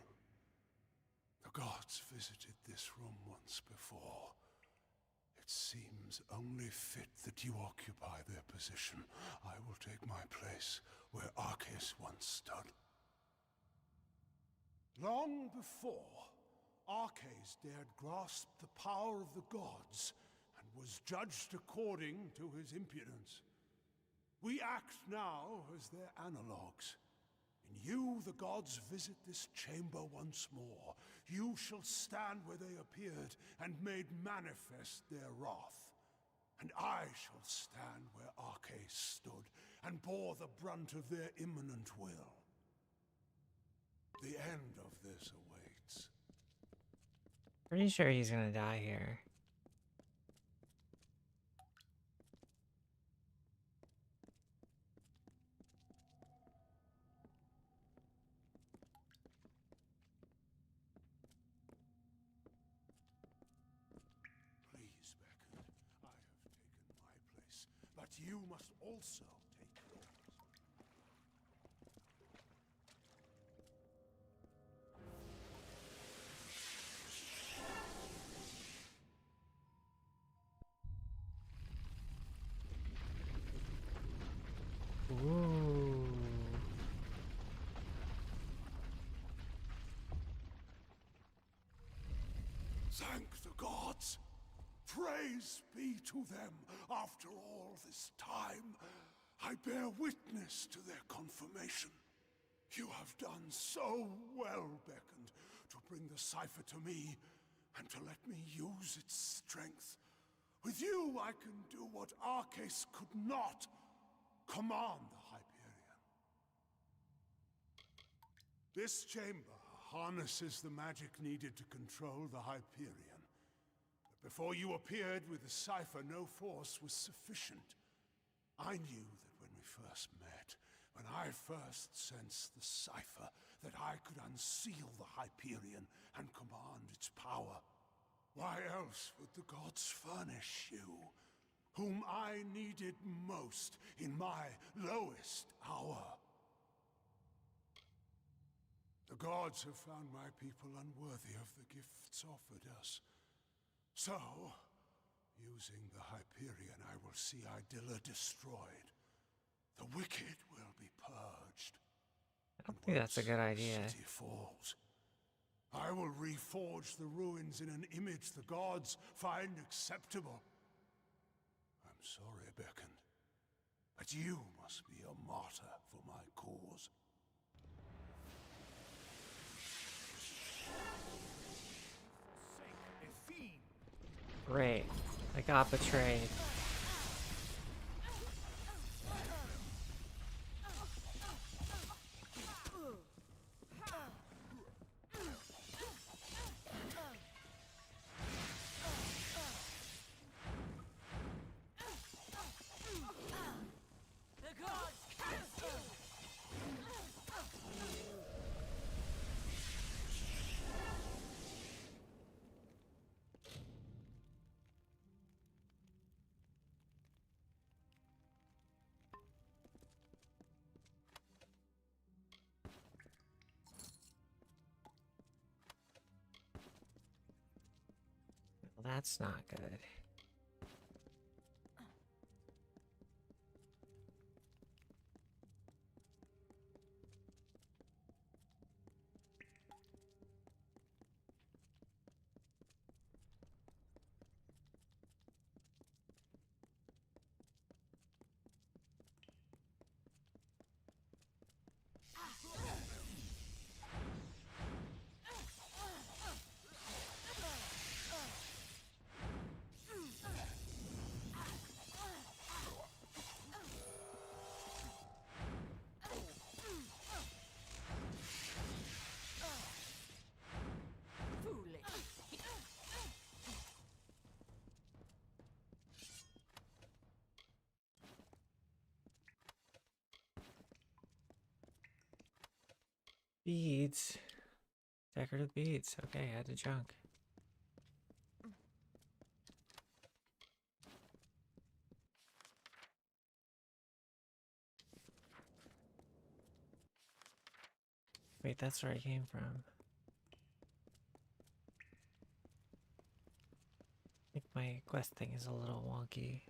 The gods visited this room once before. It seems only fit that you occupy their position. I will take my place where Arceus once stood. Long before, Arceus dared grasp the power of the gods and was judged according to his impudence. We act now as their analogues. In you, the gods visit this chamber once more. You shall stand where they appeared and made manifest their wrath. And I shall stand where Arceus stood and bore the brunt of their imminent will. The end of this awaits. Pretty sure he's gonna die here. Please, Beckon, I have taken my place, but you must also take yours. Ooh. Thank the gods. Praise be to them. After all this time, I bear witness to their confirmation. You have done so well, Beckon, to bring the cipher to me and to let me use its strength. With you, I can do what Arceus could not. Command the Hyperion. This chamber harnesses the magic needed to control the Hyperion. But before you appeared with the cipher, no force was sufficient. I knew that when we first met, when I first sensed the cipher, that I could unseal the Hyperion and command its power. Why else would the gods furnish you, whom I needed most in my lowest hour? The gods have found my people unworthy of the gifts offered us. So, using the Hyperion, I will see Idylla destroyed. The wicked will be purged. I don't think that's a good idea. The city falls. I will reforge the ruins in an image the gods find acceptable. I'm sorry, Beckon, but you must be a martyr for my cause. Great. I got betrayed. Well, that's not good. Beads. Decorative beads. Okay, add to junk. Wait, that's where I came from. I think my quest thing is a little wonky.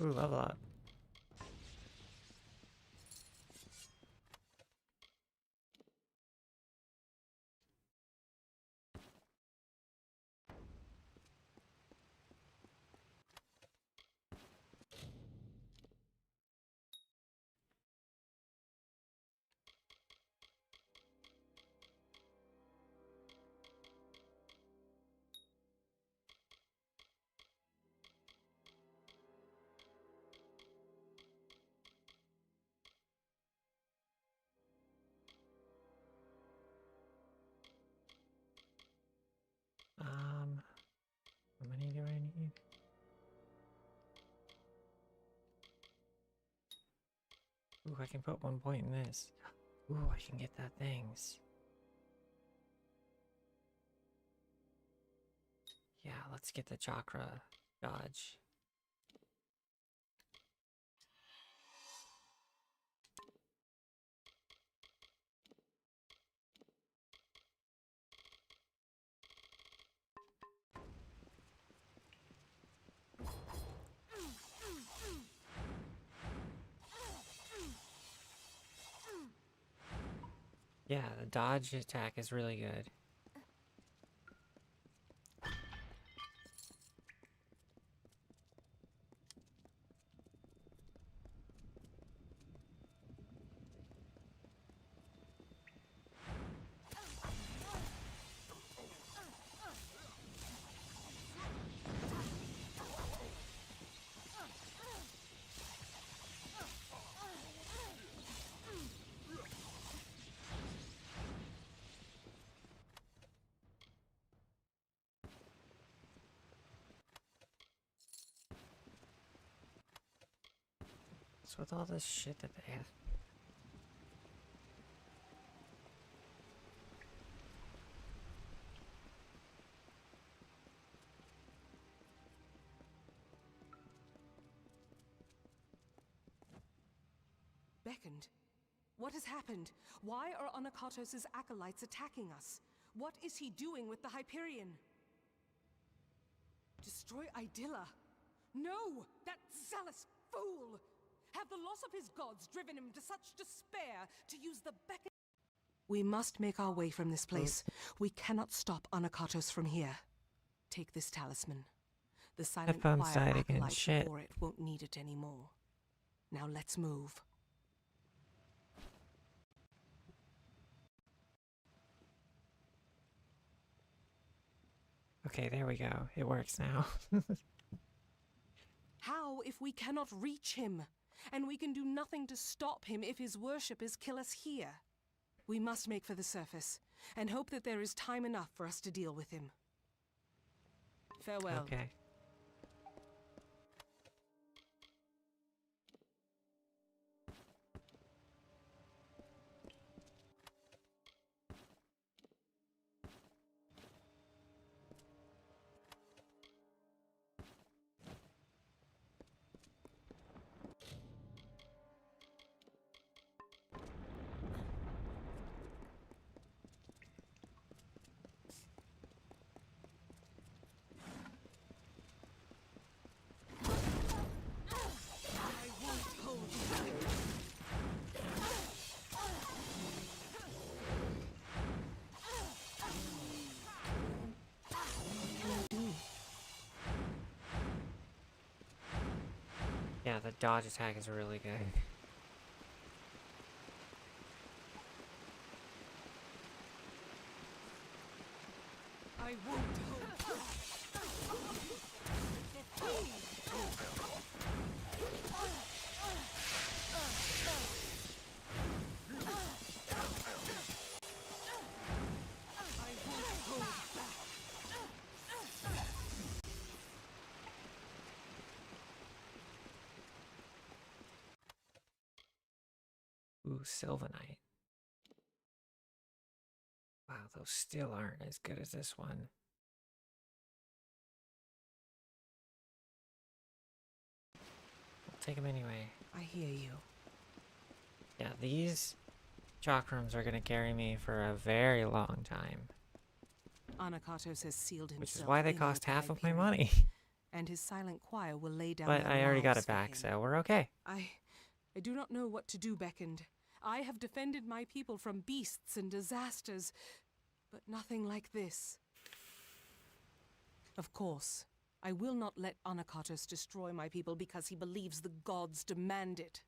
Ooh, level up. How many do I need? Ooh, I can put 1 point in this. Ooh, I can get that things. Yeah, let's get the chakra dodge. Yeah, the dodge attack is really good. So with all this shit that they have. Beckoned. What has happened? Why are Anakatos' acolytes attacking us? What is he doing with the Hyperion? Destroy Idylla? No! That zealous fool! Have the loss of his gods driven him to such despair to use the beckon? We must make our way from this place. We cannot stop Anakatos from here. Take this talisman. The silent Headphones choir died again. acolyte Shit. before it won't need it anymore. Now let's move. Okay, there we go. It works now. How if we cannot reach him? And we can do nothing to stop him if his worshippers kill us here. We must make for the surface, and hope that there is time enough for us to deal with him. Farewell. Okay. Yeah, the dodge attack is really good. I won't hold. Ooh, Sylvanite. Wow, those still aren't as good as this one. I'll take them anyway. I hear you. Yeah, these chakrams are going to carry me for a very long time. Anakatos has sealed himself. Which is why they in cost with the half of my Hyperion, money. And his silent choir will lay down But their I already got lives it back, for him. so we're okay. I do not know what to do, Beckoned. I have defended my people from beasts and disasters, but nothing like this. Of course, I will not let Anakatos destroy my people because he believes the gods demand it.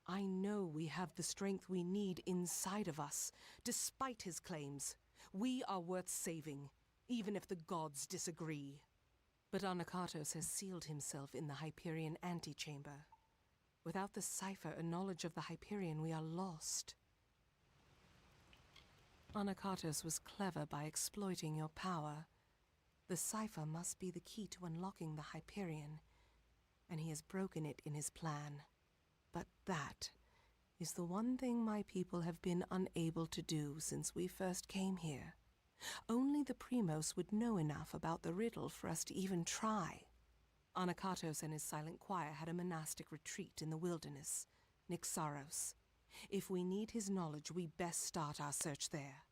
I know we have the strength we need inside of us, despite his claims. We are worth saving, even if the gods disagree. But Anakatos has sealed himself in the Hyperion antechamber. Without the cipher and knowledge of the Hyperion, we are lost. Anakatos was clever by exploiting your power. The cipher must be the key to unlocking the Hyperion, and he has broken it in his plan. But that is the one thing my people have been unable to do since we first came here. Only the Primos would know enough about the riddle for us to even try. Anakatos and his silent choir had a monastic retreat in the wilderness, Nixaros. If we need his knowledge, we best start our search there.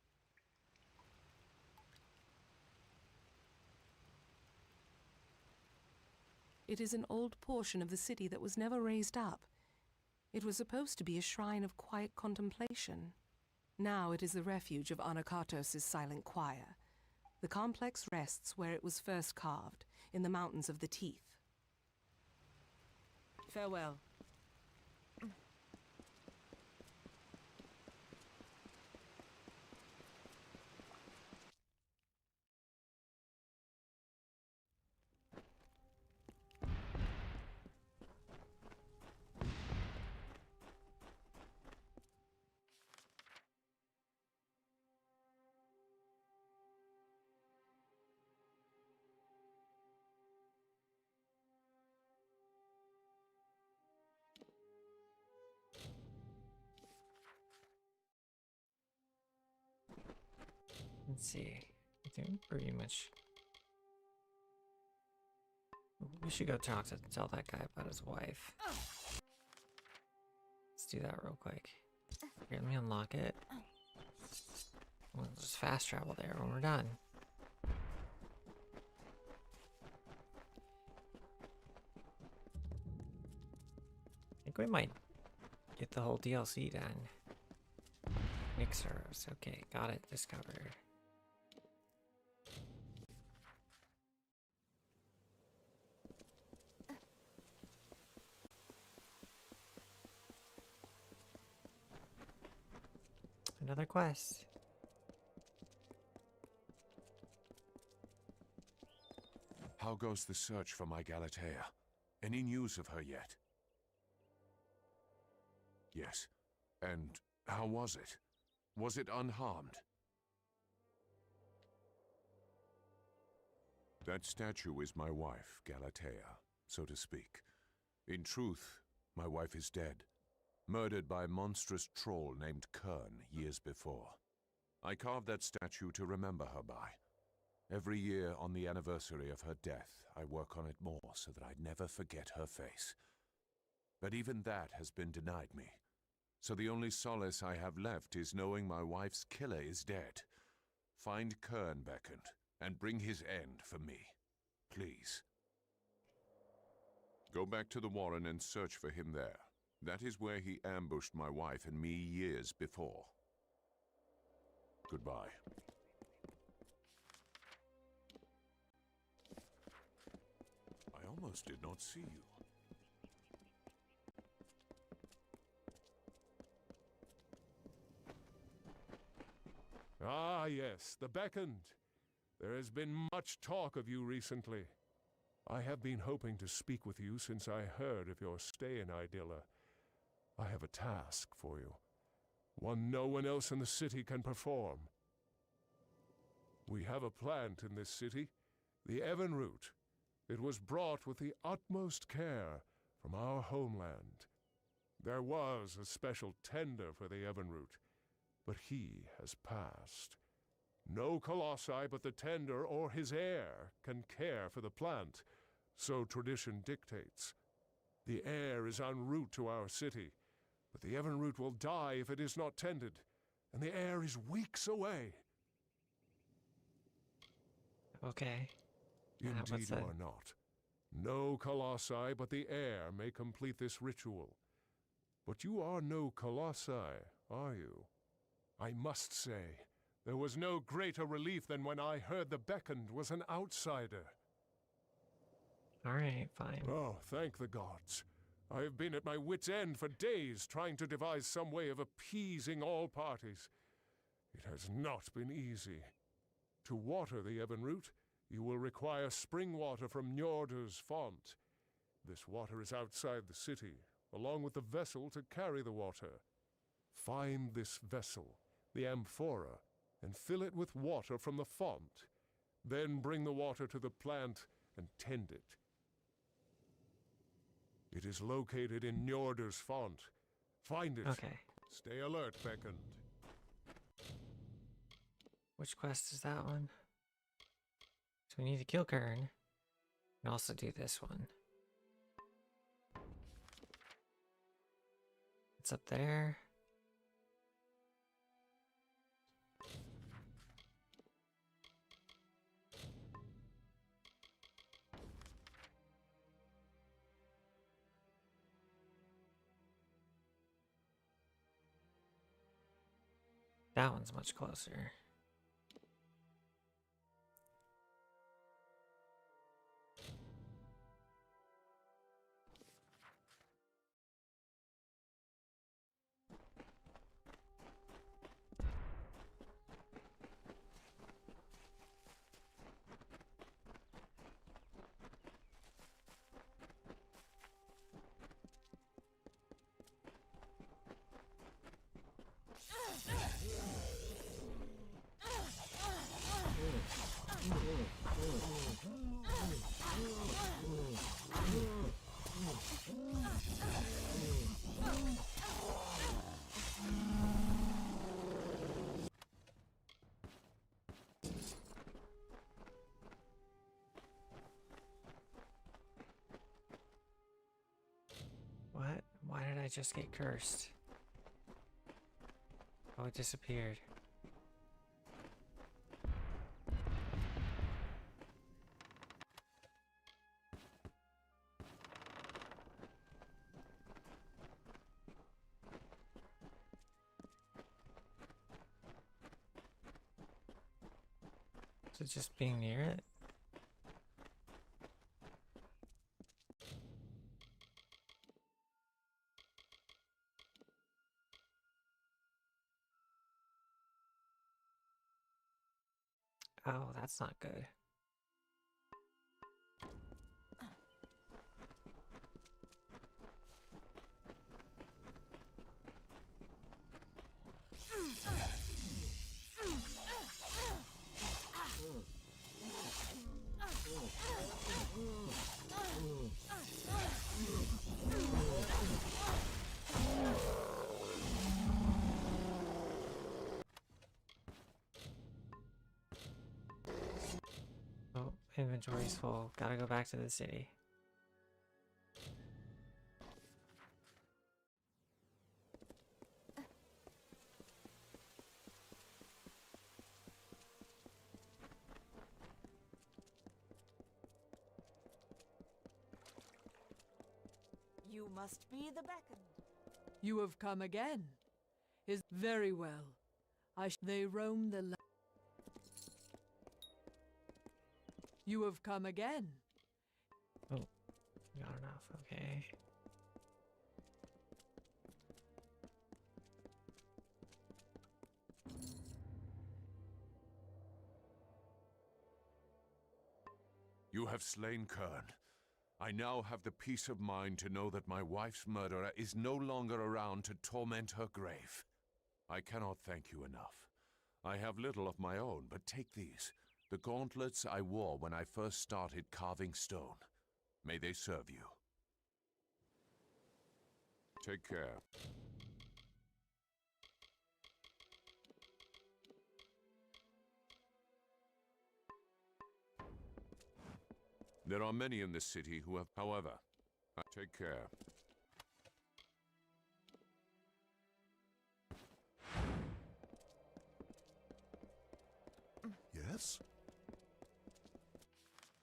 It is an old portion of the city that was never raised up. It was supposed to be a shrine of quiet contemplation. Now it is the refuge of Anakatos' silent choir. The complex rests where it was first carved, in the mountains of the Teeth. Farewell. Let's see. I think pretty much. We should go tell that guy about his wife. Let's do that real quick. Here, let me unlock it. We'll just fast travel there when we're done. I think we might get the whole DLC done. Nixaros. Okay, got it. Discovered. Another quest. How goes the search for my Galatea? Any news of her yet? Yes. And how was it? Was it unharmed? That statue is my wife, Galatea, so to speak. In truth, my wife is dead. Murdered by a monstrous troll named Kern years before. I carved that statue to remember her by. Every year on the anniversary of her death, I work on it more so that I'd never forget her face. But even that has been denied me. So the only solace I have left is knowing my wife's killer is dead. Find Kern, Beckoned, and bring his end for me. Please. Go back to the Warren and search for him there. That is where he ambushed my wife and me years before. Goodbye. I almost did not see you. Ah, yes, the Beckoned. There has been much talk of you recently. I have been hoping to speak with you since I heard of your stay in Idylla. I have a task for you, one no one else in the city can perform. We have a plant in this city, the Evanroot. It was brought with the utmost care from our homeland. There was a special tender for the Evanroot, but he has passed. No colossi but the tender or his heir can care for the plant, so tradition dictates. The heir is en route to our city, but the Evanroot will die if it is not tended, and the heir is weeks away. Okay. Indeed you are not. No colossi but the heir may complete this ritual. But you are no colossi, are you? I must say, there was no greater relief than when I heard the Beckoned was an outsider. Alright, fine. Oh, thank the gods. I have been at my wit's end for days trying to devise some way of appeasing all parties. It has not been easy. To water the Evanroot, you will require spring water from Njordr's font. This water is outside the city, along with the vessel to carry the water. Find this vessel, the amphora, and fill it with water from the font. Then bring the water to the plant and tend it. It is located in Njordr's font. Find it. Okay. Stay alert, Beckoned. Which quest is that one? So we need to kill Kern. And also do this one. It's up there. That one's much closer. What? Why did I just get cursed? Oh, it disappeared. Is it just being near it? Oh, that's not good. Oh, inventory's full. Gotta go back to the city. You must be the Beckoned. You have come again. Is very well. They roam the land. You have come again. Oh, not enough. Okay. You have slain Kern. I now have the peace of mind to know that my wife's murderer is no longer around to torment her grave. I cannot thank you enough. I have little of my own, but take these. The gauntlets I wore when I first started carving stone. May they serve you. Take care. There are many in this city who have, however, take care. Yes?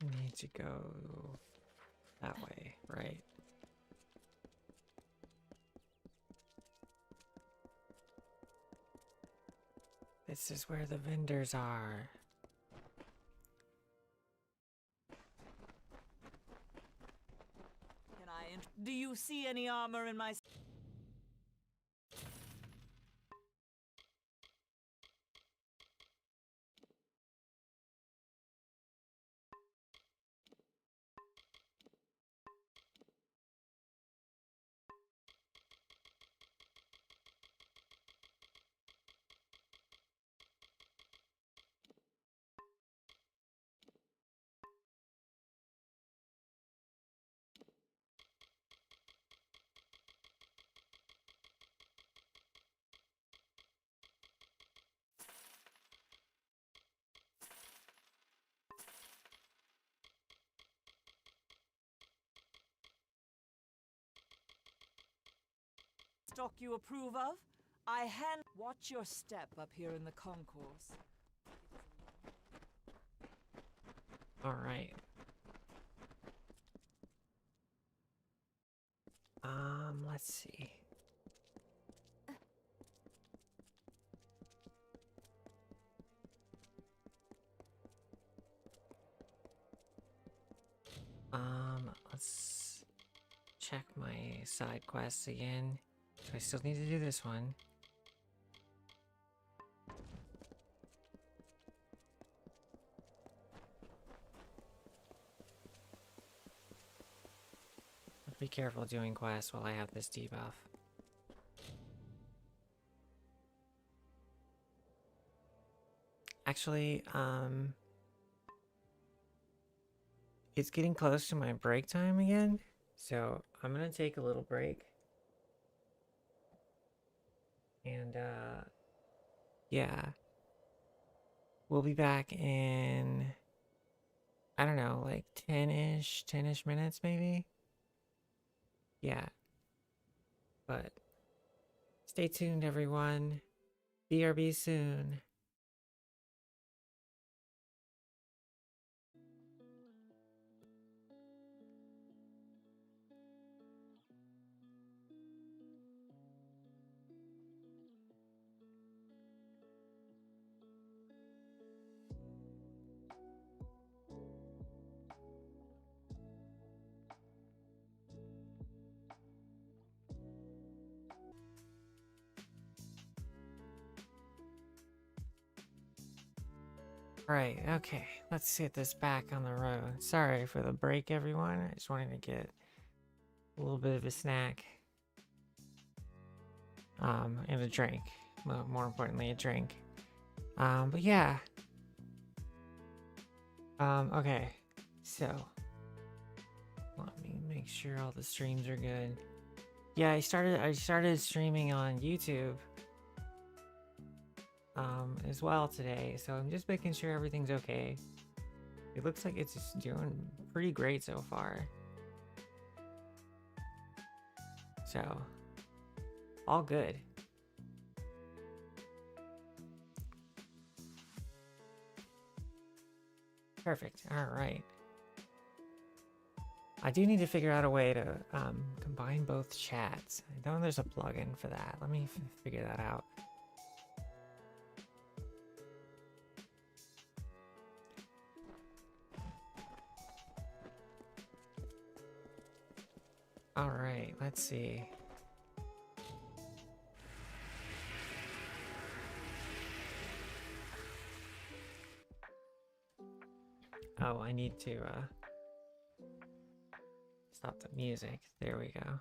Need to go that way, right? This is where the vendors are. Do you see any armor in my... stock you approve of? I hand... Watch your step up here in the concourse. All right. Let's see. Let's check my side quests again. So I still need to do this one. Be careful doing quests while I have this debuff. Actually, it's getting close to my break time again, so I'm gonna take a little break. And, yeah. We'll be back in, I don't know, like 10-ish minutes maybe? Yeah. But stay tuned, everyone. BRB soon. Right, okay, let's get this back on the road. Sorry for the break, everyone. I just wanted to get a little bit of a snack. And a drink. Well, more importantly, a drink. But yeah. Okay, so let me make sure all the streams are good. Yeah, I started streaming on YouTube as well today, so I'm just making sure everything's okay. It looks like it's just doing pretty great so far. So, all good. Perfect. All right. I do need to figure out a way to combine both chats. I know there's a plugin for that. Let me figure that out. All right, let's see. Oh, I need to Stop the music. There we go.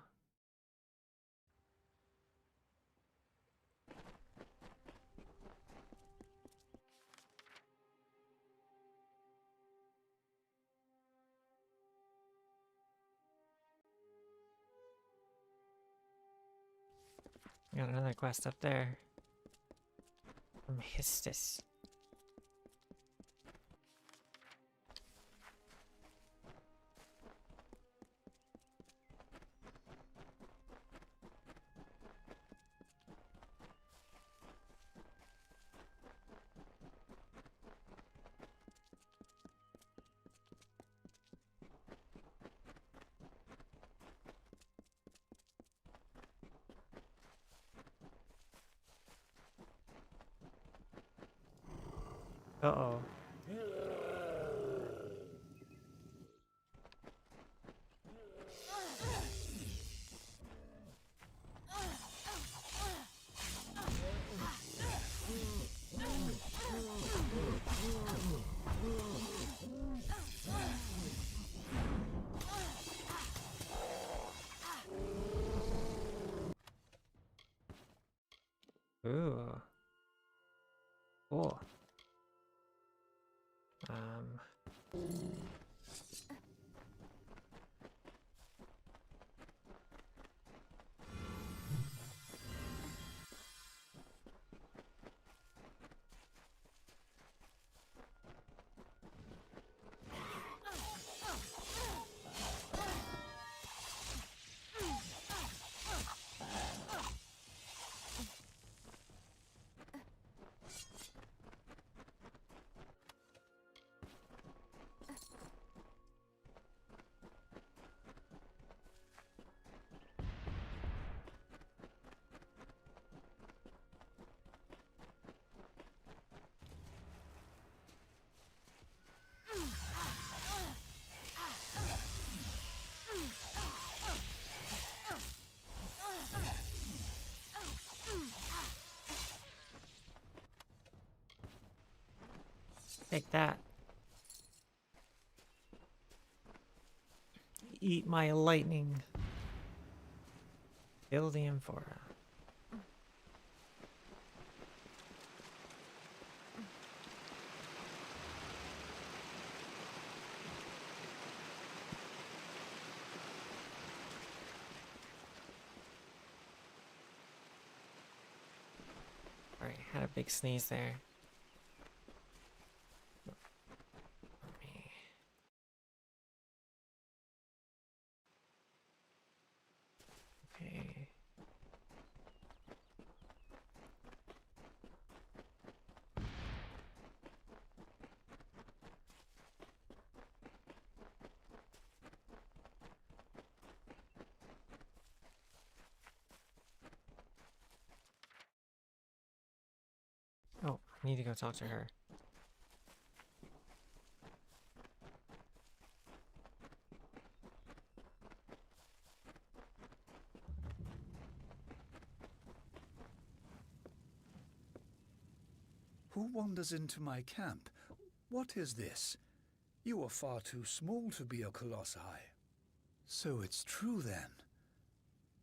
Got another quest up there. From Histus. Uh-oh. Ooh. Cool. Take that. Eat my lightning. Kill the amphora. Alright, had a big sneeze there. Okay. Oh, I need to go talk to her. Who wanders into my camp? What is this? You are far too small to be a colossi. So it's true then.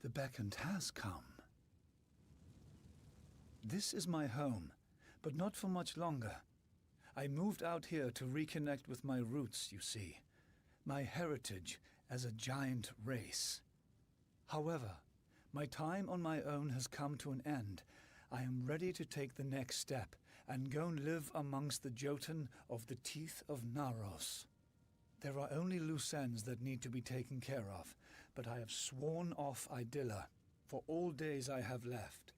The beckoned has come. This is my home, but not for much longer. I moved out here to reconnect with my roots, you see. My heritage as a giant race. However, my time on my own has come to an end. I am ready to take the next step and go and live amongst the Jotun of the Teeth of Naros. There are only loose ends that need to be taken care of, but I have sworn off Idylla for all days I have left.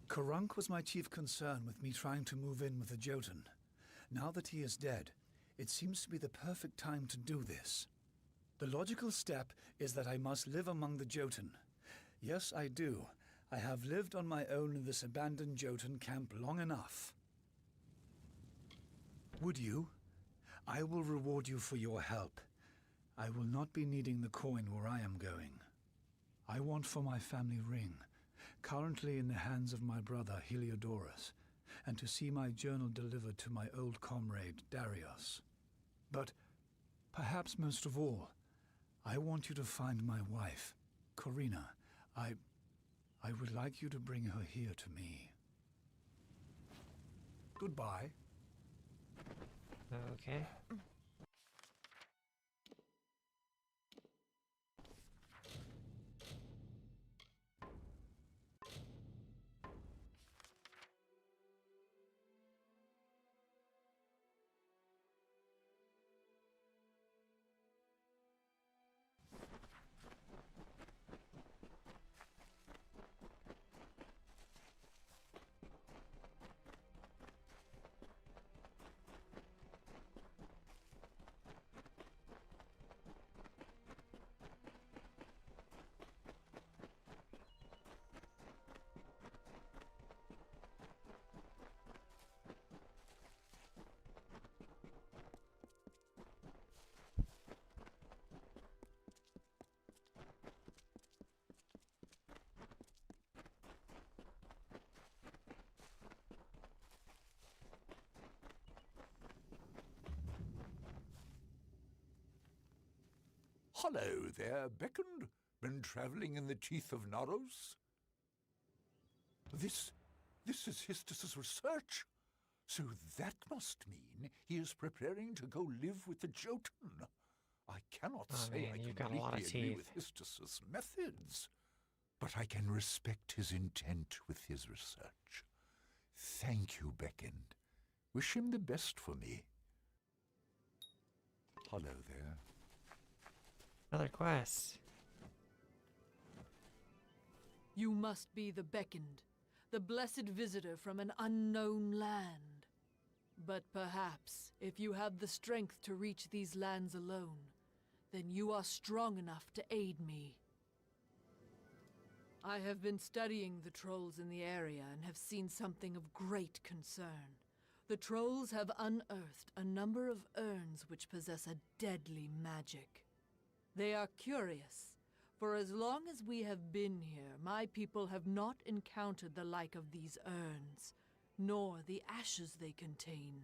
Karunk was my chief concern with me trying to move in with the Jotun. Now that he is dead, it seems to be the perfect time to do this. The logical step is that I must live among the Jotun. Yes, I do. I have lived on my own in this abandoned Jotun camp long enough. Would you? I will reward you for your help. I will not be needing the coin where I am going. I want for my family ring, currently in the hands of my brother Heliodorus, and to see my journal delivered to my old comrade, Darius. But perhaps most of all, I want you to find my wife, Corina. I would like you to bring her here to me. Goodbye. Okay. Hello there, Beckoned. Been traveling in the teeth of Naros? This is Histus's research. So that must mean he is preparing to go live with the Jotun. I cannot say man, I you've got a lot completely of agree teeth. with Histus's methods, but I can respect his intent with his research. Thank you, Beckoned. Wish him the best for me. Hello there. Another quest. You must be the beckoned, the blessed visitor from an unknown land. But perhaps, if you have the strength to reach these lands alone, then you are strong enough to aid me. I have been studying the trolls in the area and have seen something of great concern. The trolls have unearthed a number of urns which possess a deadly magic. They are curious, for as long as we have been here, my people have not encountered the like of these urns, nor the ashes they contain.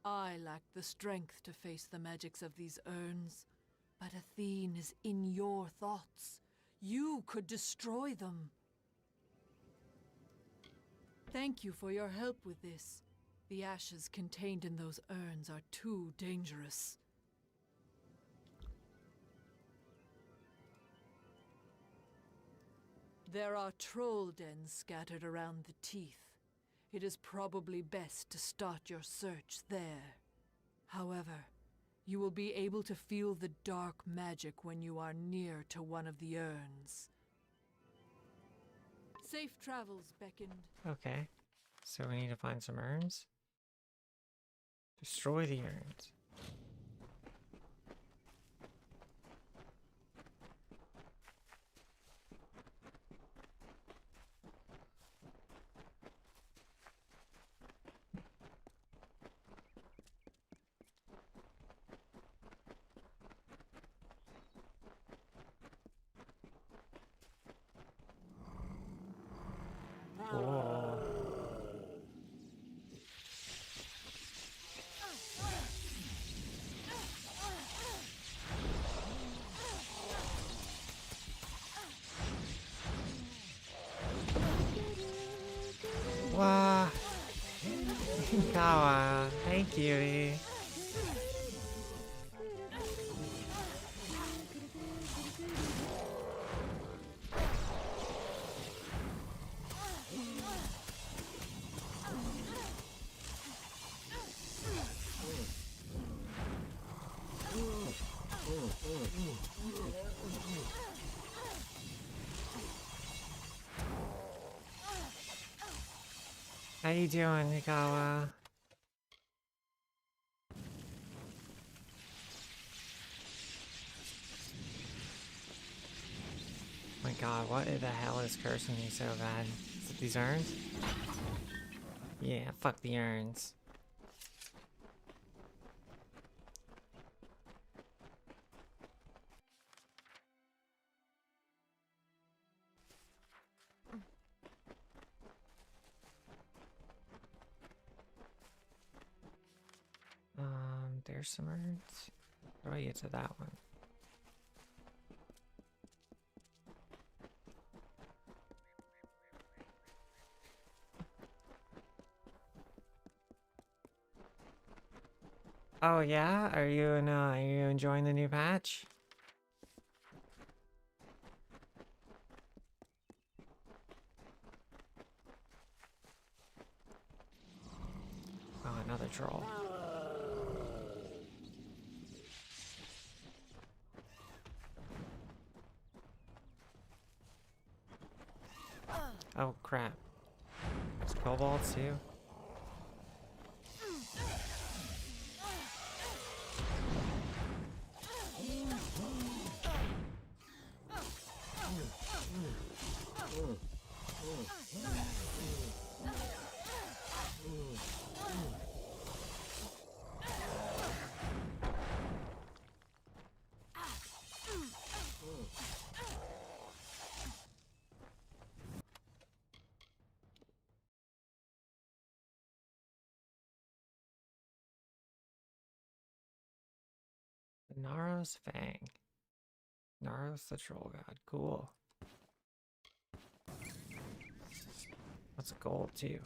I lack the strength to face the magics of these urns, but Athene is in your thoughts. You could destroy them. Thank you for your help with this. The ashes contained in those urns are too dangerous. There are troll dens scattered around the teeth. It is probably best to start your search there. However, you will be able to feel the dark magic when you are near to one of the urns. Safe travels, Beckoned. Okay. So we need to find some urns. Destroy the urns. Oh. Wow. Kawa, thank you. How you doing, Nikawa? My god, what the hell is cursing me so bad? Is it these urns? Yeah, fuck the urns. there's some urns. How do I get to that one? Oh yeah? Are you enjoying the new patch? Oh, another troll. Oh crap. It's kobolds too. Naros Fang. Naros the troll god. Cool. That's gold too.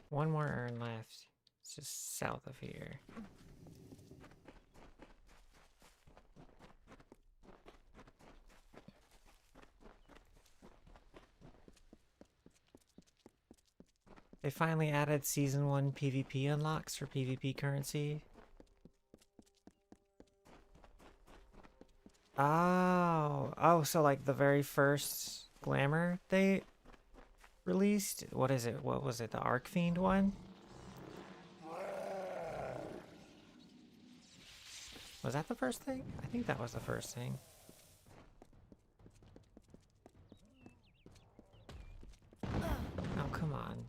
One more urn left. It's just south of here. They finally added Season 1 PvP unlocks for PvP currency. Oh, so like the very first Glamour they released? What is it? What was it? The Arcfiend one? Was that the first thing? I think that was the first thing. Oh, come on.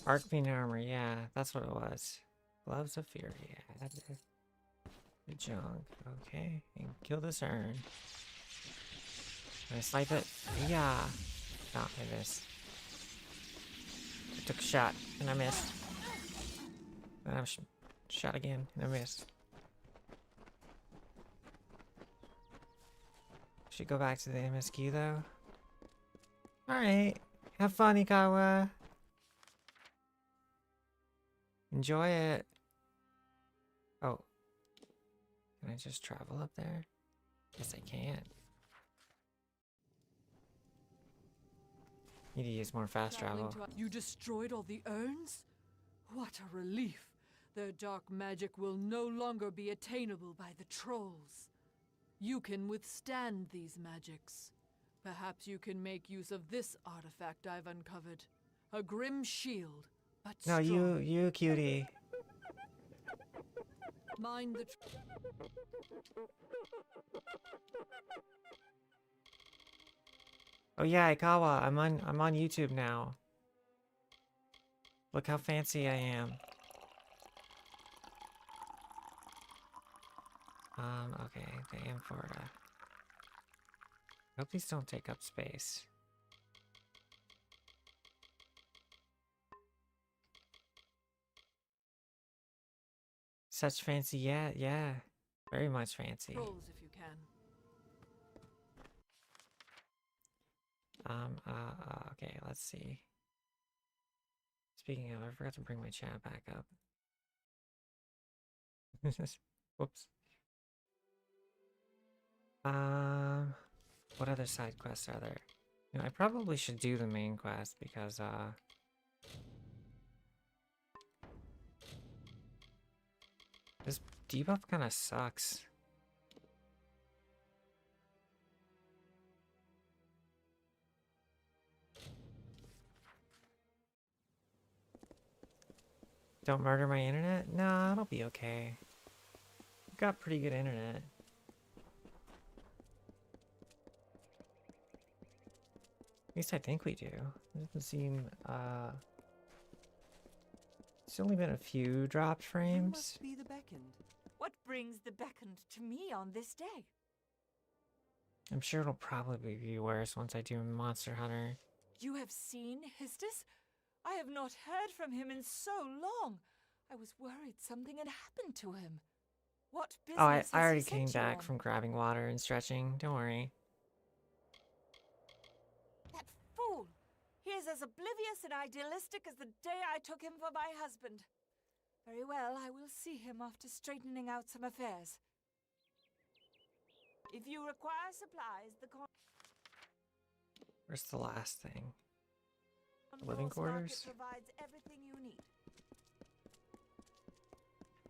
Arcfiend armor, yeah, that's what it was. Gloves of Fury, yeah. The junk, okay. And kill this urn. Can I snipe it? Yeah. No, I missed. I took a shot, and I missed. And I'm shot again, and I missed. Should go back to the MSQ, though. Alright. Have fun, Ikawa. Enjoy it. Oh. Can I just travel up there? Yes, I can. Need to use more fast travel. You destroyed all the urns? What a relief. Their dark magic will no longer be attainable by the trolls. You can withstand these magics. Perhaps you can make use of this artifact I've uncovered. A grim shield, but No, strong. you cutie. Mind the Oh yeah, Ikawa, I'm on YouTube now. Look how fancy I am. Okay, the amphora. Hope these don't take up space. Such fancy, yeah. Very much fancy. trolls if you can. Okay, let's see. Speaking of, I forgot to bring my chat back up. Whoops. What other side quests are there? You know, I probably should do the main quest because, this debuff kind of sucks. Don't murder my internet? Nah, it'll be okay. We've got pretty good internet. At least I think we do. It doesn't seem, it's only been a few dropped frames. Must be the beckoned. What brings the beckoned to me on this day? I'm sure it'll probably be worse once I do Monster Hunter. You have seen Histus? I have not heard from him in so long. I was worried something had happened to him. What business Oh, has I he already sent came you back on? from grabbing water and stretching. Don't worry. That fool! He is as oblivious and idealistic as the day I took him for my husband. Very well, I will see him after straightening out some affairs. If you require supplies, the Where's the last thing? Norse Living market quarters? provides everything you need.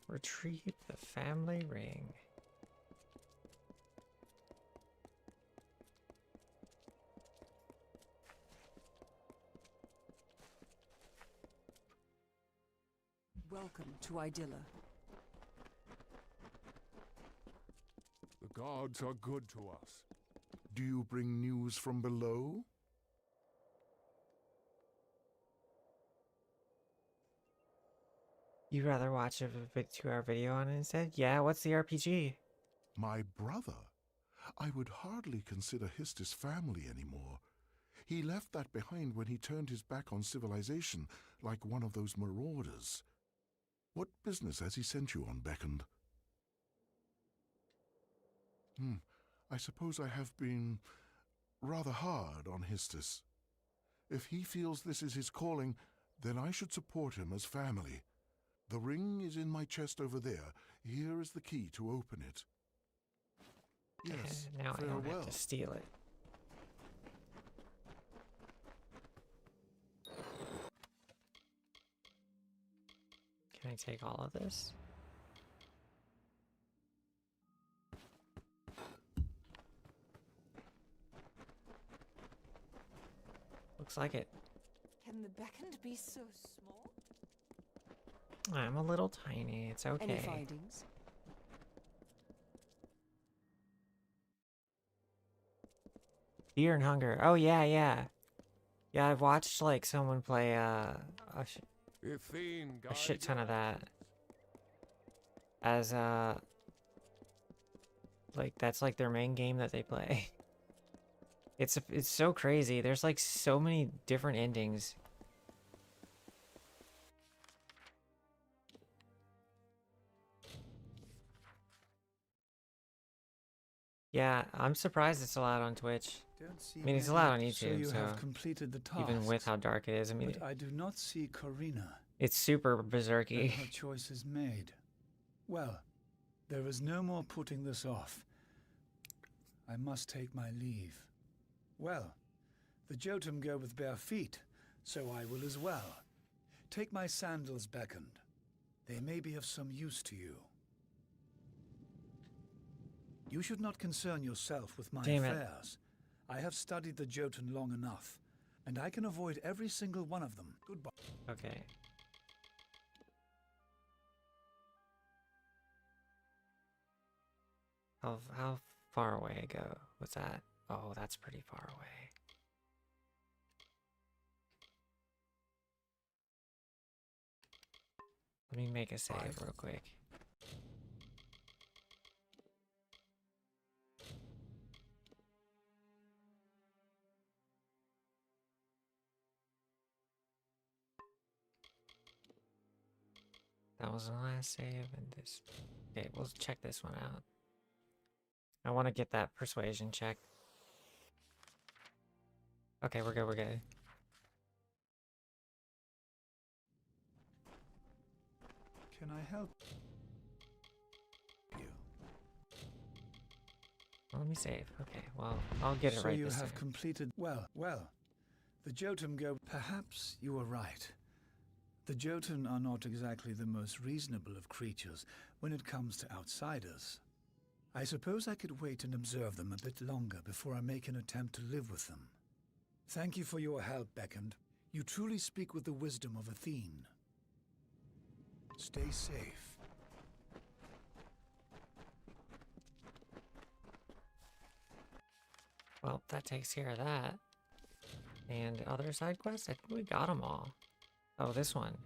Retrieve the family ring. Welcome to Idylla. The gods are good to us. Do you bring news from below? You'd rather watch a 2-hour video on it instead? Yeah, what's the RPG? My brother? I would hardly consider Histus family anymore. He left that behind when he turned his back on civilization, like one of those marauders. What business has he sent you on, Beckoned? I suppose I have been rather hard on Histus. If he feels this is his calling, then I should support him as family. The ring is in my chest over there. Here is the key to open it. Yes, Now I don't farewell. have to steal it. Can I take all of this? Looks like it. Can the beckoned be so small? I'm a little tiny. It's okay. Any findings? Fear and Hunger. Oh yeah, yeah. Yeah, I've watched like someone play a shit ton of that. As like that's like their main game that they play. It's so crazy. There's like so many different endings. Yeah, I'm surprised it's allowed on Twitch. I mean, it's allowed on YouTube, so you have completed the task. even with how dark it is, I mean, But I do not see Corina. it's super And berserky. her choice is made. Well, there is no more putting this off. I must take my leave. Well, the Jotun go with bare feet, so I will as well. Take my sandals, Beckoned. They may be of some use to you. You should not concern yourself with my Damn it. affairs. I have studied the Jotun long enough, and I can avoid every single one of them. Goodbye. Okay. How far away ago was that? Oh, that's pretty far away. Let me make a save real quick. That was the last save, and this. Okay, we'll check this one out. I want to get that persuasion check. Okay, we're good, we're good. Can I help you? Well, let me save. Okay, well, I'll get it So right you this have time. completed well. The Jotun go. Perhaps you are right. The Jotun are not exactly the most reasonable of creatures when it comes to outsiders. I suppose I could wait and observe them a bit longer before I make an attempt to live with them. Thank you for your help, Beckoned. You truly speak with the wisdom of Athene. Stay safe. Well, that takes care of that. And other side quests? I think we got them all. Oh, this one.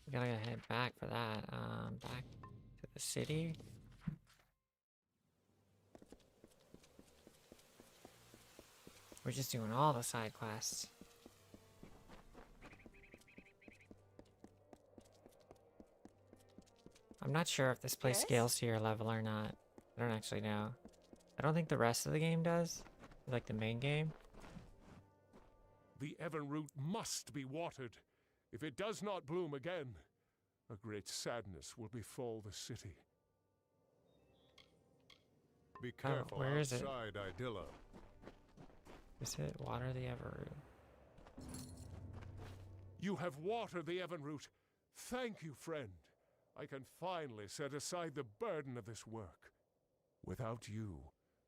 We gotta head back for that. Back to the city. We're just doing all the side quests. I'm not sure if this place scales to your level or not. I don't actually know. I don't think the rest of the game does. Like the main game. The Evanroot must be watered. If it does not bloom again, a great sadness will befall the city. Be careful where is it? outside Idylla. Is it water the Evanroot? You have watered the Evanroot. Thank you, friend. I can finally set aside the burden of this work. Without you,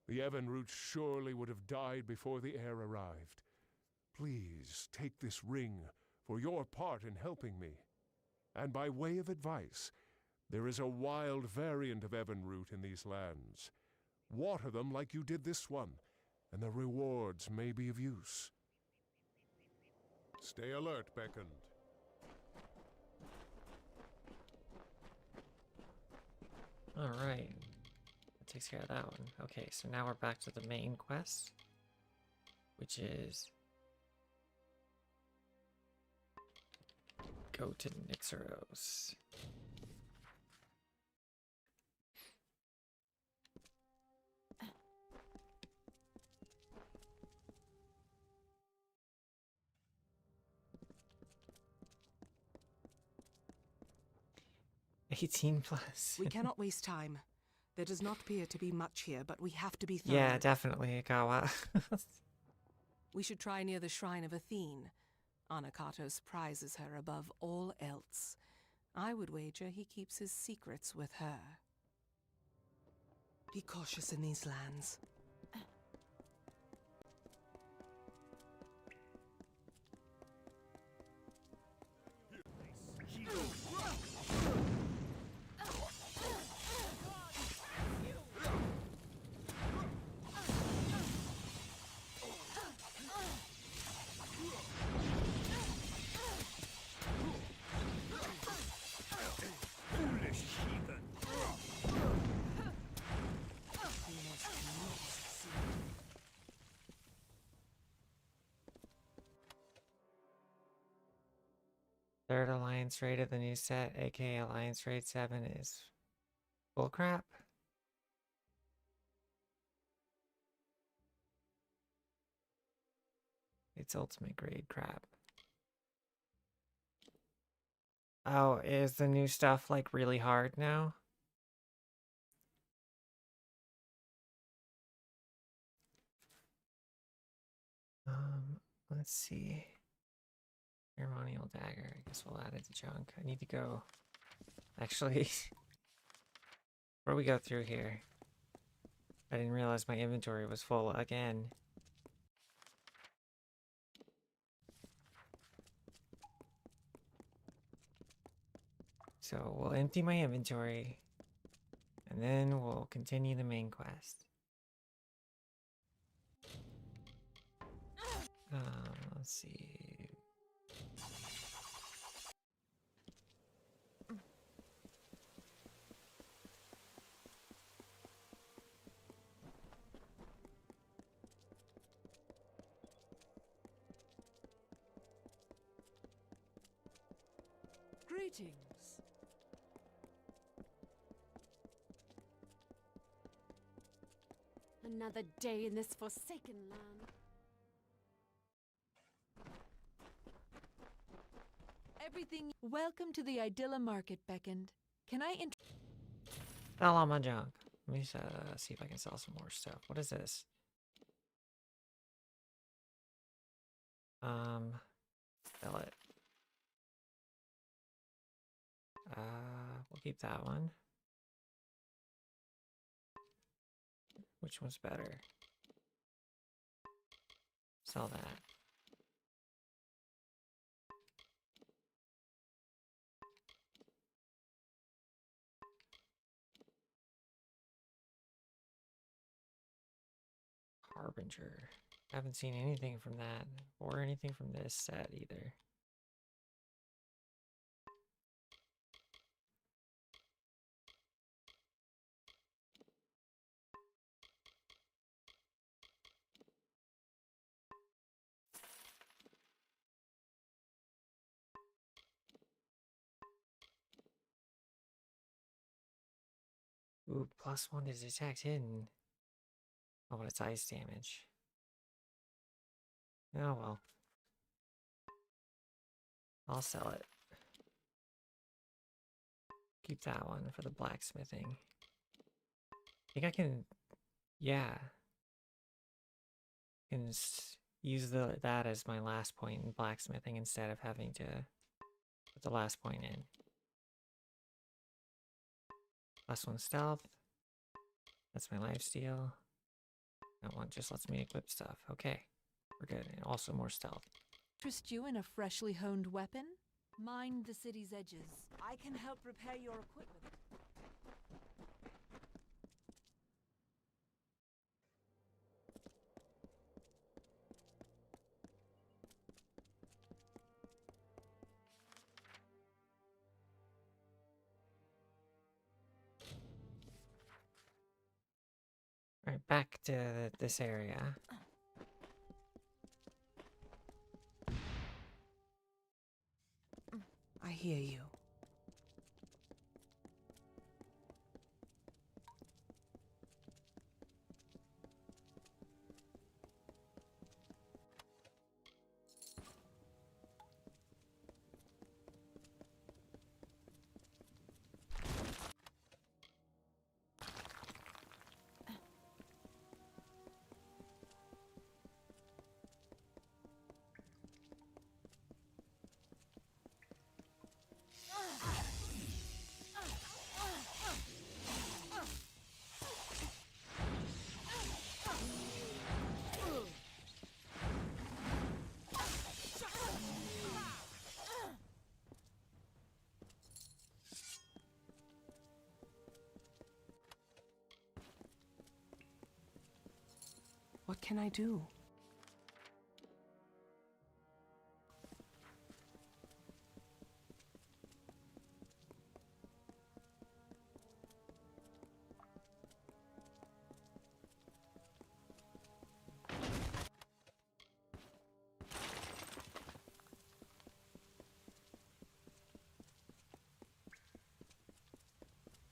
the Evanroot surely would have died before the heir arrived. Please take this ring for your part in helping me. And by way of advice, there is a wild variant of Evanroot in these lands. Water them like you did this one, and the rewards may be of use. Stay alert, Beckoned. Alright. That takes care of that one. Okay, so now we're back to the main quest. Which is... go to Naros. +18. We cannot waste time. There does not appear to be much here, but we have to be thorough. Yeah, definitely, Akawa. We should try near the shrine of Athene. Anakatos prizes her above all else. I would wager he keeps his secrets with her. Be cautious in these lands. Third alliance raid of the new set, aka Alliance Raid 7, is bullcrap. It's ultimate grade crap. Oh, is the new stuff like really hard now? Let's see. Ceremonial dagger. I guess we'll add it to junk. I need to go. Actually, before we go through here, I didn't realize my inventory was full again. So we'll empty my inventory, and then we'll continue the main quest. Let's see. Greetings. Another day in this forsaken land. Everything. Welcome to the Idylla Market, Beckoned. Can I Sell all my junk. Let me see if I can sell some more stuff. What is this? Sell it. We'll keep that one. Which one's better? Sell that. Harbinger. I haven't seen anything from that, or anything from this set either. Ooh, +1 to detect hidden. Oh, but it's ice damage. Oh well. I'll sell it. Keep that one for the blacksmithing. I think I can, yeah. Can use that as my last point in blacksmithing instead of having to put the last point in. +1 stealth. That's my lifesteal. That one just lets me equip stuff. Okay, we're good. And also more stealth. Interest you in a freshly honed weapon? Mind the city's edges. I can help repair your equipment. Alright, back to this area. I hear you. What can I do?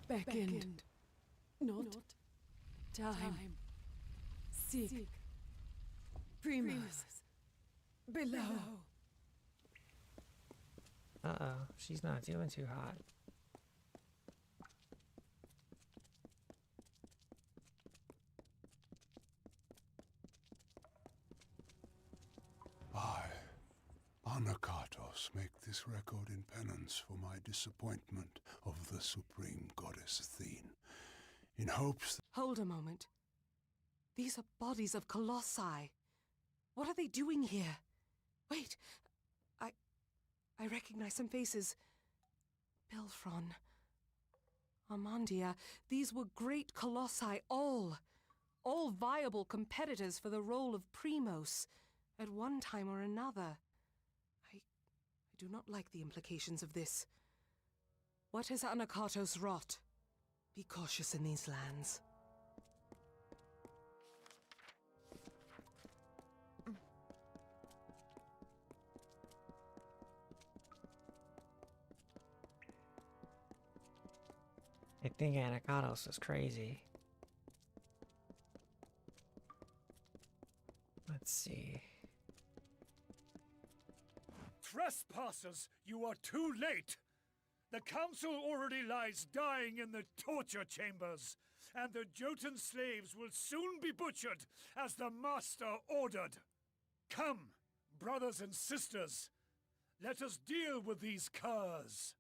Beckoned. Not time. Seek. Primus. Below. Uh-oh, she's not doing too hot. I, Anakatos, make this record in penance for my disappointment of the supreme goddess Athene, in hopes that... Hold a moment. These are bodies of colossi. What are they doing here? Wait, I recognize some faces. Belfron, Armandia, these were great colossi, all viable competitors for the role of Primos at one time or another. I do not like the implications of this. What has Anakatos wrought? Be cautious in these lands. I think Anakatos is crazy. Let's see. Trespassers, you are too late! The council already lies dying in the torture chambers, and the Jotun slaves will soon be butchered as the master ordered. Come, brothers and sisters, let us deal with these curs.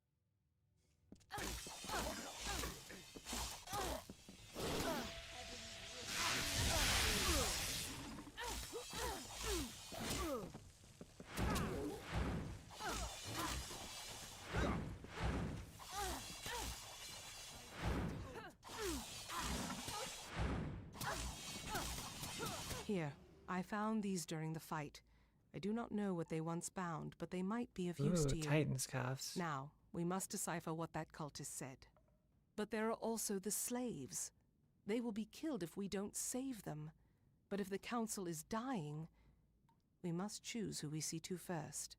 Here, I found these during the fight. I do not know what they once bound, but they might be of use to you. Titan's cuffs. Now, we must decipher what that cultist said. But there are also the slaves. They will be killed if we don't save them. But if the council is dying, we must choose who we see to first.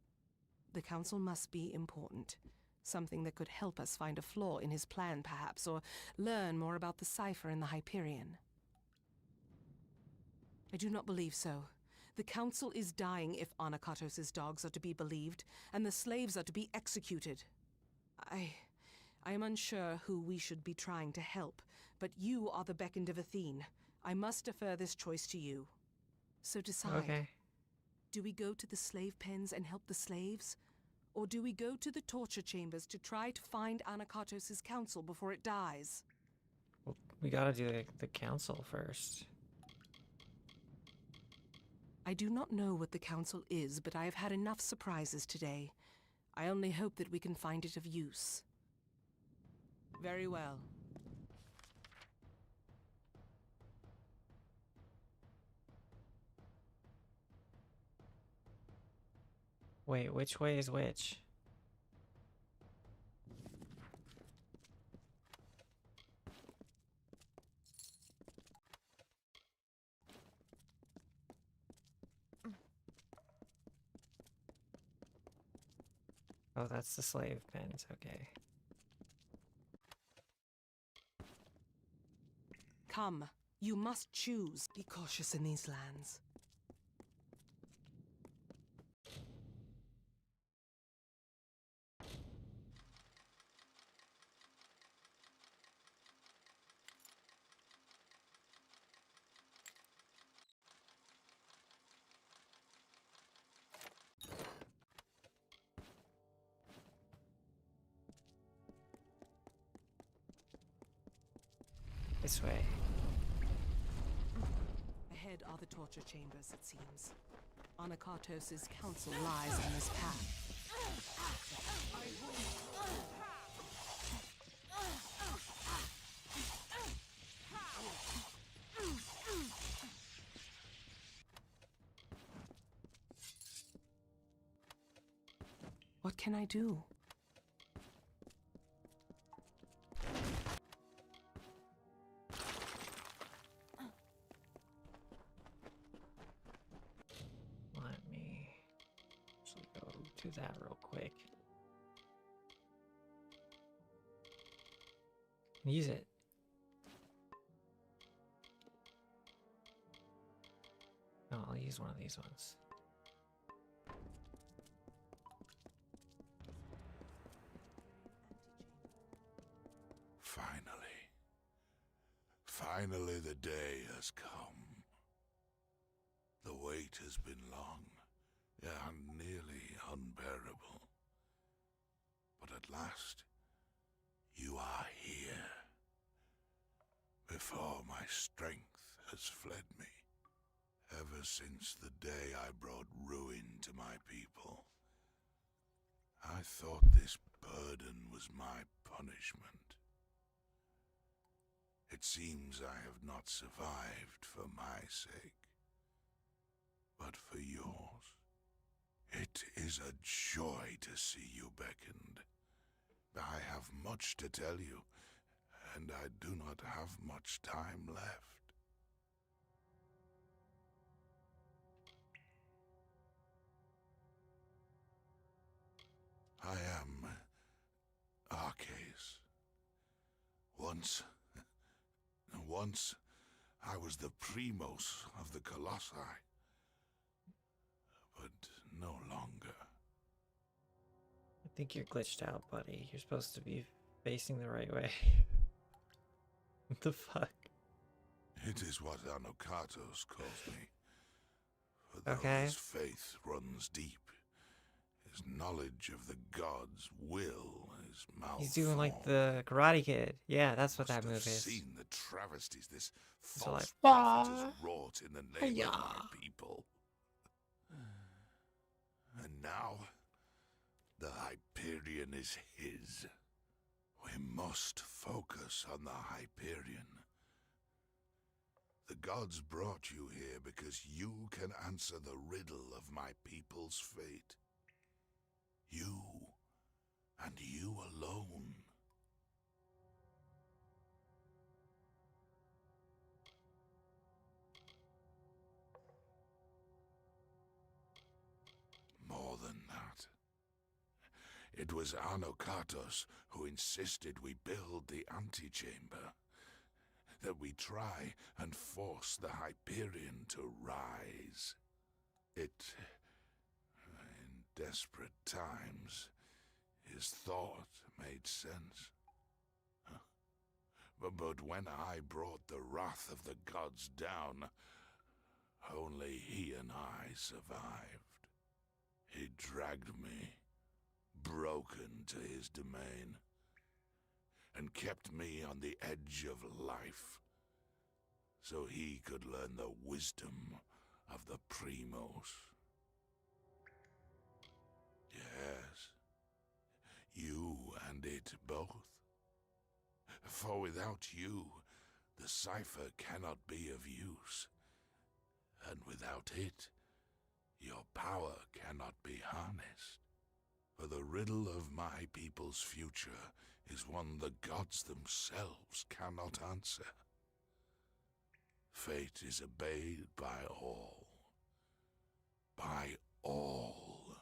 The council must be important. Something that could help us find a flaw in his plan, perhaps, or learn more about the cipher in the Hyperion. I do not believe so. The council is dying if Anakatos' dogs are to be believed, and the slaves are to be executed. I am unsure who we should be trying to help, but you are the beckoned of Athene. I must defer this choice to you. So decide. Okay. Do we go to the slave pens and help the slaves? Or do we go to the torture chambers to try to find Anakatos' council before it dies? Well, we gotta do the council first. I do not know what the council is, but I have had enough surprises today. I only hope that we can find it of use. Very well. Wait, which way is which? Oh, that's the slave pens, okay. Come, you must choose. Be cautious in these lands. This way. Ahead are the torture chambers, it seems. Anakatos' council lies on this path. What can I do? Let me actually go to that real quick. Use it. No, I'll use one of these ones. Finally the day has come. The wait has been long, and nearly unbearable. But at last, you are here. Before my strength has fled me. Ever since the day I brought ruin to my people. I thought this burden was my punishment. It seems I have not survived for my sake, but for yours. It is a joy to see you beckoned. I have much to tell you, and I do not have much time left. I am Arcais. Once, I was the primos of the Colossi, but no longer. I think you're glitched out, buddy. You're supposed to be facing the right way. What the fuck? It is what Anakatos calls me. For though Okay. his faith runs deep, his knowledge of the gods' will is malformed. He's doing like the Karate Kid. Yeah, that's what that move Must have is. seen the travesties this So false like, prophet has wrought in the name yeah. of my people. And now, the Hyperion is his. We must focus on the Hyperion. The gods brought you here because you can answer the riddle of my people's fate. You, and you alone. More than that. It was Anokatos who insisted we build the antechamber, that we try and force the Hyperion to rise. It, in desperate times, his thought made sense. But when I brought the wrath of the gods down, only he and I survived. He dragged me, broken, to his domain, and kept me on the edge of life, so he could learn the wisdom of the Primos. Yes, you and it both. For without you, the cipher cannot be of use, and without it, your power cannot be harnessed. For the riddle of my people's future is one the gods themselves cannot answer. Fate is obeyed by all. By all.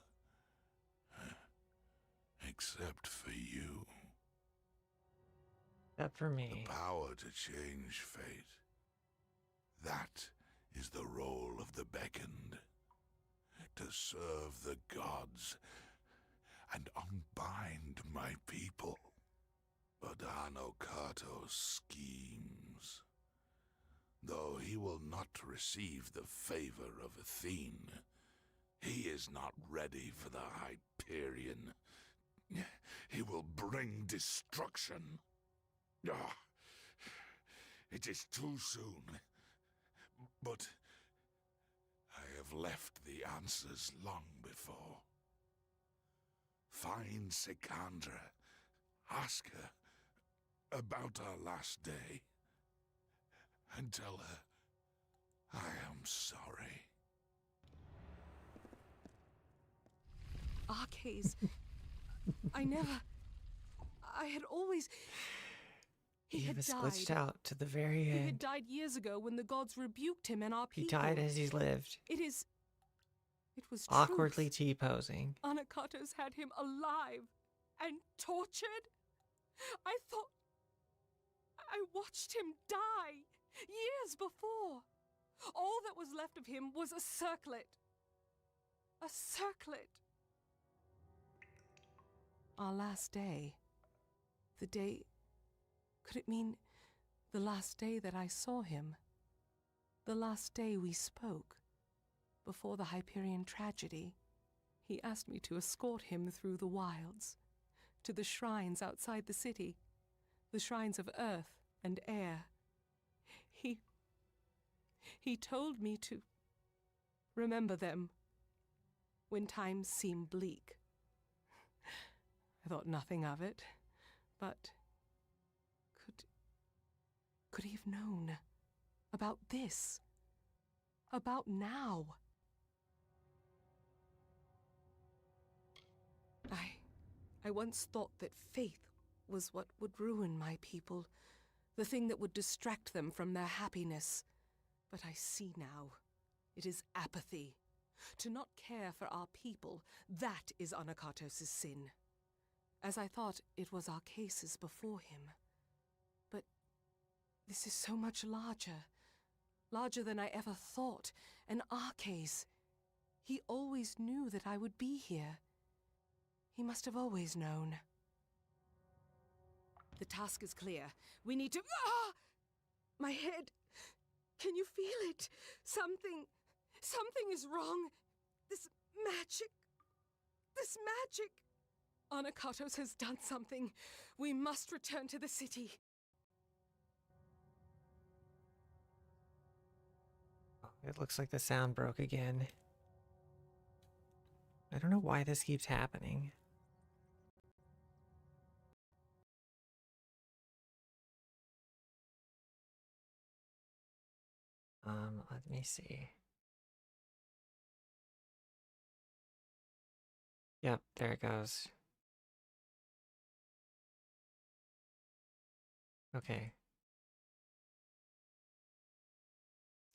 Except for you. Except for me. The power to change fate. That is the role of the beckoned. To serve the gods and unbind my people. But Anokatos schemes. Though he will not receive the favor of Athene, he is not ready for the Hyperion. He will bring destruction. Ah, it is too soon. But I have left the answers long before. Find Sikandra. Ask her about our last day. And tell her I am sorry. Arcades. I had always... He had was died. glitched out to the very He end. had died years ago when the gods rebuked him and our He people. died as he lived. It was Awkwardly truth. T-posing. Anokatos had him alive and tortured. I watched him die years before. All that was left of him was a circlet. A circlet. Our last day. The day... Could it mean the last day that I saw him? The last day we spoke? Before the Hyperion tragedy, he asked me to escort him through the wilds, to the shrines outside the city, the shrines of earth and air. He told me to remember them when times seem bleak. I thought nothing of it, but could he have known about this? About now? I once thought that faith was what would ruin my people, the thing that would distract them from their happiness. But I see now, it is apathy. To not care for our people, that is Anokatos' sin. As I thought it was our cases before him. But this is so much larger. Larger than I ever thought. An Arcase. He always knew that I would be here. He must have always known. The task is clear. We need to... Ah! My head. Can you feel it? Something is wrong. This magic. Anokatos has done something. We must return to the city. It looks like the sound broke again. I don't know why this keeps happening. Let me see. Yep, there it goes. Okay.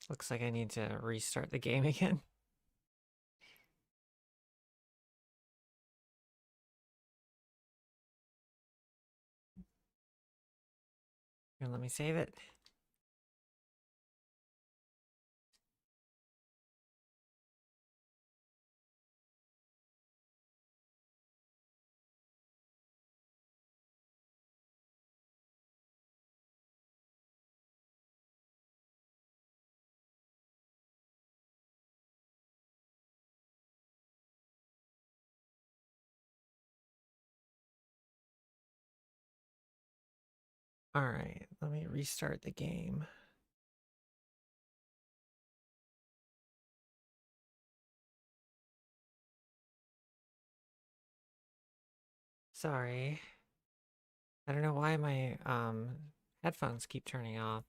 Looks like I need to restart the game again. And let me save it. All right, let me restart the game. Sorry. I don't know why my headphones keep turning off.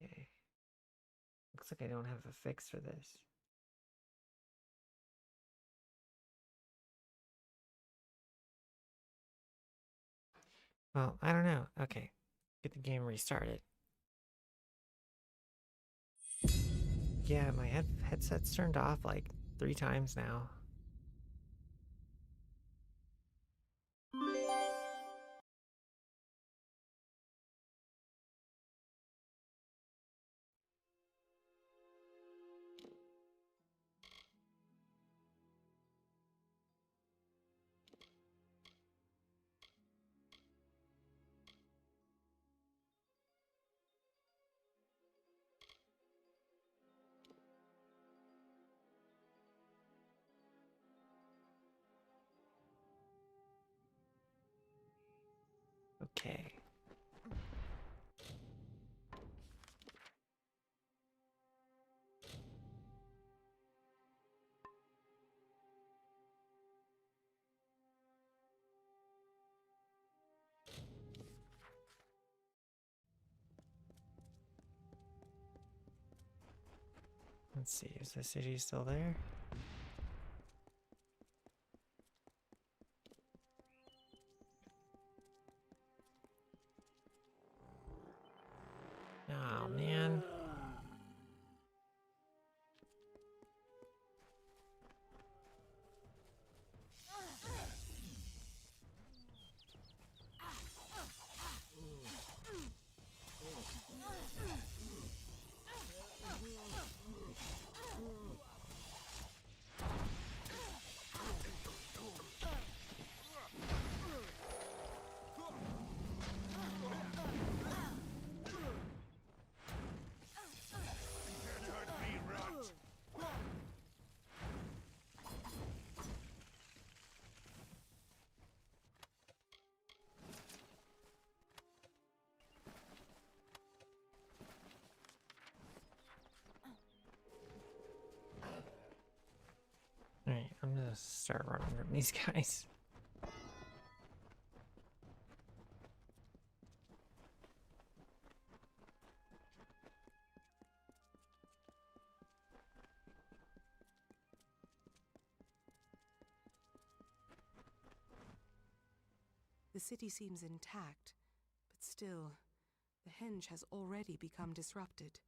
Okay. Looks like I don't have a fix for this. Well, I don't know. Okay. Get the game restarted. Yeah, my headset's turned off like 3 times now. Okay. Let's see, is the city still there? Oh, man. Alright, I'm gonna start running from these guys. The city seems intact, but still, the henge has already become disrupted.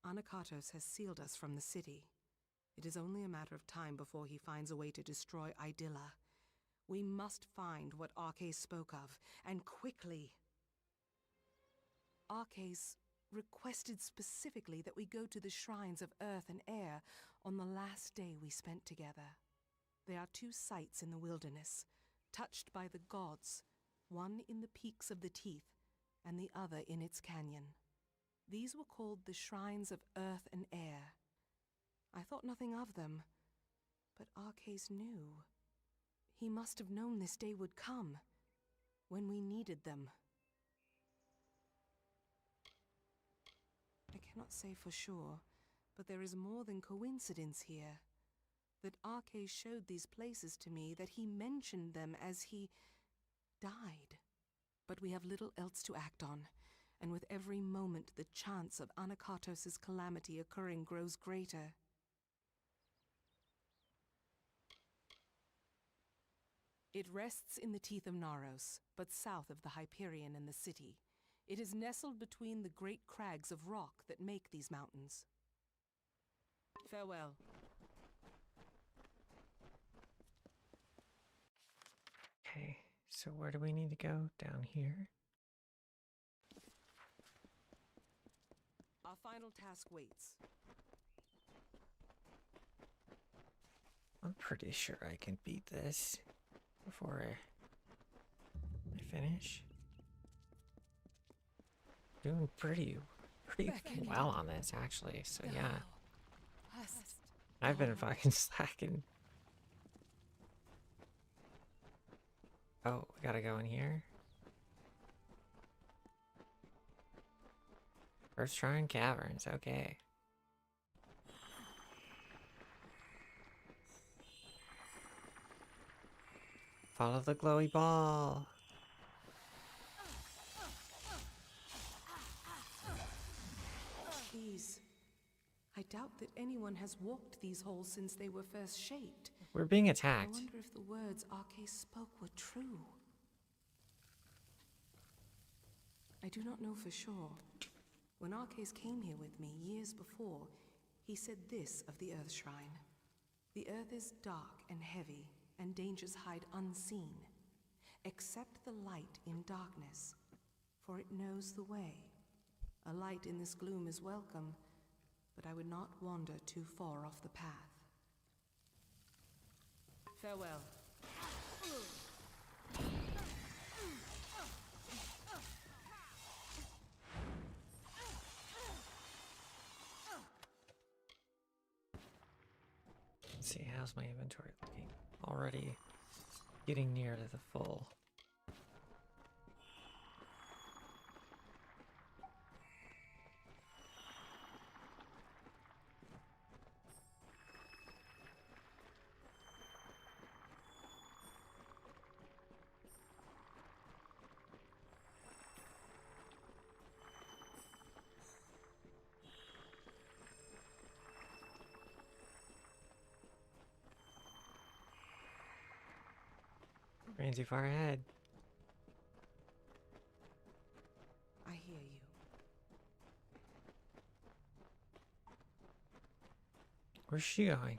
Anakatos has sealed us from the city. It is only a matter of time before he finds a way to destroy Idylla. We must find what Arcais spoke of, and quickly. Arcais requested specifically that we go to the shrines of earth and air on the last day we spent together. There are 2 sites in the wilderness, touched by the gods, one in the peaks of the Teeth, and the other in its canyon. These were called the Shrines of Earth and Air. I thought nothing of them, but Arcais knew. He must have known this day would come, when we needed them. I cannot say for sure, but there is more than coincidence here. That Arcais showed these places to me, that he mentioned them as he died. But we have little else to act on, and with every moment the chance of Anakatos' calamity occurring grows greater. It rests in the teeth of Naros, but south of the Hyperion and the city. It is nestled between the great crags of rock that make these mountains. Farewell. Okay, so where do we need to go? Down here? Our final task waits. I'm pretty sure I can beat this before I finish. Doing pretty well on this, actually, so yeah. I've been fucking slacking. Oh, we gotta go in here. First Shrine Caverns, okay. Follow the glowy ball. I doubt that anyone has walked these halls since they were first shaped. We're being attacked. I wonder if the words Arcais spoke were true. I do not know for sure. When Arcais came here with me years before, he said this of the Earth Shrine. The earth is dark and heavy, and dangers hide unseen. Accept the light in darkness, for it knows the way. A light in this gloom is welcome, but I would not wander too far off the path. Farewell. Let's see, how's my inventory looking? Already getting near to the full. Ran too far ahead. I hear you. Where's she going?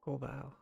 Cool bow.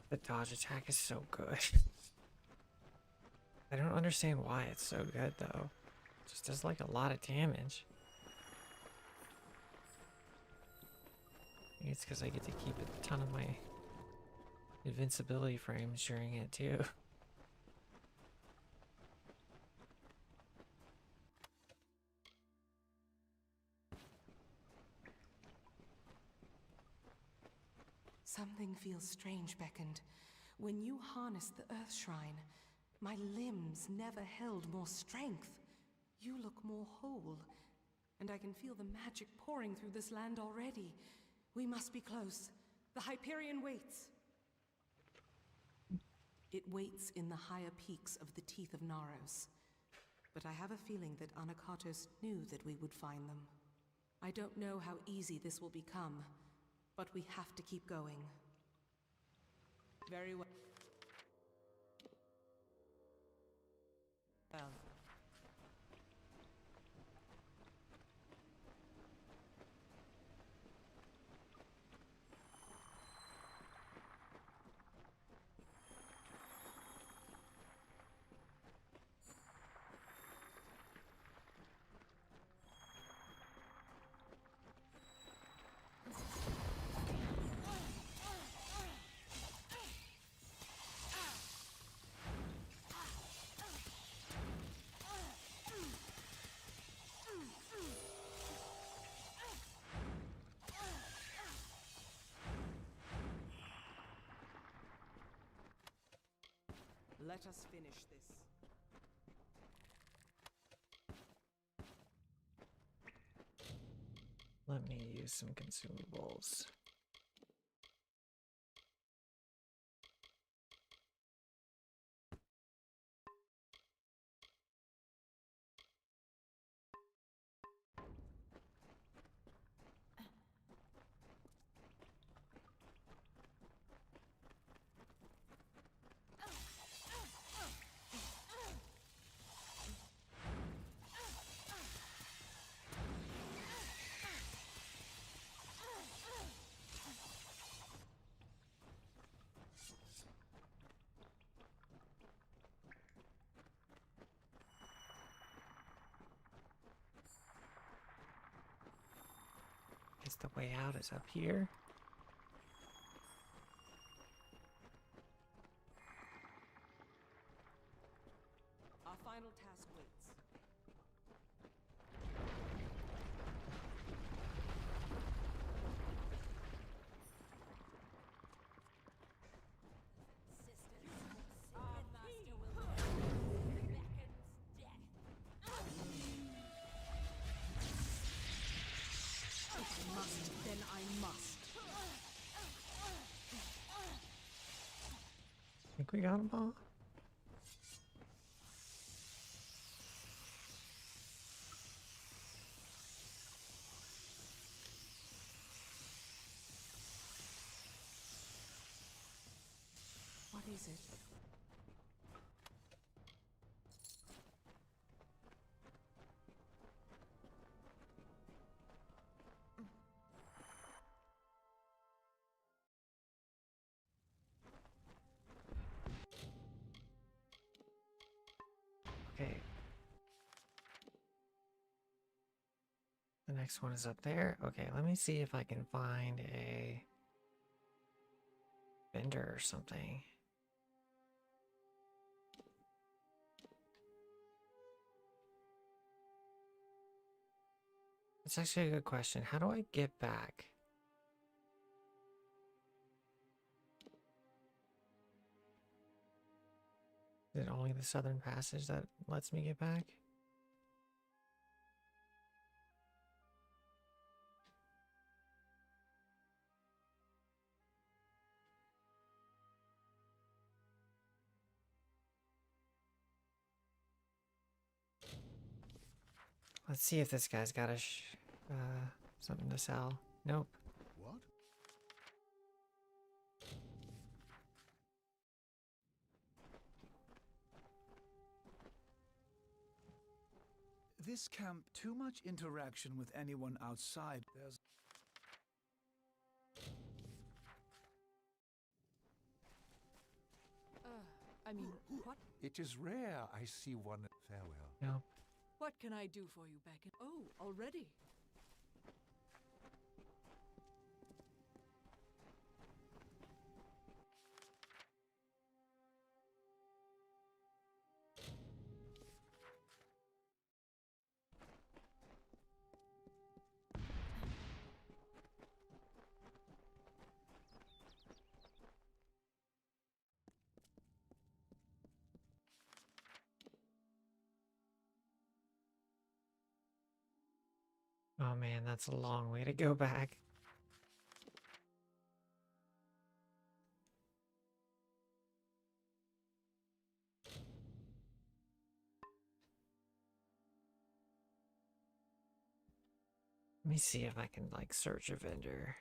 The dodge attack is so good. I don't understand why it's so good though. It just does like a lot of damage. Maybe it's because I get to keep a ton of my invincibility frames during it too. Something feels strange, Beckoned. When you harnessed the Earth Shrine, my limbs never held more strength. You look more whole, and I can feel the magic pouring through this land already. We must be close. The Hyperion waits. It waits in the higher peaks of the teeth of Naros. But I have a feeling that Anakatos knew that we would find them. I don't know how easy this will become, but we have to keep going. Very well. Well. Let us finish this. Let me use some consumables. Guess the way out is up here. Our final task waits. Then I must. Think we got them all? What is it? Okay. The next one is up there. Okay, let me see if I can find a vendor or something. That's actually a good question. How do I get back? Is it only the southern passage that lets me get back? Let's see if this guy's got a something to sell. Nope. What? This camp, too much interaction with anyone outside. There's... I mean, what? It is rare I see one. Farewell. No. What can I do for you, Beckon? Oh, already? Oh man, that's a long way to go back. Let me see if I can like search a vendor.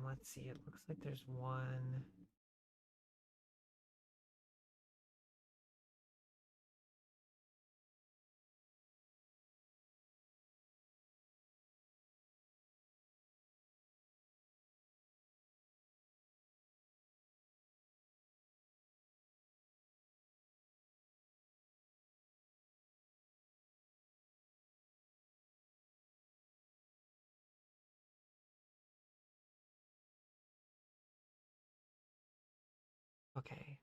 Let's see. It looks like there's one. Okay,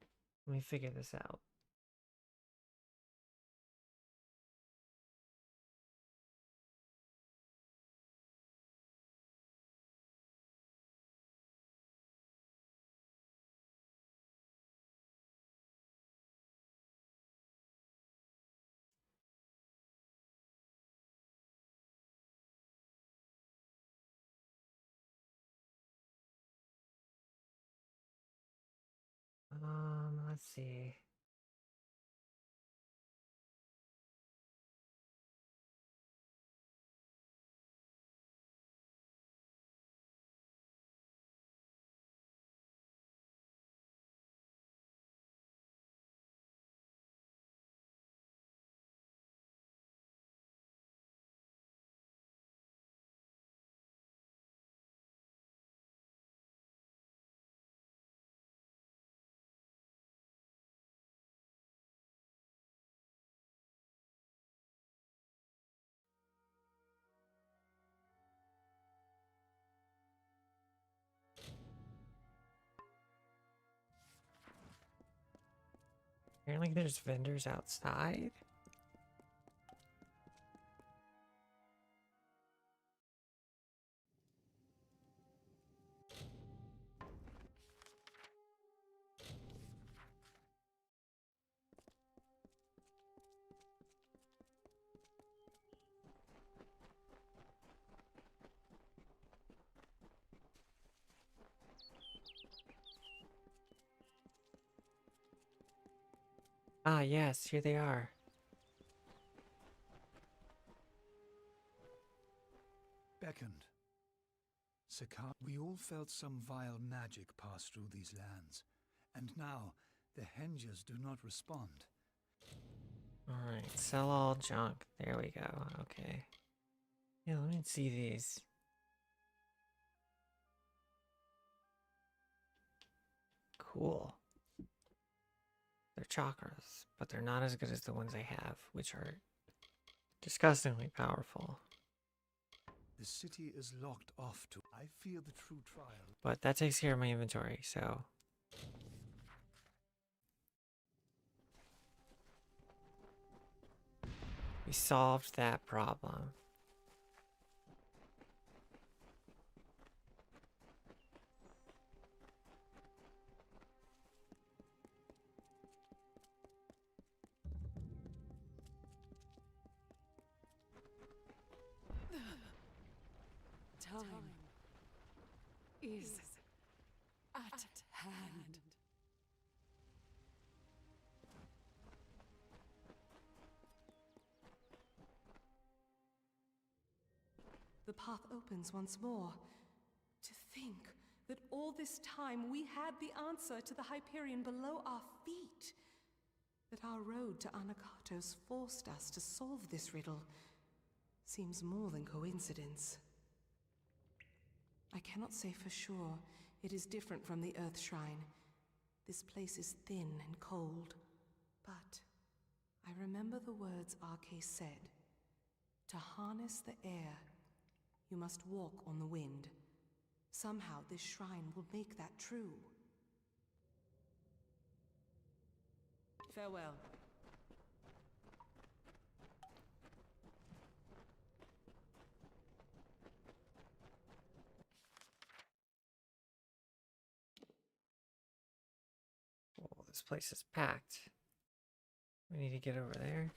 let me figure this out. Let's see. Apparently there's vendors outside. Ah, yes, here they are. Beckoned. Sakar, we all felt some vile magic pass through these lands, and now the Hengers do not respond. Alright, sell all junk. There we go. Okay. Yeah, let me see these. Cool. They're chakras, but they're not as good as the ones I have, which are disgustingly powerful. The city is locked off to. I fear the true trial. But that takes care of my inventory, so. We solved that problem. Time is at hand. The path opens once more. To think that all this time we had the answer to the Hyperion below our feet. That our road to Anakatos forced us to solve this riddle seems more than coincidence. I cannot say for sure it is different from the Earth Shrine. This place is thin and cold. But I remember the words Arcé said. To harness the air, you must walk on the wind. Somehow this shrine will make that true. Farewell. Oh, this place is packed. We need to get over there.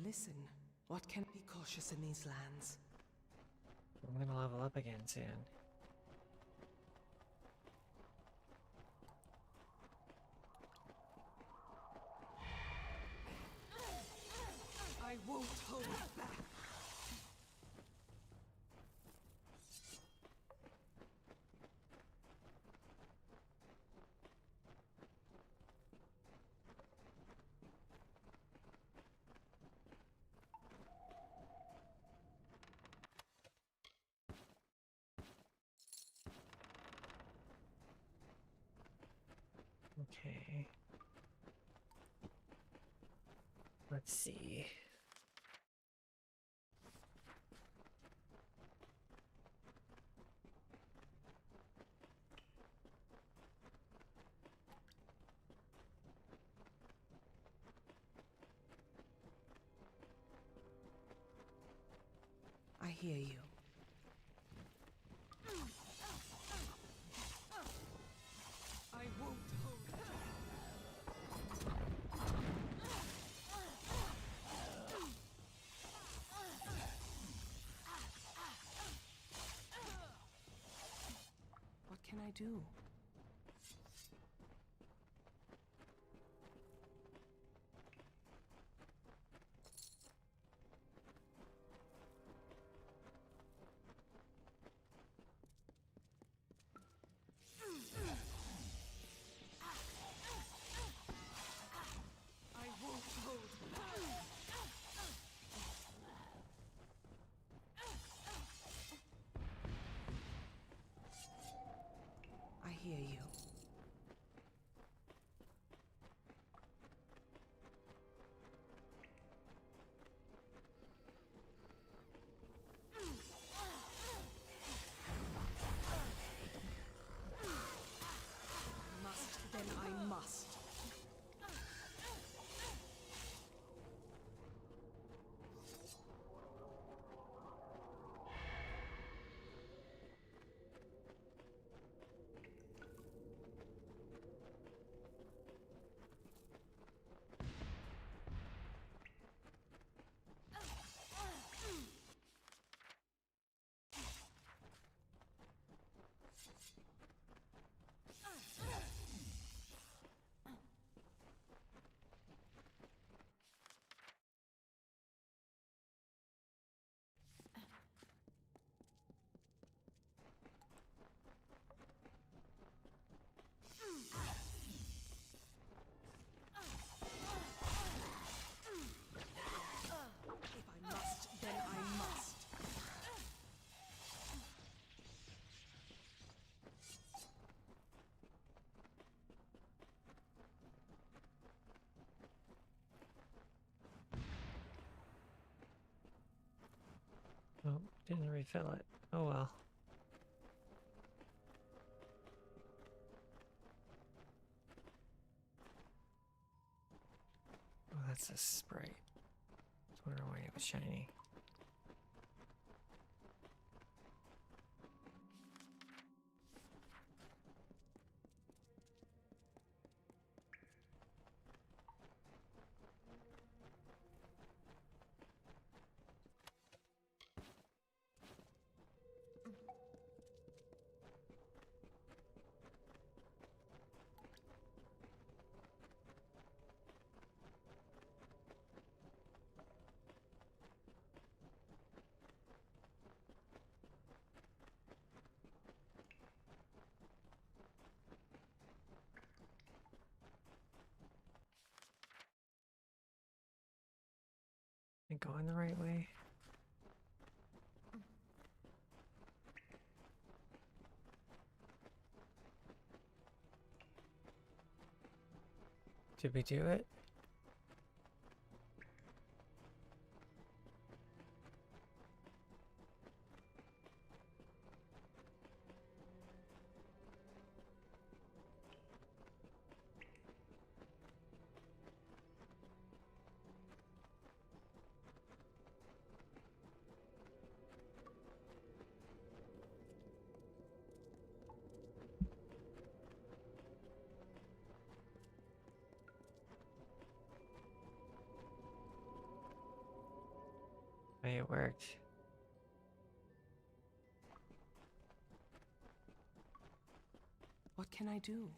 Listen, what can be cautious in these lands? I'm gonna level up again soon. I won't hold back. Okay. Let's see. I hear you. I won't hold back. What can I do? Didn't refill it. Oh well. Oh, that's a Sprite. I was wondering why it was shiny. Am I going the right way? Did we do it? Hey, it worked. What can I do?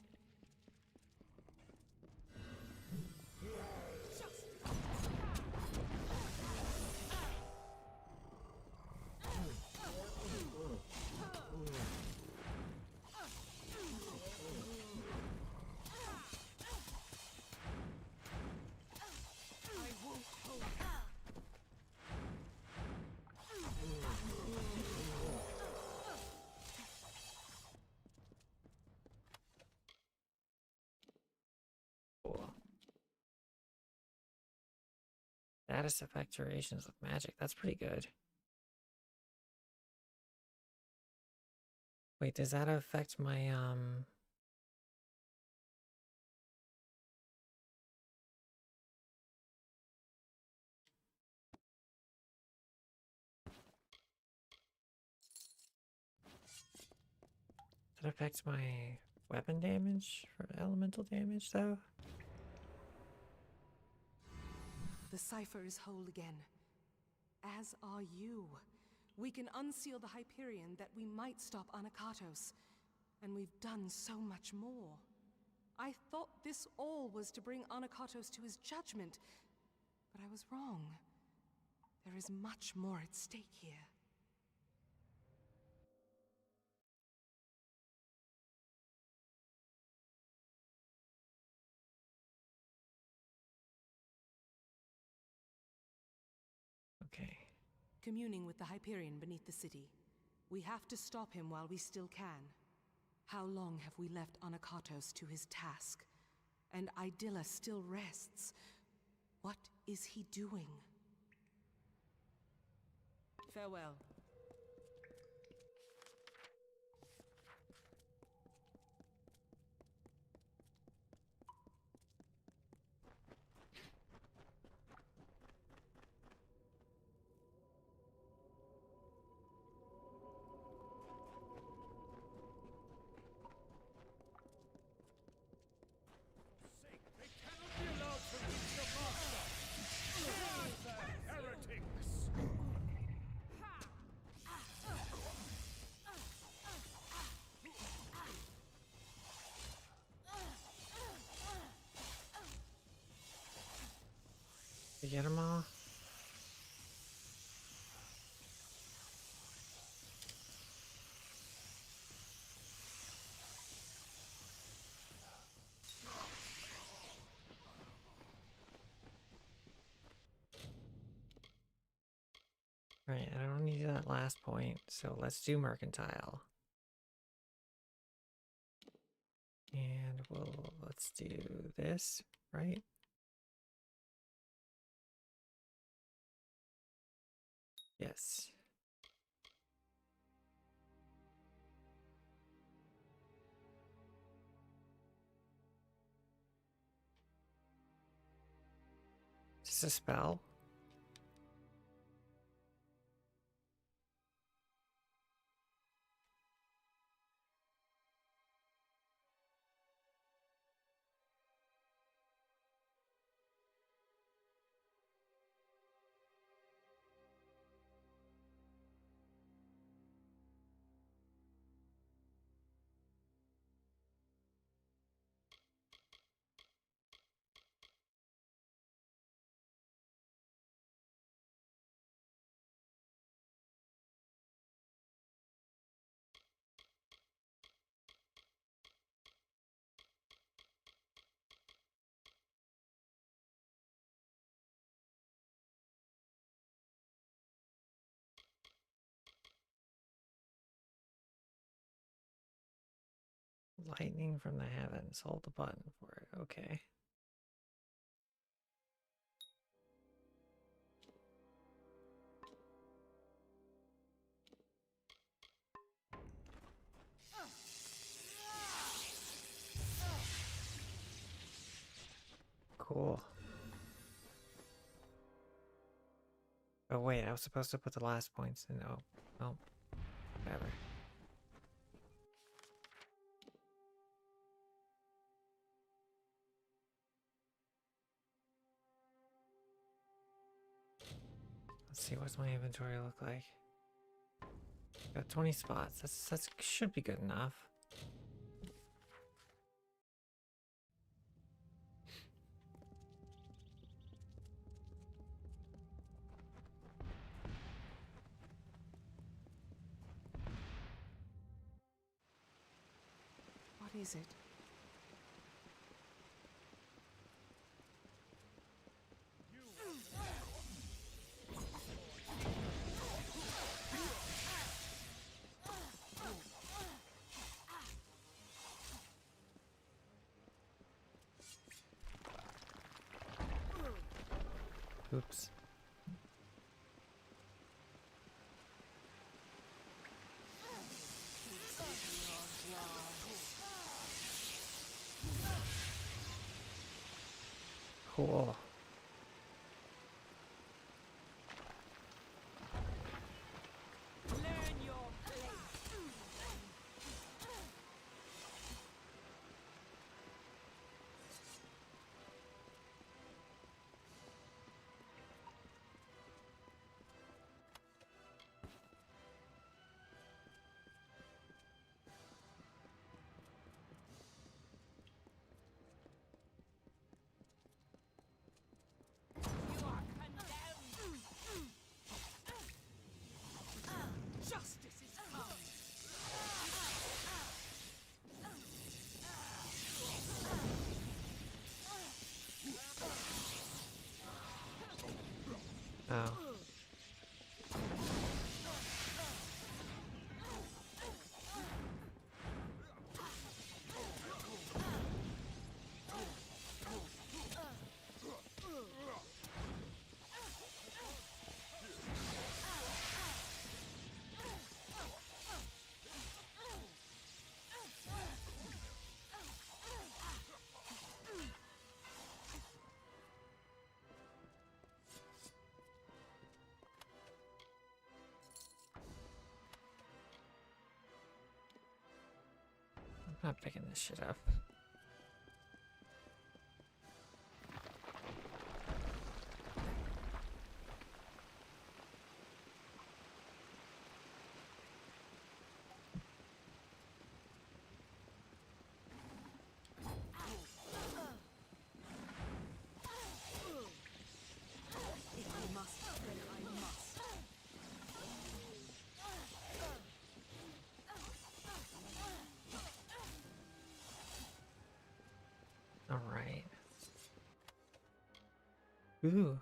Status effect durations with magic. That's pretty good. Wait, does that affect my that affects my weapon damage for elemental damage though? The cipher is whole again. As are you. We can unseal the Hyperion that we might stop Anakatos. And we've done so much more. I thought this all was to bring Anakatos to his judgment, but I was wrong. There is much more at stake here. Okay. Communing with the Hyperion beneath the city. We have to stop him while we still can. How long have we left Anakatos to his task? And Idylla still rests. What is he doing? Farewell. Did you get them all? Right, I don't need that last point, so let's do mercantile. And let's do this, right? Yes. Is this a spell? Lightning from the heavens. Hold the button for it. Okay. Cool. Oh wait, I was supposed to put the last points in. Oh, well, whatever. Let's see, what's my inventory look like? Got 20 spots. That's should be good enough. What is it? Oops. Cool. Oh. I'm not picking this shit up. All right. Ooh.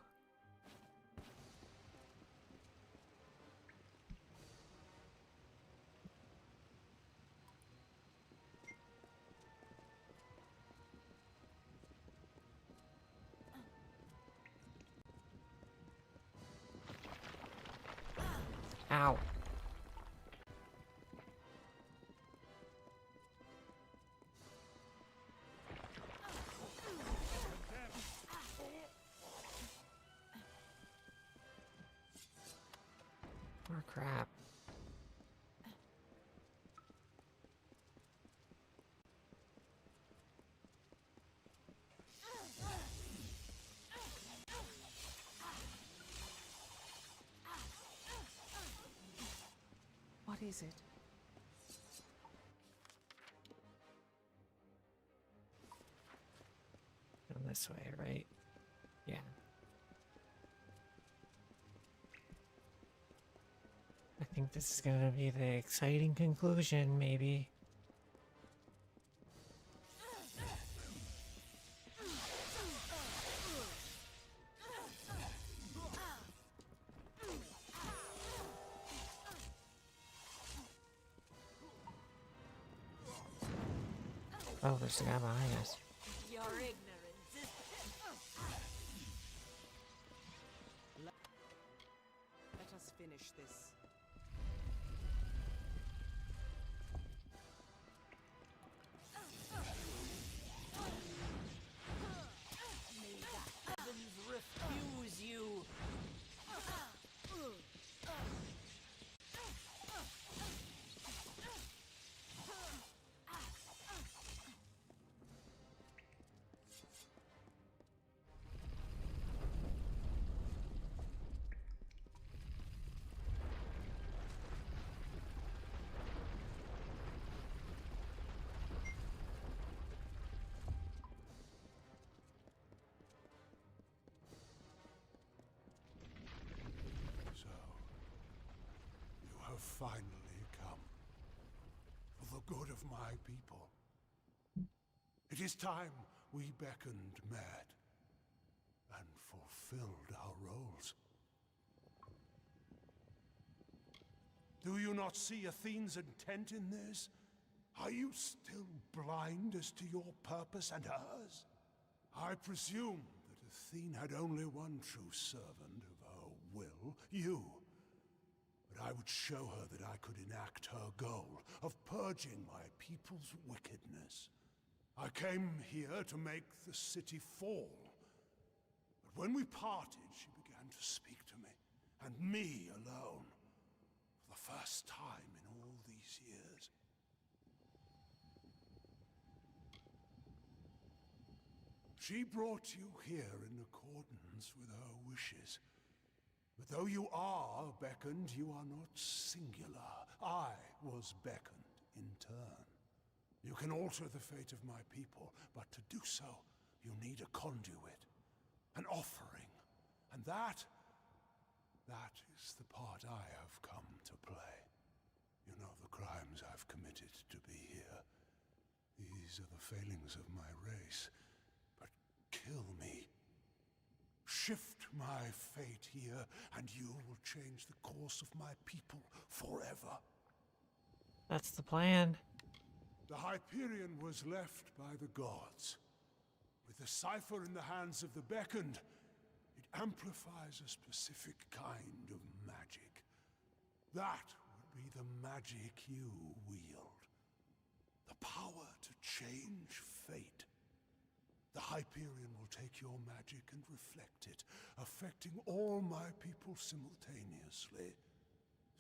Ow. crap. What is it? Going this way, right? Yeah. I think this is gonna be the exciting conclusion, maybe. Oh, there's a guy behind us. Your ignorance is... Let us finish this. May the heavens refuse you! So, you have finally come. For the good of my people. It is time we beckoned Mad and fulfilled our roles. Do you not see Athene's intent in this? Are you still blind as to your purpose and hers? I presume that Athene had only one true servant of her will, you. But I would show her that I could enact her goal of purging my people's wickedness. I came here to make the city fall. But when we parted, she began to speak to me, and me alone, for the first time in all these years. She brought you here in accordance with her wishes. But though you are beckoned, you are not singular. I was beckoned in turn. You can alter the fate of my people, but to do so, you need a conduit, an offering. And that is the part I have come to play. You know the crimes I've committed to be here. These are the failings of my race. But kill me. Shift my fate here, and you will change the course of my people forever. That's the plan. The Hyperion was left by the gods. With the cipher in the hands of the beckoned, it amplifies a specific kind of magic. That would be the magic you wield. The power to change fate. The Hyperion will take your magic and reflect it, affecting all my people simultaneously.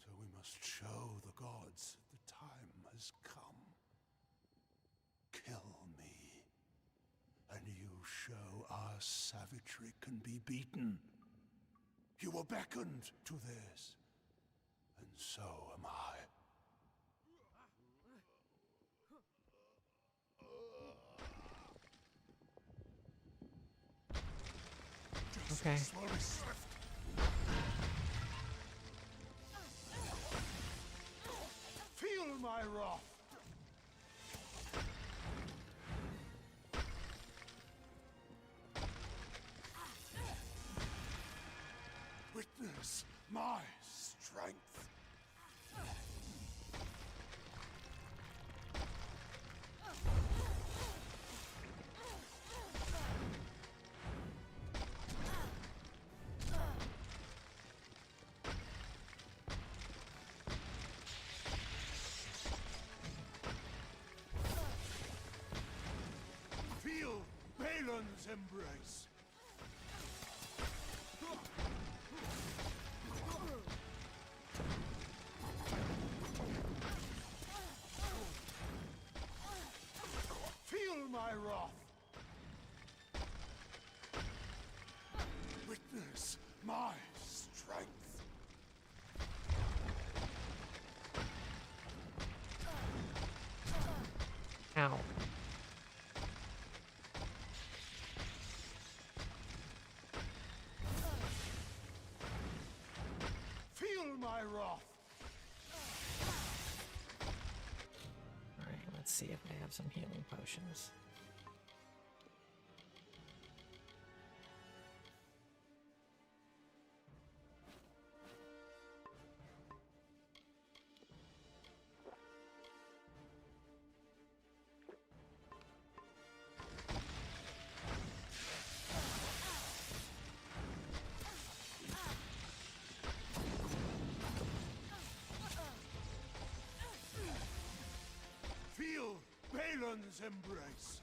So we must show the gods that the time has come. Kill me, and you show our savagery can be beaten. You were beckoned to this, and so am I. Okay. Slowly swift. Feel my wrath. Witness my strength. Feel Balin's embrace. Ow. Feel my wrath. Alright, let's see if I have some healing potions. Feel Balin's embrace.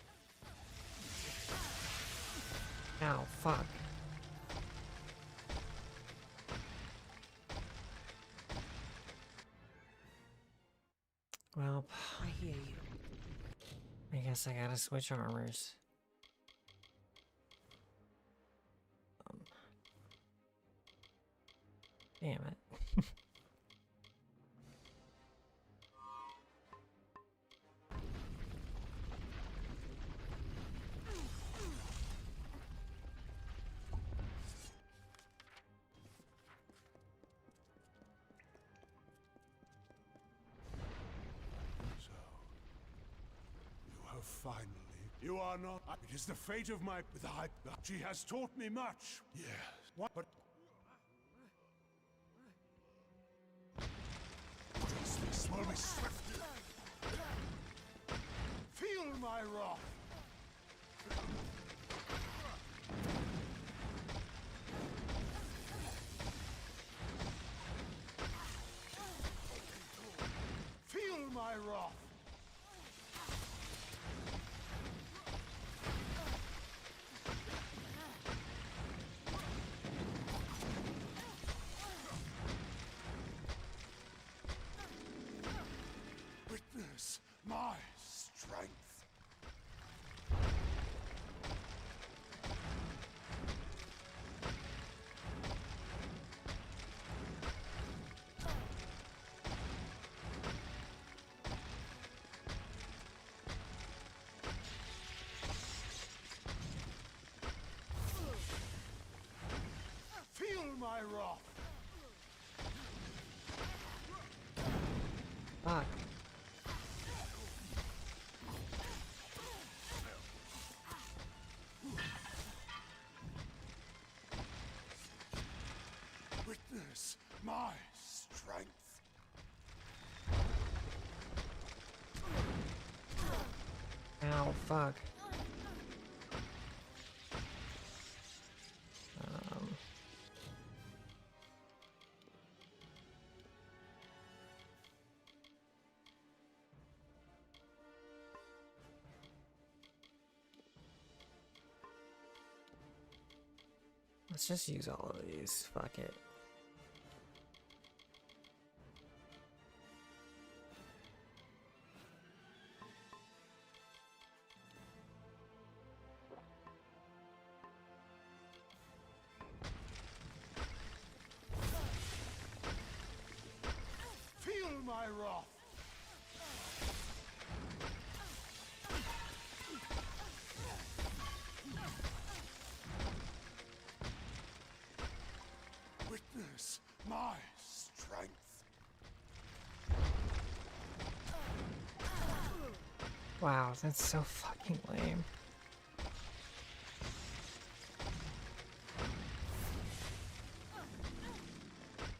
Ow, fuck. Well, I hear you. I guess I gotta switch armors. Damn it. Finally, you are not. It is the fate of my. She has taught me much. Yes. What? But. Justice will be swift. Feel my wrath. Feel my wrath. Witness my strength. Feel my wrath. Fuck. Witness my strength. Ow, fuck. Let's just use all of these. Fuck it. Feel my wrath. Witness my strength. Wow, that's so fucking lame.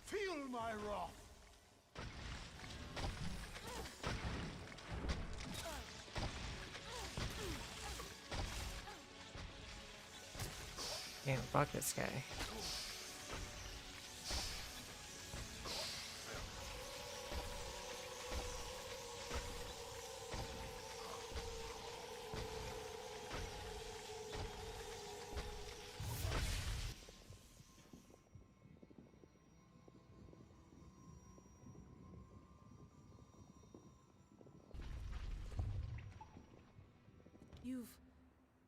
Feel my wrath. Damn, fuck this guy.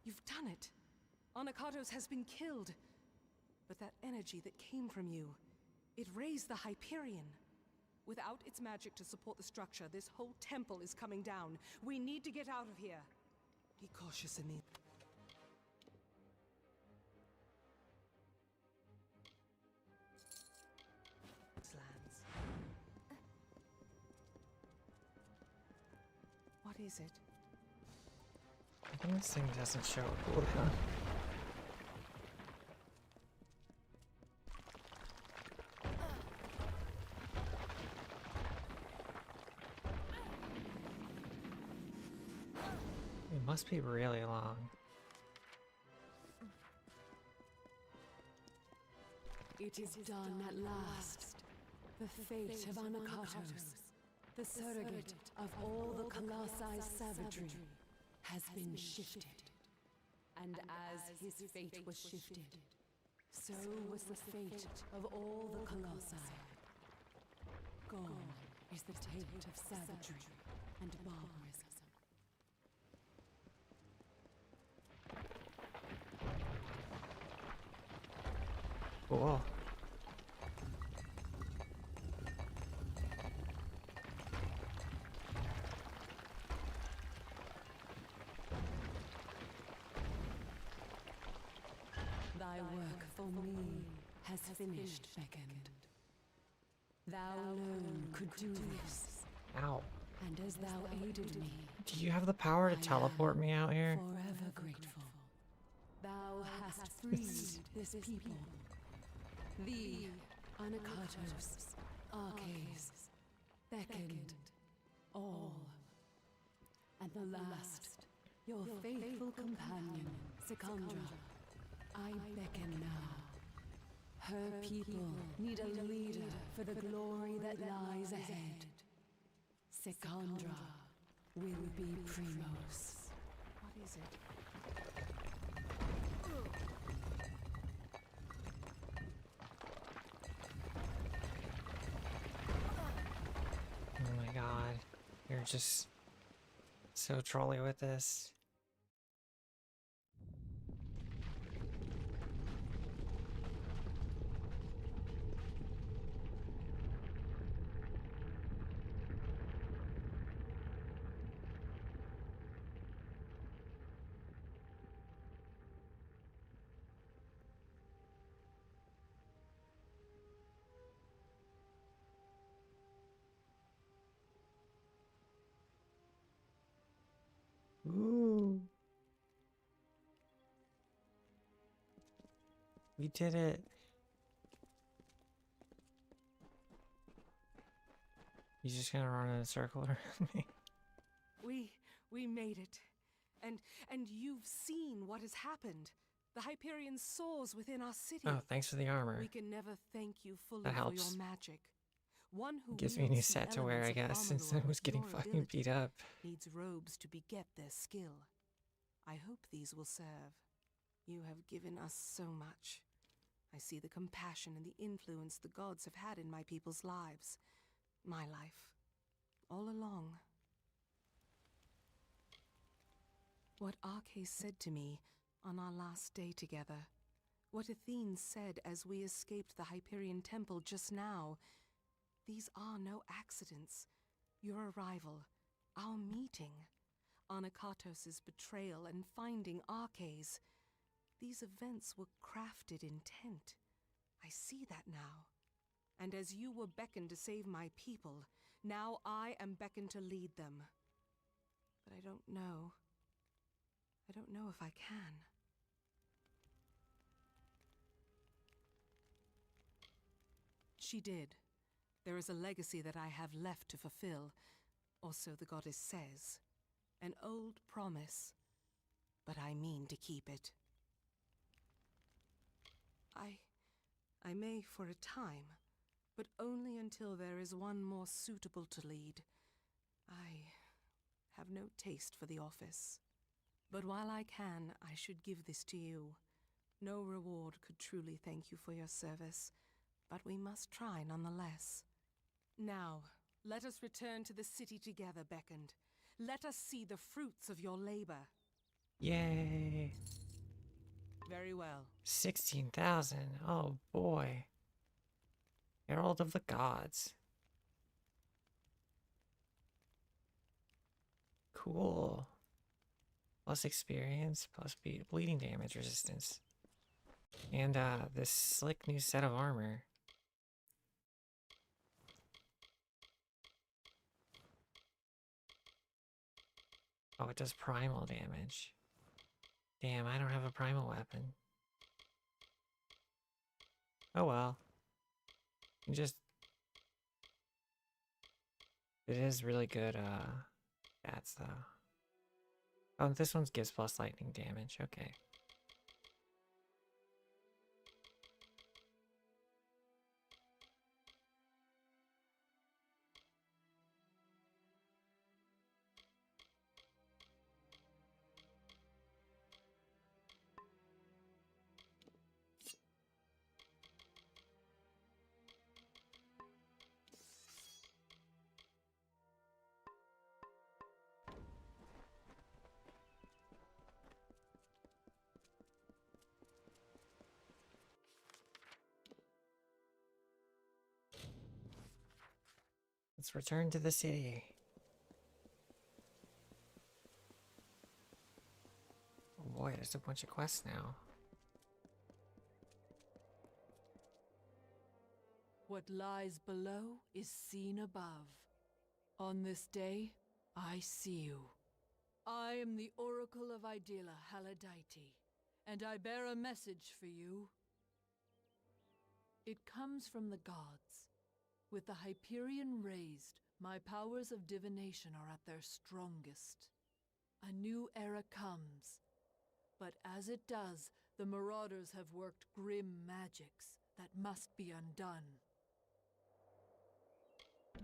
You've done it. Anakatos has been killed. But that energy that came from you, it raised the Hyperion. Without its magic to support the structure, this whole temple is coming down. We need to get out of here. Be cautious in these lands. What is it? I think this thing doesn't show a cooldown. It must be really long. It is done at last. The fate of Anakatos, the surrogate of all the Colossi savagery, has been shifted. And as his fate was shifted, so was the fate of all the Colossi. Gone is the taint of savagery and barbarism. Cool. Thy work for me has finished, Beckoned. Thou alone could do this. Ow. And as thou aided me, Do you have the power to teleport me out here? forever grateful. Thou hast freed this people. Thee, Anakatos, Arches, Beckoned, all. And the last, your faithful companion, Secondra. I beckon now. Her people need a leader for the glory that lies ahead. Secondra will be Primos. What is it? Oh my god. You're just so trolly with this. Ooh. We did it. You just gonna run in a circle around me. We made it. And you've seen what has happened. The Hyperion soars within our city. Oh, thanks for the armor. We can never thank you fully That for helps. your magic. One who Gives me a new wields the set to wear, I elements of guess, since Amalur I was with getting your fucking ability beat up. Needs robes to beget their skill. I hope these will serve. You have given us so much. I see the compassion and the influence the gods have had in my people's lives. My life. All along. What Arches said to me on our last day together. What Athene said as we escaped the Hyperion Temple just now. These are no accidents. Your arrival, our meeting, Anakatos' betrayal and finding Arches. These events were crafted intent. I see that now. And as you were beckoned to save my people, now I am beckoned to lead them. But I don't know. I don't know if I can. She did. There is a legacy that I have left to fulfill, or so the goddess says. An old promise, but I mean to keep it. I may for a time, but only until there is one more suitable to lead. I have no taste for the office. But while I can, I should give this to you. No reward could truly thank you for your service, but we must try nonetheless. Now, let us return to the city together, Beckoned. Let us see the fruits of your labor. Yay. Very well. 16,000. Oh boy. Herald of the Gods. Cool. Plus experience, plus bleeding damage resistance. And this slick new set of armor. Oh, it does primal damage. Damn, I don't have a primal weapon. Oh well. Just... It is really good, stats though. Oh, this one gives plus lightning damage, okay. Let's return to the city. Oh boy, there's a bunch of quests now. What lies below is seen above. On this day, I see you. I am the Oracle of Idela Haladite, and I bear a message for you. It comes from the gods. With the Hyperion raised, my powers of divination are at their strongest. A new era comes. But as it does, the Marauders have worked grim magics that must be undone.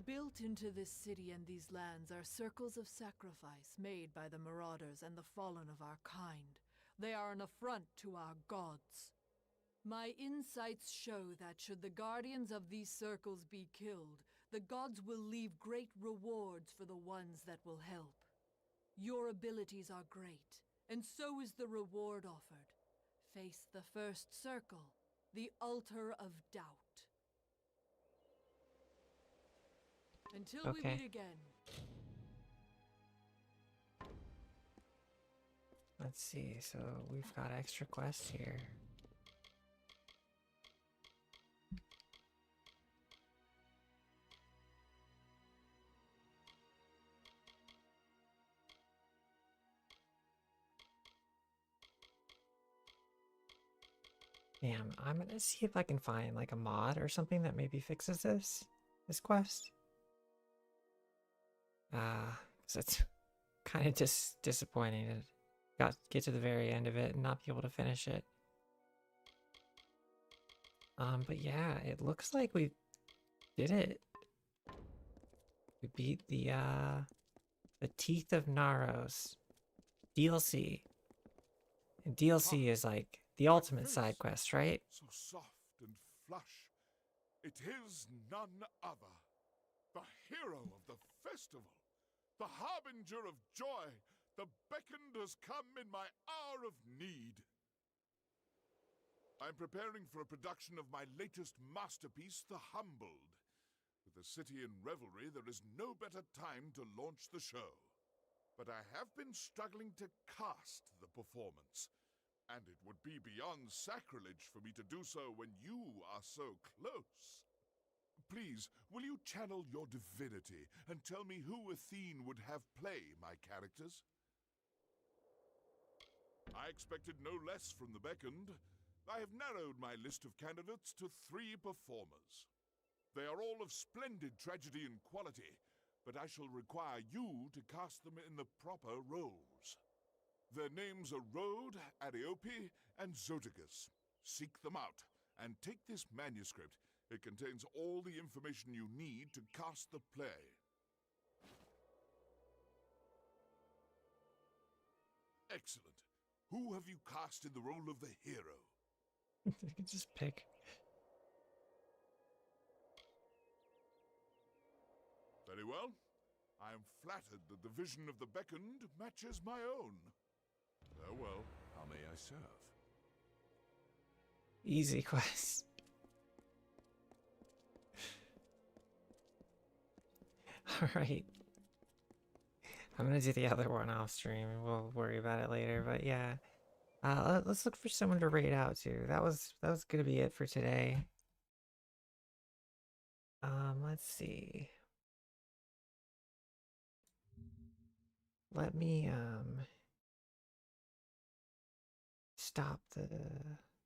Built into this city and these lands are circles of sacrifice made by the Marauders and the fallen of our kind. They are an affront to our gods. My insights show that should the guardians of these circles be killed, the gods will leave great rewards for the ones that will help. Your abilities are great, and so is the reward offered. Face the first circle, the altar of doubt. Until we meet again. Let's see, so we've got extra quests here. Damn, I'm gonna see if I can find like a mod or something that maybe fixes this quest. Cause it's kind of just disappointing to get to the very end of it and not be able to finish it. But yeah, it looks like we did it. We beat the Teeth of Naros DLC. And DLC is like the ultimate side quest, right? So soft and flush. It is none other. The hero of the festival. The harbinger of joy. The beckoned has come in my hour of need. I'm preparing for a production of my latest masterpiece, The Humbled. With the city in revelry, there is no better time to launch the show. But I have been struggling to cast the performance. And it would be beyond sacrilege for me to do so when you are so close. Please, will you channel your divinity and tell me who Athene would have play my characters? I expected no less from the beckoned. I have narrowed my list of candidates to 3 performers. They are all of splendid tragedy and quality, but I shall require you to cast them in the proper roles. Their names are Rhode, Ariope, and Zoticus. Seek them out, and take this manuscript. It contains all the information you need to cast the play. Excellent. Who have you cast in the role of the hero? You can just pick. Very well. I am flattered that the vision of the beckoned matches my own. Farewell. How may I serve? Easy quest. Alright. I'm gonna do the other one off stream. We'll worry about it later. But yeah, let's look for someone to raid out to. That was gonna be it for today. Let's see. Let me stop the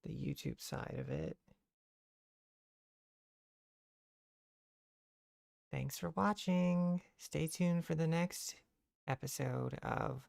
YouTube side of it. Thanks for watching. Stay tuned for the next episode of